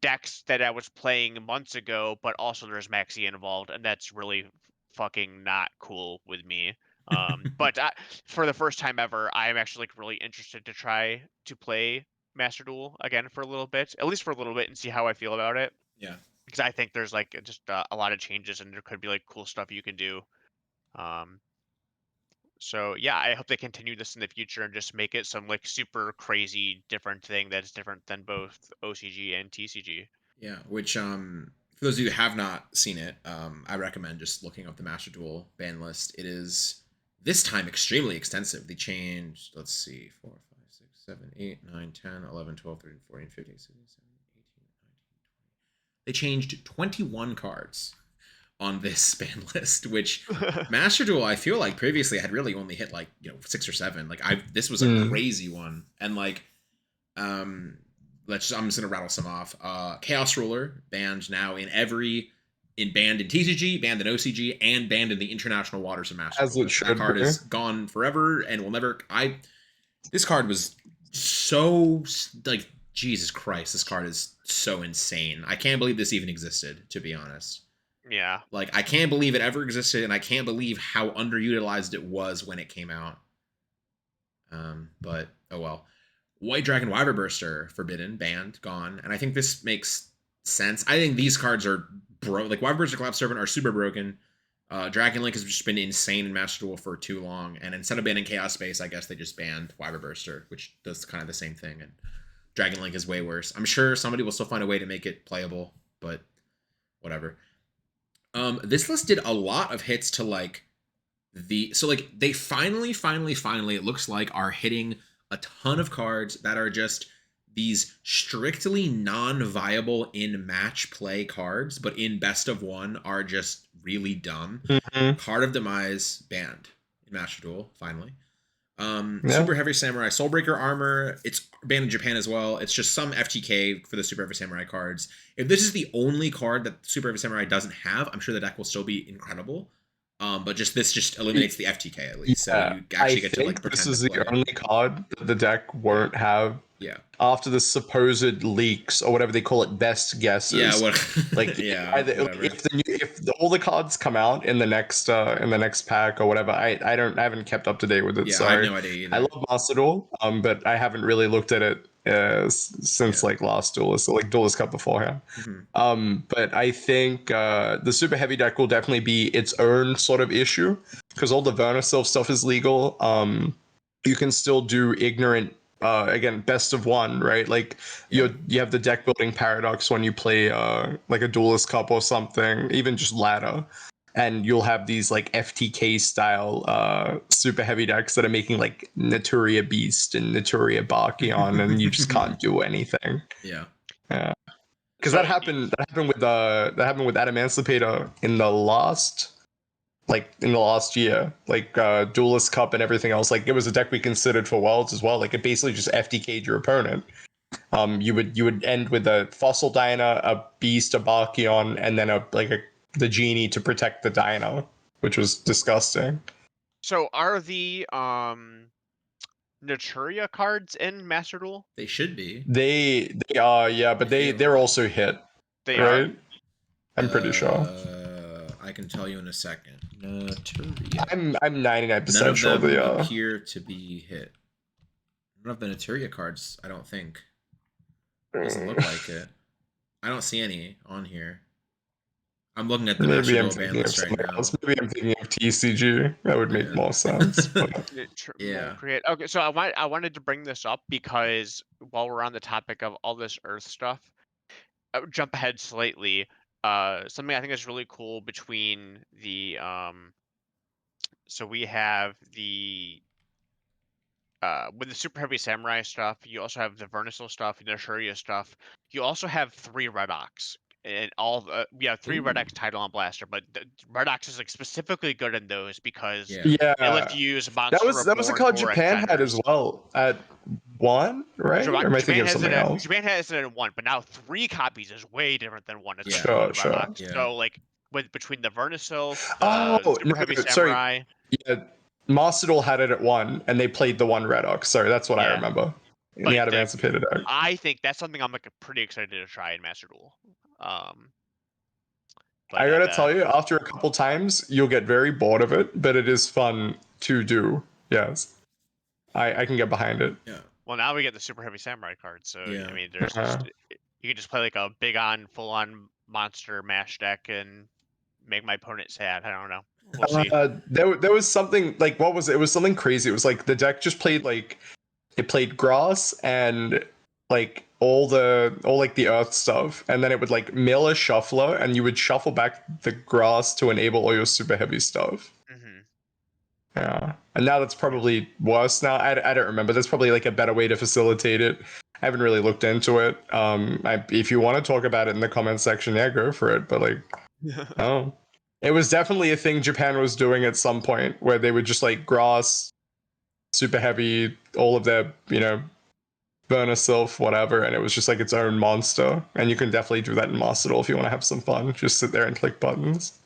decks that I was playing months ago, but also there's Maxi involved, and that's really fucking not cool with me. But for the first time ever, I'm actually like really interested to try to play Master Duel again for a little bit, at least for a little bit, and see how I feel about it. Yeah. Because I think there's like just a lot of changes, and there could be like cool stuff you can do. Um, so yeah, I hope they continue this in the future and just make it some like super crazy different thing that's different than both OCG and TCG. Yeah, which for those of you who have not seen it, I recommend just looking up the Master Duel ban list. It is this time extremely extensive. They changed, let's see, 4, 5, 6, 7, 8, 9, 10, 11, 12, 13, 14, 15, 16, 17, 18, 19, 20. They changed 21 cards on this ban list, which Master Duel, I feel like previously had really only hit like, 6 or 7. Like this was a crazy one. And like I'm just gonna rattle some off. Chaos Ruler banned now in banned in TCG, banned in OCG, and banned in the international waters of Master Duel. That card is gone forever and will never. This card was so like Jesus Christ. This card is so insane. I can't believe this even existed. To be honest. Yeah. Like I can't believe it ever existed, and I can't believe how underutilized it was when it came out. But oh well. White Dragon Wyverburster, forbidden, banned, gone. And I think this makes sense. I think these cards are like Wyverburster, Collapse Servant are super broken. Dragon Link has just been insane in Master Duel for too long. And instead of banning Chaos Space, I guess they just banned Wyverburster, which does kind of the same thing. And Dragon Link is way worse. I'm sure somebody will still find a way to make it playable, but whatever. This list did a lot of hits to like they finally, it looks like are hitting a ton of cards that are just these strictly non-viable in match play cards, but in best of one are just really dumb. Card of Demise banned in Master Duel, finally. Super Heavy Samurai Soulbreaker Armor, it's banned in Japan as well. It's just some FTK for the Super Heavy Samurai cards. If this is the only card that Super Heavy Samurai doesn't have, I'm sure the deck will still be incredible. But this just eliminates the FTK at least, so you actually get to like pretend. This is the only card that the deck won't have. Yeah. After the supposed leaks or whatever they call it, best guesses. Yeah. Like yeah. If all the cards come out in the next pack or whatever, I haven't kept up to date with it. Yeah, so I have no idea either. I love Master Duel, but I haven't really looked at it since like last Duelist, so like Duelist Cup beforehand. But I think the super heavy deck will definitely be its own sort of issue because all the Vernasilv stuff is legal. You can still do ignorant again, best of one, right? Like you have the deck building paradox when you play like a Duelist Cup or something, even just ladder. And you'll have these like FTK style super heavy decks that are making like Naturia Beast and Naturia Barkion, and you just can't do anything. Yeah. Yeah. Because that happened with Adamancipator in the last year, like Duelist Cup and everything else. Like it was a deck we considered for Worlds as well. Like it basically just FTK'd your opponent. You would end with a Fossil Dyna, a Beast, a Barkion, and then the Genie to protect the Dino, which was disgusting. So are the Naturia cards in Master Duel? They should be. They are, yeah, but they're also hit. They right? are. I'm pretty sure. I can tell you in a second. Naturia. I'm None 99% of sure them they appear to be hit. None of the Naturia cards, I don't think. Doesn't look like it. I don't see any on here. I'm looking at the Maybe Master I'm Duel ban thinking of list right something now. else. Maybe I'm thinking of TCG. That would make more sense. But Yeah. Create. Okay, so I wanted to bring this up because while we're on the topic of all this Earth stuff, I would jump ahead slightly. Something I think is really cool between the so we have the with the super heavy samurai stuff, you also have the Vernisil stuff, the Ashuria stuff. You also have 3 Redox. And we have 3 Ooh. Redox title on Blaster, but the Redox is like specifically good in those because Yeah. it lets you use Monster that was a card Japan had as well at 1, right? Or am I thinking of something else? Japan has it in 1, but now 3 copies is way different than 1, especially Sure, with sure. Redox. Yeah. So like between the Vernisil, Oh, the super heavy sorry. samurai. Yeah, Master Duel had it at 1, and they played the 1 Redox. Sorry, that's what I Yeah. remember. In But the Adamantipated deck. I think that's something I'm like pretty excited to try in Master Duel. But I gotta tell you, after a couple times, you'll get very bored of it, but it is fun to do. Yes, I can get behind it. Yeah. Well, now we get the super heavy samurai card, so Yeah. I mean, there's just you can just play like a big on, full on monster mash deck and make my opponent sad. I don't know. We'll see. There was something like, what was it? It was something crazy. It was like the deck just played like it played grass and like all like the earth stuff, and then it would like mill a shuffler, and you would shuffle back the grass to enable all your super heavy stuff. Mm-hmm. Yeah, and now that's probably worse. Now I don't remember. There's probably like a better way to facilitate it. I haven't really looked into it. If you want to talk about it in the comment section, yeah, go for it. But like, oh, it was definitely a thing Japan was doing at some point where they would just like grass, super heavy, all of their burner sylph, whatever, and it was just like its own monster. And you can definitely do that in Master Duel if you want to have some fun. Just sit there and click buttons.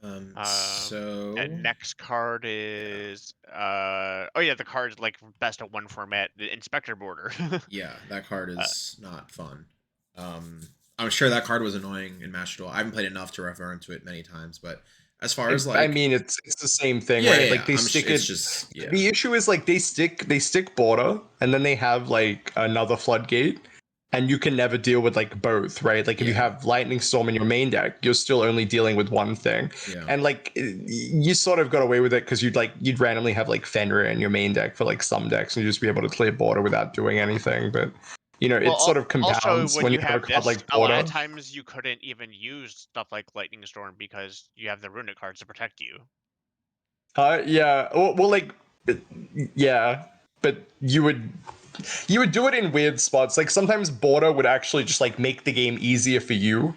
Next card is the card's like best of 1 format, the Inspector Border. Yeah, that card is not fun. I'm sure that card was annoying in Master Duel. I haven't played enough to refer to it many times, but as far as like, I mean, it's the same thing, yeah, right? yeah, Like they stick it. Just, yeah. The issue is like they stick border, and then they have like another floodgate, and you can never deal with like both, right? Like if you have Lightning Storm in your main deck, you're still only dealing with one thing, and like you sort of got away with it because you'd randomly have like Fenrir in your main deck for like some decks, and you just be able to clear border without doing anything, but. It sort of compounds also, when you have a card like a lot Border. of times you couldn't even use stuff like Lightning Storm because you have the runic cards to protect you. Yeah. Well, like, yeah, but you would do it in weird spots. Like sometimes Border would actually just like make the game easier for you,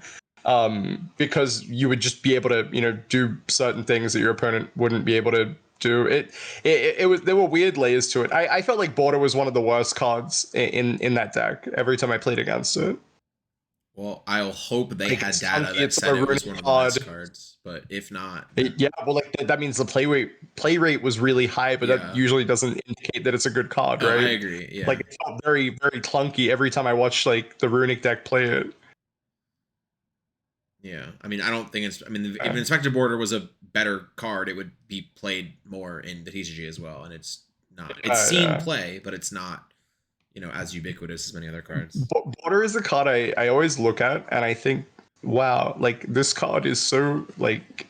because you would just be able to do certain things that your opponent wouldn't be able to do. It was, there were weird layers to it. I felt like Border was one of the worst cards in that deck every time I played against it. Well, I'll hope they Like, had it's data funky, that it's said a it was really one of the best cards, but if not, yeah, well, like that means the play rate was really high, but that usually doesn't indicate that it's a good card, right? I agree. Yeah, like it felt very, very clunky every time I watched like the runic deck play it. Yeah, I mean, I don't think it's. I mean, if Inspector Border was a better card, it would be played more in the TCG as well, and it's not. It's seen play, but it's not, as ubiquitous as many other cards. Border is a card I always look at, and I think, wow, like this card is so like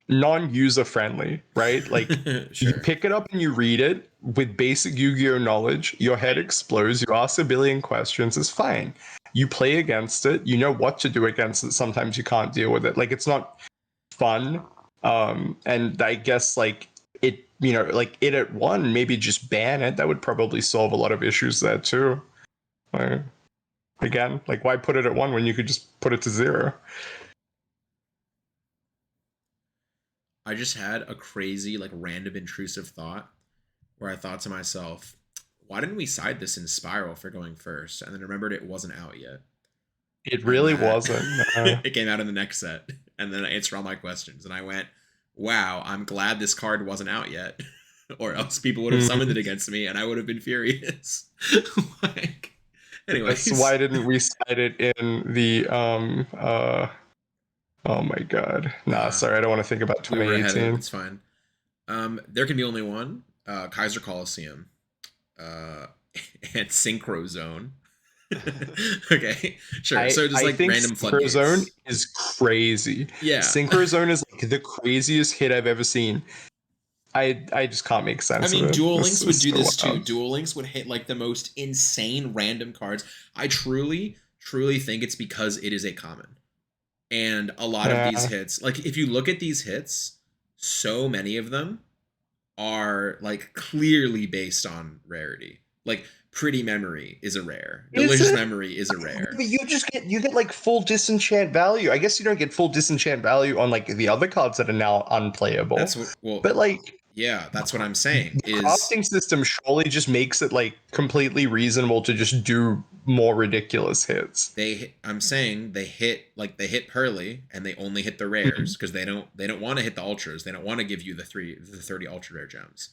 non-user friendly, right? Like Sure. You pick it up and you read it with basic Yu-Gi-Oh knowledge, your head explodes, you ask a billion questions, it's fine. You play against it, you know what to do against it, sometimes you can't deal with it. Like it's not fun. And I guess like it, like it at 1, maybe just ban it. That would probably solve a lot of issues there too. Like, again, like why put it at 1 when you could just put it to 0? I just had a crazy, like, random intrusive thought where I thought to myself, why didn't we side this in Spiral for going first? And then remembered it wasn't out yet. It really wasn't. It came out in the next set. And then I answered all my questions. And I went, wow, I'm glad this card wasn't out yet. Or else people would have summoned it against me and I would have been furious. Anyways. Why didn't we side it in the Oh my god. Nah, sorry, I don't want to think about We were ahead of it. 2018. It's fine. There can be only one. Kaiser Coliseum. And Synchro Zone. Okay, sure. So just I like think random Synchro Zone floodgates. is crazy. Yeah. Synchro Zone is like the craziest hit I've ever seen. I just can't make I sense mean, of it. Duel This Links would is do so this too. wild. Duel Links would hit like the most insane random cards. I truly, truly think it's because it is a common. And a lot of these Yeah. hits, like if you look at these hits, so many of them are like clearly based on rarity. Like Pretty Memory is a rare. Is Delicious it? Memory is a rare. But you get like full disenchant value. I guess you don't get full disenchant value on like the other cards that are now unplayable. That's what, well, But like yeah, that's what I'm saying the is crafting system surely just makes it like completely reasonable to just do more ridiculous hits. I'm saying they hit Purrely and they only hit the rares because they don't want to hit the ultras. They don't want to give you the 30 ultra rare gems.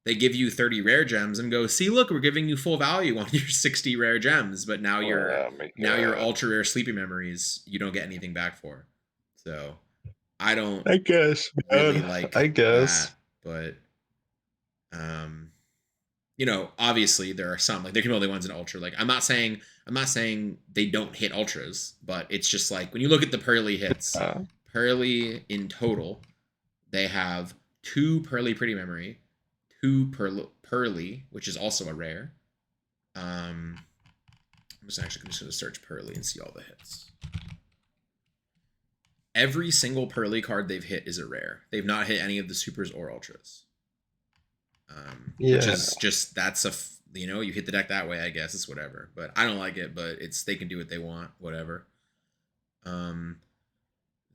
They give you 30 rare gems and go, see, look, we're giving you full value on your 60 rare gems, but now your ultra rare sleeping memories you don't get anything back for. So I don't I guess really man. like I guess. that, but obviously there are some like there can be only ones in ultra. Like I'm not saying they don't hit ultras, but it's just like when you look at the Purrely hits, Purrely in total, they have 2 Purrely Pretty Memory, 2 Purrely, which is also a rare. I'm just going to search Purrely and see all the hits. Every single Purrely card they've hit is a rare. They've not hit any of the supers or ultras. Which is just you hit the deck that way. I guess it's whatever, but I don't like it. But they can do what they want, whatever.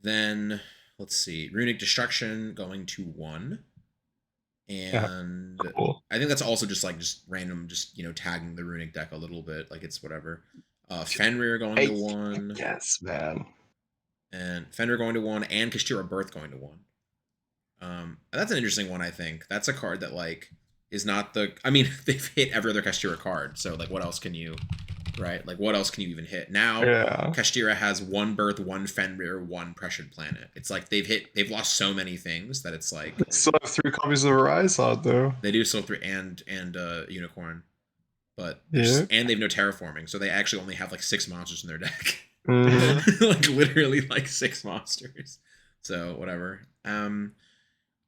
Then let's see, Runic Destruction going to 1. And Cool. I think that's also just random, tagging the runic deck a little bit, like it's whatever. Fenrir going to 1. Yes, man. And Fenrir going to 1, and Kashtira Birth going to 1. That's an interesting one. I think that's a card that is not the. I mean, they've hit every other Kashtira card, so what else can you, right? What else can you even hit now? Yeah. Kashtira has 1 Birth, 1 Fenrir, 1 Pressured Planet. It's they've lost so many things that it's They still have 3 copies of Horizon though. They do still 3 and Unicorn, but and they've no terraforming, so they actually only have 6 monsters in their deck. Literally 6 monsters. So whatever.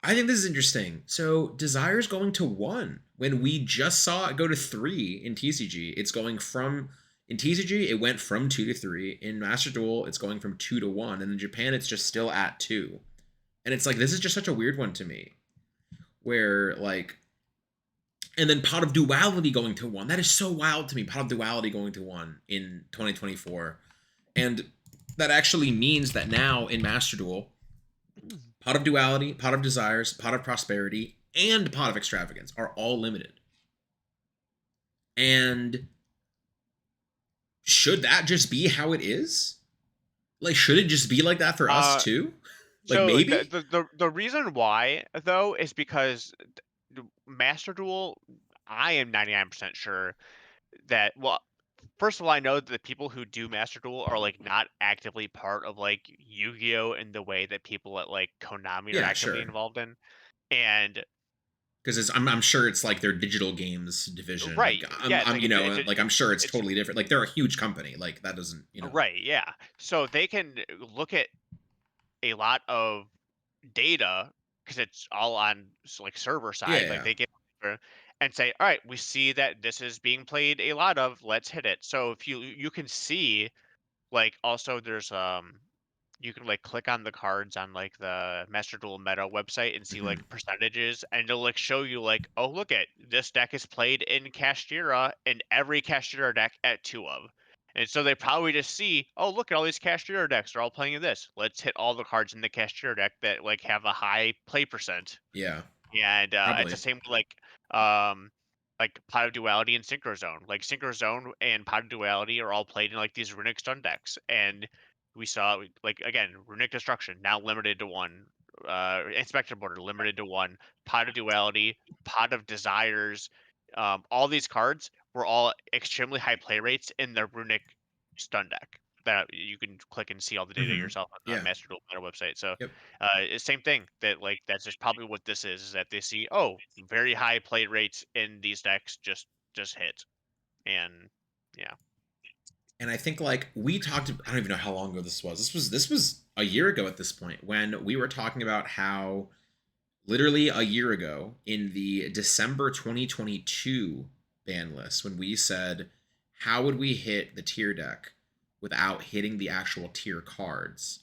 I think this is interesting. So Desire's going to 1 when we just saw it go to 3 in TCG. It's going from in TCG it went from 2 to 3. In Master Duel it's going from 2 to 1, and in Japan it's just still at 2. And it's this is just such a weird one to me. Where and then Pot of Duality going to 1. That is so wild to me. Pot of Duality going to 1 in 2024. And that actually means that now in Master Duel, Pot of Duality, Pot of Desires, Pot of Prosperity, and Pot of Extravagance are all limited. And should that just be how it is? Should it just be like that for us too? Maybe? The reason why, though, is because Master Duel, I am 99% sure that, well, first of all, I know that the people who do Master Duel are not actively part of Yu-Gi-Oh in the way that people at Konami are actively involved in, and because I'm sure it's their digital games division, right? I'm sure it's totally different. They're a huge company, that doesn't, right? Yeah, so they can look at a lot of data because it's all on server side. Yeah. They get and say, all right, we see that this is being played a lot of. Let's hit it. So if you can see also there's you can click on the cards on the Master Duel Meta website and see percentages, and it'll show you oh, look at this deck is played in Kashtira and every Kashtira deck at 2 of. And so they probably just see, oh, look at all these Kashtira decks. They're all playing in this. Let's hit all the cards in the Kashtira deck that have a high play percent. Yeah. And it's the same with Pot of Duality and Synchro Zone. Synchro Zone and Pot of Duality are all played in these Runic Stun decks. And we saw again, Runic Destruction now limited to 1. Inspector Border limited to 1. Pot of Duality, Pot of Desires. All these cards were all extremely high play rates in their Runic Stun deck. that you can click and see all the data yourself on Yeah. Master Duel Meta website. So Yep. it's same thing. That's just probably what this is that they see. Oh, very high play rates in these decks just hit, and yeah. And I think like we talked, I don't even know how long ago this was. This was a year ago at this point when we were talking about how literally a year ago in the December 2022 ban list, when we said how would we hit the tier deck without hitting the actual tier cards.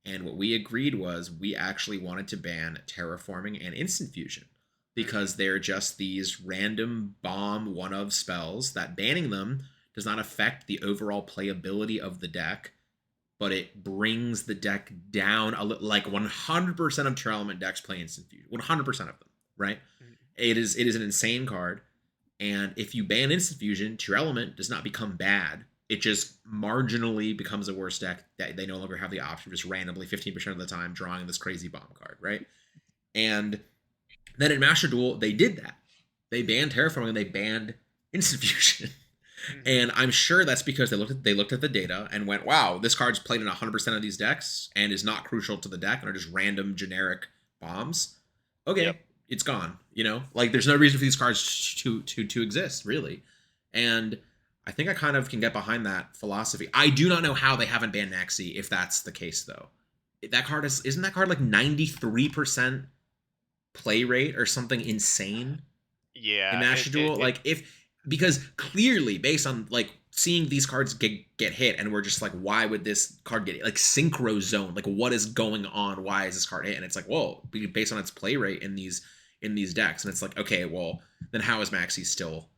And what we agreed was we actually wanted to ban terraforming and instant fusion because they're just these random bomb one of spells that banning them does not affect the overall playability of the deck, but it brings the deck down a little. Like 100% of Tier Element decks play Instant Fusion. 100% of them, right? It is an insane card, and if you ban Instant Fusion, Tier Element does not become bad. It just marginally becomes a worse deck that they no longer have the option of just randomly 15% of the time drawing this crazy bomb card, right? And then in Master Duel, they did that. They banned Terraforming and they banned Instant Fusion. And I'm sure that's because they looked at the data and went, wow, this card's played in 100% of these decks and is not crucial to the deck and are just random generic bombs. Okay, it's gone. You know, like there's no reason for these cards to exist, really. And I think I kind of can get behind that philosophy. I do not know how they haven't banned Maxi if that's the case, though. That card isn't that card like 93% play rate or something insane? Yeah. In Master Duel, because clearly based on like seeing these cards get hit and we're just like, why would this card get hit? Like Synchro Zone, like what is going on? Why is this card hit? And it's like, whoa, based on its play rate in these decks. And it's like, okay, well then how is Maxi still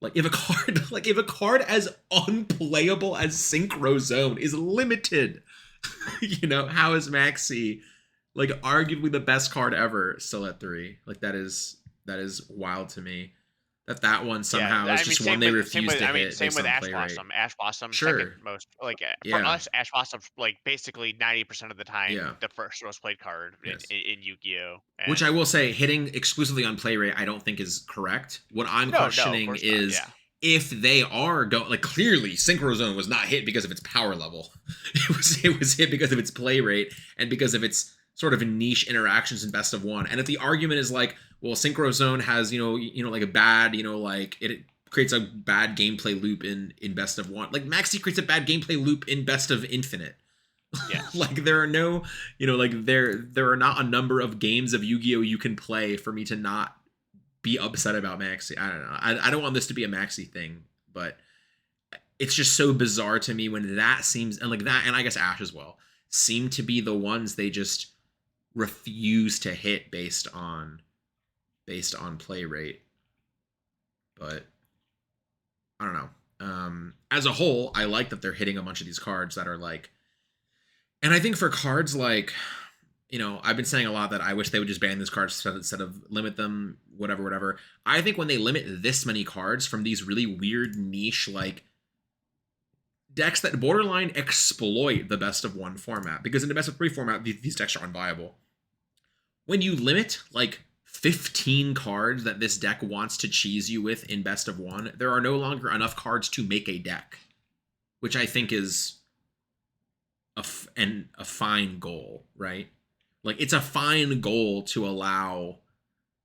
like if a card as unplayable as Synchro Zone is limited, you know, how is Maxi like arguably the best card ever still at 3? Like that is wild to me. That one somehow is just one they refuse to hit. Same with Ash Blossom. Ash Blossom, sure. second most. Like for us, Ash Blossom, like basically 90% of the time, the first most played card in Yu-Gi-Oh. Which I will say, hitting exclusively on play rate, I don't think is correct. What I'm questioning is if they are like clearly Synchro Zone was not hit because of its power level. It was hit because of its play rate and because of its sort of niche interactions in best of one. And if the argument is like, well, Synchro Zone has, you know, like a bad, you know, like it creates a bad gameplay loop in best of one. Like Maxi creates a bad gameplay loop in best of infinite. Yeah. Like there are no, you know, like there are not a number of games of Yu-Gi-Oh you can play for me to not be upset about Maxi. I don't know. I don't want this to be a Maxi thing, but it's just so bizarre to me when that seems, and like that, and I guess Ash as well, seem to be the ones they just refuse to hit based on play rate. But I don't know. As a whole, I like that they're hitting a bunch of these cards that are like, and I think for cards like, you know, I've been saying a lot that I wish they would just ban these cards instead of limit them, whatever. I think when they limit this many cards from these really weird niche like decks that borderline exploit the best of one format, because in the best of 3 format, these decks are unviable. When you limit like 15 cards that this deck wants to cheese you with in best of one, there are no longer enough cards to make a deck, which I think is a fine goal, right? Like it's a fine goal to allow,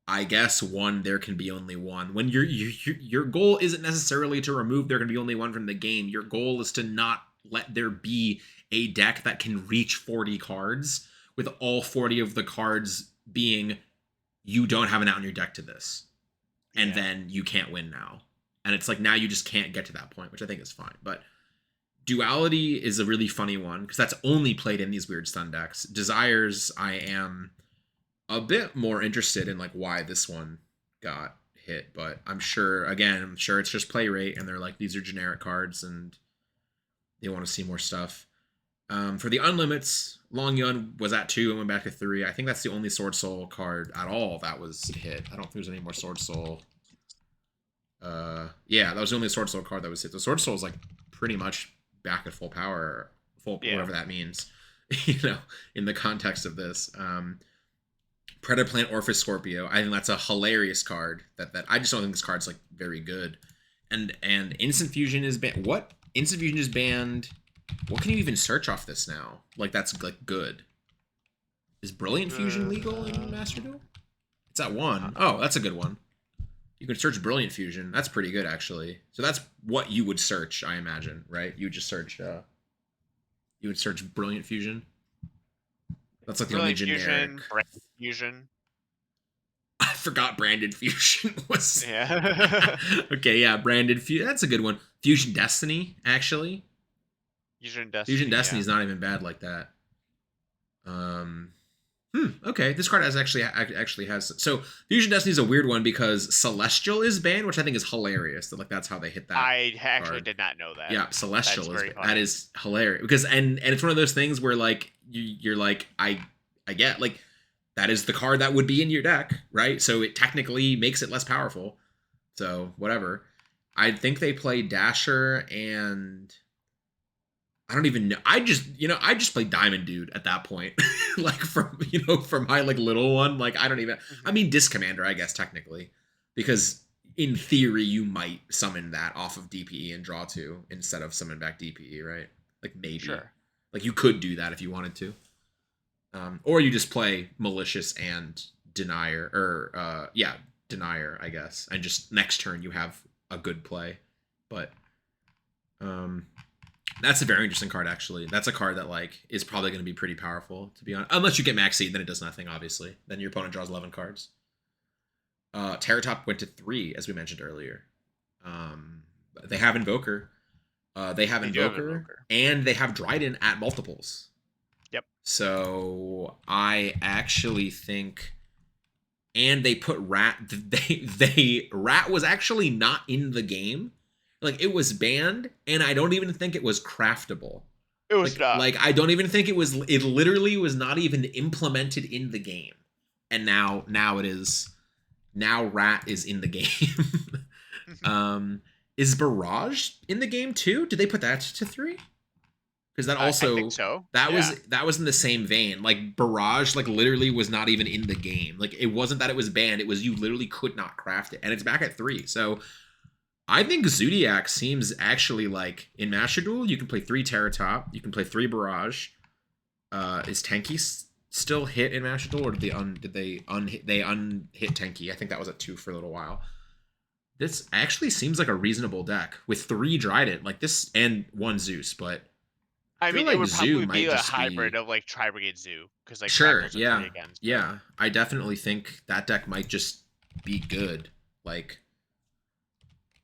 I guess, there can be only one. When your goal isn't necessarily to remove there can be only one from the game. Your goal is to not let there be a deck that can reach 40 cards with all 40 of the cards being you don't have an out in your deck to this. And then you can't win now. And it's like now you just can't get to that point, which I think is fine. But Duality is a really funny one because that's only played in these weird stun decks. Desires, I am a bit more interested in like why this one got hit, but I'm sure it's just play rate and they're like, these are generic cards and they want to see more stuff. For the Unlimits, Long Yun was at 2 and went back to 3. I think that's the only Sword Soul card at all that was hit. I don't think there's any more Sword Soul. Yeah, that was the only Sword Soul card that was hit. The Sword Soul is like pretty much back at full power, whatever that means, you know, in the context of this. Predaplant Orphis Scorpio, I think that's a hilarious card. That I just don't think this card's like very good. And Instant Fusion is banned. What? Instant Fusion is banned What can you even search off this now? Like, that's, like, good. Is Brilliant Fusion legal in Master Duel? It's at 1. Oh, that's a good one. You can search Brilliant Fusion. That's pretty good, actually. So that's what you would search, I imagine, right? You would just search, you would search Brilliant Fusion. That's like the only generic. Branded Fusion. I forgot Branded Fusion was. Yeah. Okay, yeah, Branded Fusion. That's a good one. Fusion Destiny, actually. Fusion Destiny. Fusion Destiny is not even bad like that. Okay. This card actually has. So Fusion Destiny is a weird one because Celestial is banned, which I think is hilarious. That, like, that's how they hit that. I actually card. did not know that. Yeah, Celestial is that is hilarious because and it's one of those things where like you're like I get like that is the card that would be in your deck, right? So it technically makes it less powerful. So whatever. I think they play Dasher and I don't even know. I just play Diamond Dude at that point. Like from my like little one. Like I don't even I mean Disc Commander, I guess technically. Because in theory you might summon that off of DPE and draw 2 instead of summon back DPE, right? Like maybe. Sure. Like you could do that if you wanted to. Or you just play Malicious and Denier or Denier, I guess. And just next turn you have a good play. But that's a very interesting card, actually. That's a card that like is probably going to be pretty powerful, to be honest. Unless you get Max Seed, then it does nothing, obviously. Then your opponent draws 11 cards. Terratop went to 3, as we mentioned earlier. They have Invoker. They have Invoker, and they have Dryden at multiples. Yep. So I actually think... And they put Rat... Rat was actually not in the game. Like, it was banned, and I don't even think it was craftable. It was not. Like, I don't even think it was... It literally was not even implemented in the game. And now it is... Now Rat is in the game. Is Barrage in the game, too? Did they put that to 3? Because that also... I think so. That was in the same vein. Like, Barrage, like, literally was not even in the game. Like, it wasn't that it was banned. It was you literally could not craft it. And it's back at 3. So... I think Zodiac seems actually like in Master Duel, you can play 3 Terratop, you can play 3 Barrage. Is Tenki still hit in Master Duel, or did they unhit Tenki? I think that was at 2 for a little while. This actually seems like a reasonable deck with 3 Dryden, like this, and 1 Zeus. But I mean, like it would probably be a just hybrid of like Tri-Brigade Zoo, because like sure, yeah, yeah. I definitely think that deck might just be good, like.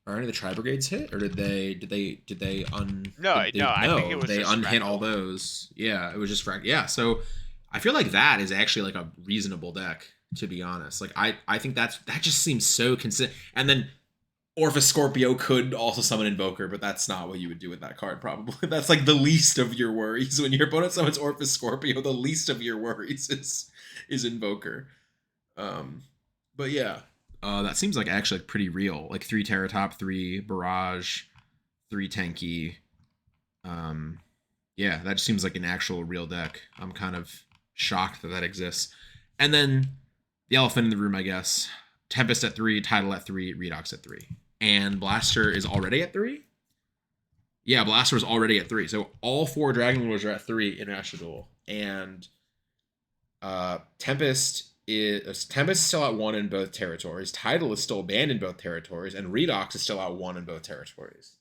Are any of the Tri-Brigades hit, or did they No, I think it was they just unhit fractal. all those. Yeah, it was just fractal. Yeah, so I feel like that is actually like a reasonable deck, to be honest. Like I think that just seems so consistent. And then Orpheus Scorpio could also summon Invoker, but that's not what you would do with that card, probably. That's like the least of your worries. When your opponent summons Orpheus Scorpio, the least of your worries is Invoker. But yeah. That seems like actually pretty real. Like 3 Terratop, 3 Barrage, 3 Tenki. Yeah, that just seems like an actual real deck. I'm kind of shocked that exists. And then the elephant in the room, I guess. Tempest at 3, Tidal at 3, Redox at 3. And Blaster is already at 3? Yeah, Blaster is already at 3. So all 4 Dragon Lords are at 3 in Master Duel. And Tempest is still at 1 in both territories. Tidal is still banned in both territories, and Redox is still at 1 in both territories.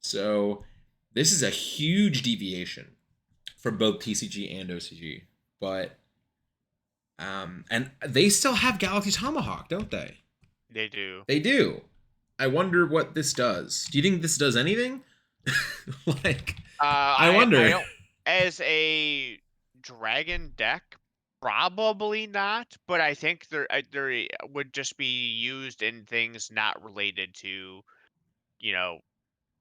So this is a huge deviation from both TCG and OCG. But and they still have Galaxy Tomahawk, don't they? They do. They do. I wonder what this does. Do you think this does anything? Like, I wonder. As a dragon deck, probably not, but I think there would just be used in things not related to,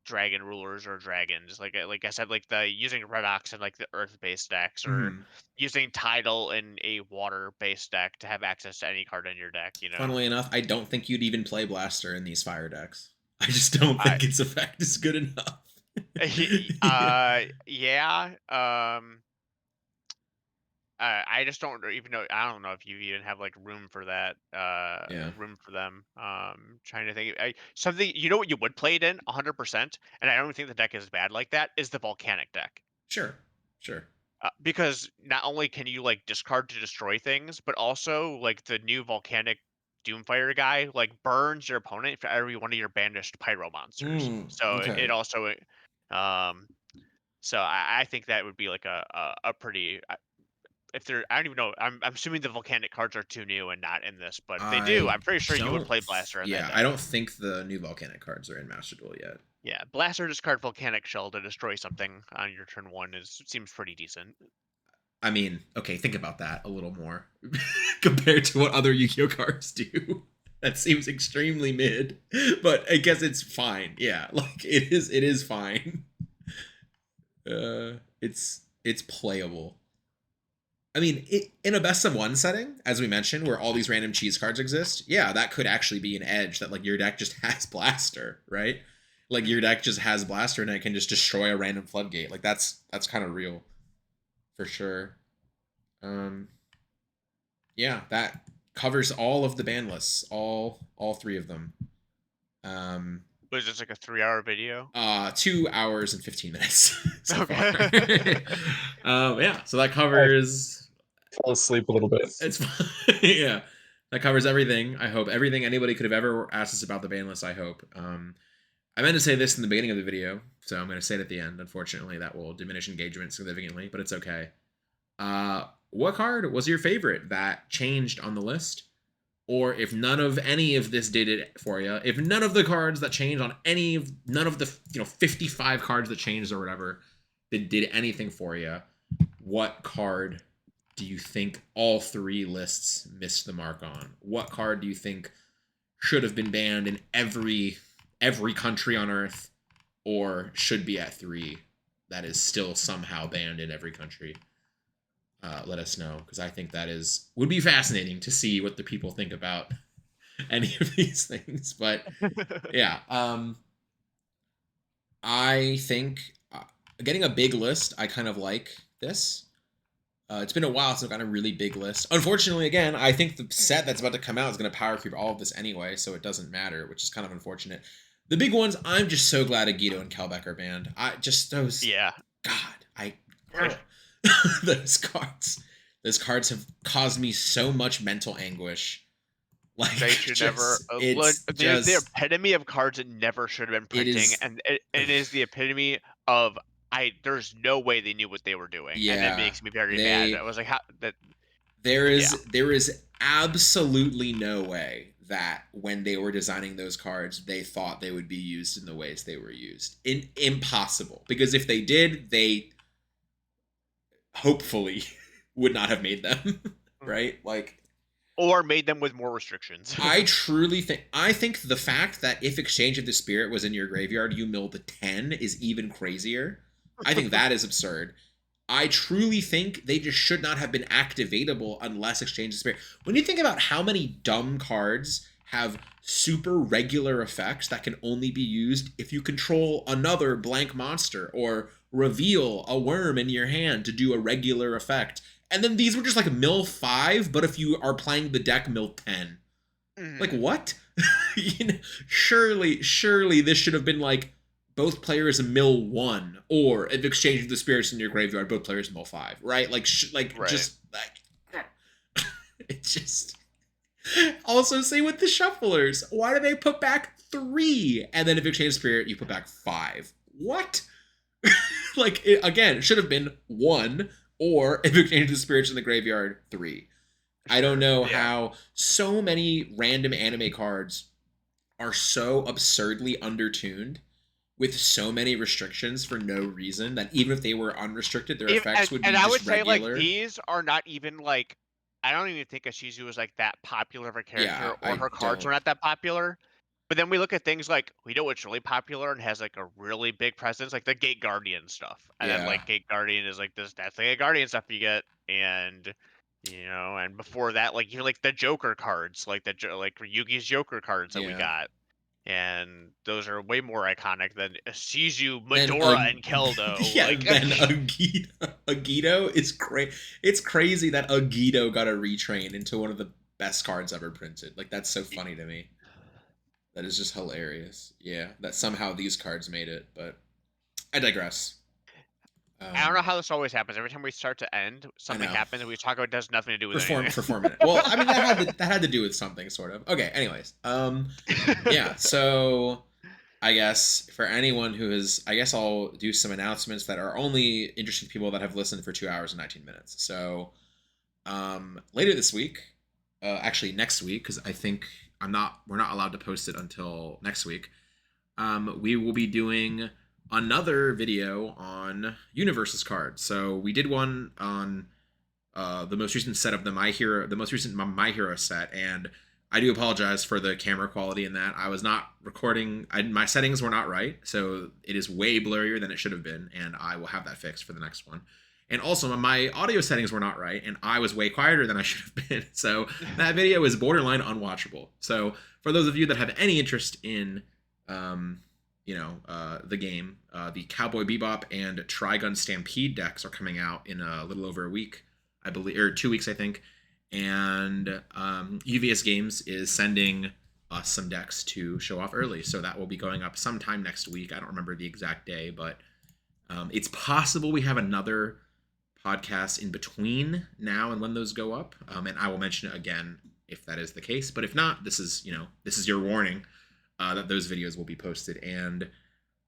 dragon rulers or dragons. Like I said, like the using Redox in like the earth-based decks, or using Tidal in a water-based deck to have access to any card in your deck. Funnily enough, I don't think you'd even play Blaster in these fire decks. I just don't think its effect is good enough. Yeah. I just don't even know. I don't know if you even have like room for that. Yeah. Room for them. Trying to think. Something you know what you would play it in 100%, and I don't think the deck is bad like that. Is the volcanic deck. Sure. Sure. Because not only can you like discard to destroy things, but also like the new volcanic Doomfire guy like burns your opponent for every one of your banished pyro monsters. So Okay. it also, um, so I think that would be like a pretty if they're I don't even know I'm assuming the volcanic cards are too new and not in this, but if they do, I I'm pretty sure you would don't. play Blaster in that Yeah, I deck. don't think the new volcanic cards are in Master Duel yet. Yeah, Blaster discard volcanic shell to destroy something on your turn one seems pretty decent. I mean, okay, think about that a little more compared to what other Yu-Gi-Oh cards do. That seems extremely mid, but I guess it's fine. Yeah, like it is fine. It's playable. I mean, in a best of one setting, as we mentioned, where all these random cheese cards exist, yeah, that could actually be an edge that like your deck just has Blaster, right? Like your deck just has Blaster and it can just destroy a random Floodgate. Like that's kind of real, for sure. Yeah, that covers all of the ban lists, all three of them. Was this like a 3-hour video? 2 hours and 15 minutes so far. Okay. Yeah, so that covers. Fall asleep a little bit. It's yeah, that covers everything. I hope everything anybody could have ever asked us about the ban list. I hope. I meant to say this in the beginning of the video, so I'm going to say it at the end. Unfortunately, that will diminish engagement significantly, but it's okay. What card was your favorite that changed on the list? Or if none of any of this did it for you, if none of the cards that changed on none of the 55 cards that changed or whatever that did anything for you, what card do you think all three lists missed the mark on? What card do you think should have been banned in every country on Earth, or should be at 3 that is still somehow banned in every country? Let us know, because I think that would be fascinating to see what the people think about any of these things. But yeah, I think getting a big list, I kind of like this. It's been a while since I've gotten a really big list. Unfortunately, again, I think the set that's about to come out is going to power creep all of this anyway, so it doesn't matter, which is kind of unfortunate. The big ones, I'm just so glad Agido and Kelbeck are banned. I just those. Yeah. God, those cards have caused me so much mental anguish. Like they should never. They're the epitome of cards that never should have been printing, and it is the epitome of there's no way they knew what they were doing, and it makes me very mad. I was like, how that. There is absolutely no way that when they were designing those cards, they thought they would be used in the ways they were used. Impossible. Because if they did, they hopefully would not have made them, right? Like, or made them with more restrictions. I think the fact that if Exchange of the Spirit was in your graveyard, you mill the 10 is even crazier. I think that is absurd. I truly think they just should not have been activatable unless Exchange of Spirit. When you think about how many dumb cards have super regular effects that can only be used if you control another blank monster or reveal a worm in your hand to do a regular effect. And then these were just like mill 5, but if you are playing the deck, mill 10. Like, what? Surely this should have been like both players mill 1, or if Exchange of the Spirits in your graveyard, both players mill 5, right? Just like it's just. Also, same with the shufflers. Why do they put back 3, and then if Exchange Spirit, you put back 5? What? Like, again, it should have been 1, or if Exchange the Spirits in the graveyard, 3. I don't know how so many random anime cards are so absurdly undertuned with so many restrictions for no reason that even if they were unrestricted, their effects would be just regular. And I would say, like, these are not even, like, I don't even think Ashizu was, like, that popular of a character, or her cards are not that popular. But then we look at things like, we know what's really popular and has, like, a really big presence, like the Gate Guardian stuff. And then, like, Gate Guardian is, like, that's the Gate Guardian stuff you get. And, and before that, like, you're, like, the Joker cards, like, like Yugi's Joker cards that we got. and those are way more iconic than Shizu, Then Medora, and Keldo. Yeah, Like, then Agito is crazy. It's crazy that Agito got a retrain into one of the best cards ever printed. Like, that's so funny to me. That is just hilarious. Yeah, that somehow these cards made it, but I digress. I don't know how this always happens. Every time we start to end, something know. happens and we talk about it does nothing to do with anything. For 4 minutes. Well, I mean that had to do with something, sort of. Okay, anyways. Yeah, so I guess for anyone who is, I guess I'll do some announcements that are only interesting to people that have listened for 2 hours and 19 minutes. So later this week, actually next week, because I think we're not allowed to post it until next week. We will be doing another video on Universes cards. So we did one on the most recent set of the most recent My Hero set, and I do apologize for the camera quality in that. I was not recording, my settings were not right, so it is way blurrier than it should have been, and I will have that fixed for the next one. And also, my audio settings were not right, and I was way quieter than I should have been, so that video is borderline unwatchable. So for those of you that have any interest in the game, the Cowboy Bebop and Trigun Stampede decks are coming out in a little over a week, I believe, or 2 weeks, I think. And UVS Games is sending us some decks to show off early, so that will be going up sometime next week. I don't remember the exact day, but it's possible we have another podcast in between now and when those go up, and I will mention it again if that is the case. But if not, this is your warning that those videos will be posted, and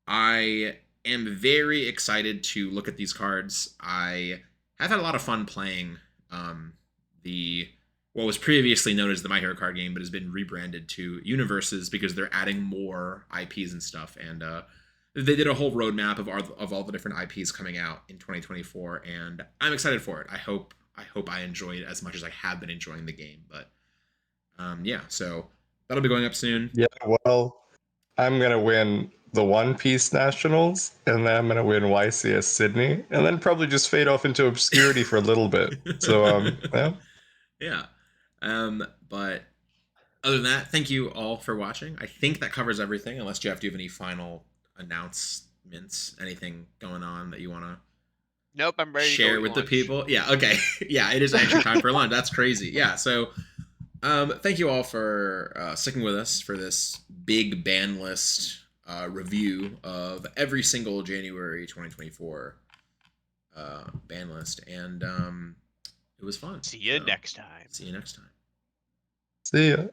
I am very excited to look at these cards. I have had a lot of fun playing what was previously known as the My Hero card game, but has been rebranded to Universes because they're adding more IPs and stuff. And they did a whole roadmap of all the different IPs coming out in 2024, and I'm excited for it. I hope I enjoy it as much as I have been enjoying the game. But yeah, so that'll be going up soon. Yeah, well, I'm gonna win the One Piece Nationals, and then I'm gonna win YCS Sydney, and then probably just fade off into obscurity for a little bit. So yeah. But other than that, thank you all for watching. I think that covers everything, unless Jeff, do you have any final announcements? Anything going on that you want to Nope, I'm ready share to with lunch. the people? Yeah, okay. Yeah, it is actually time for lunch. That's crazy. Yeah, so thank you all for sticking with us for this big ban list review of every single January 2024 ban list, and it was fun. See you next time. See you next time. see ya.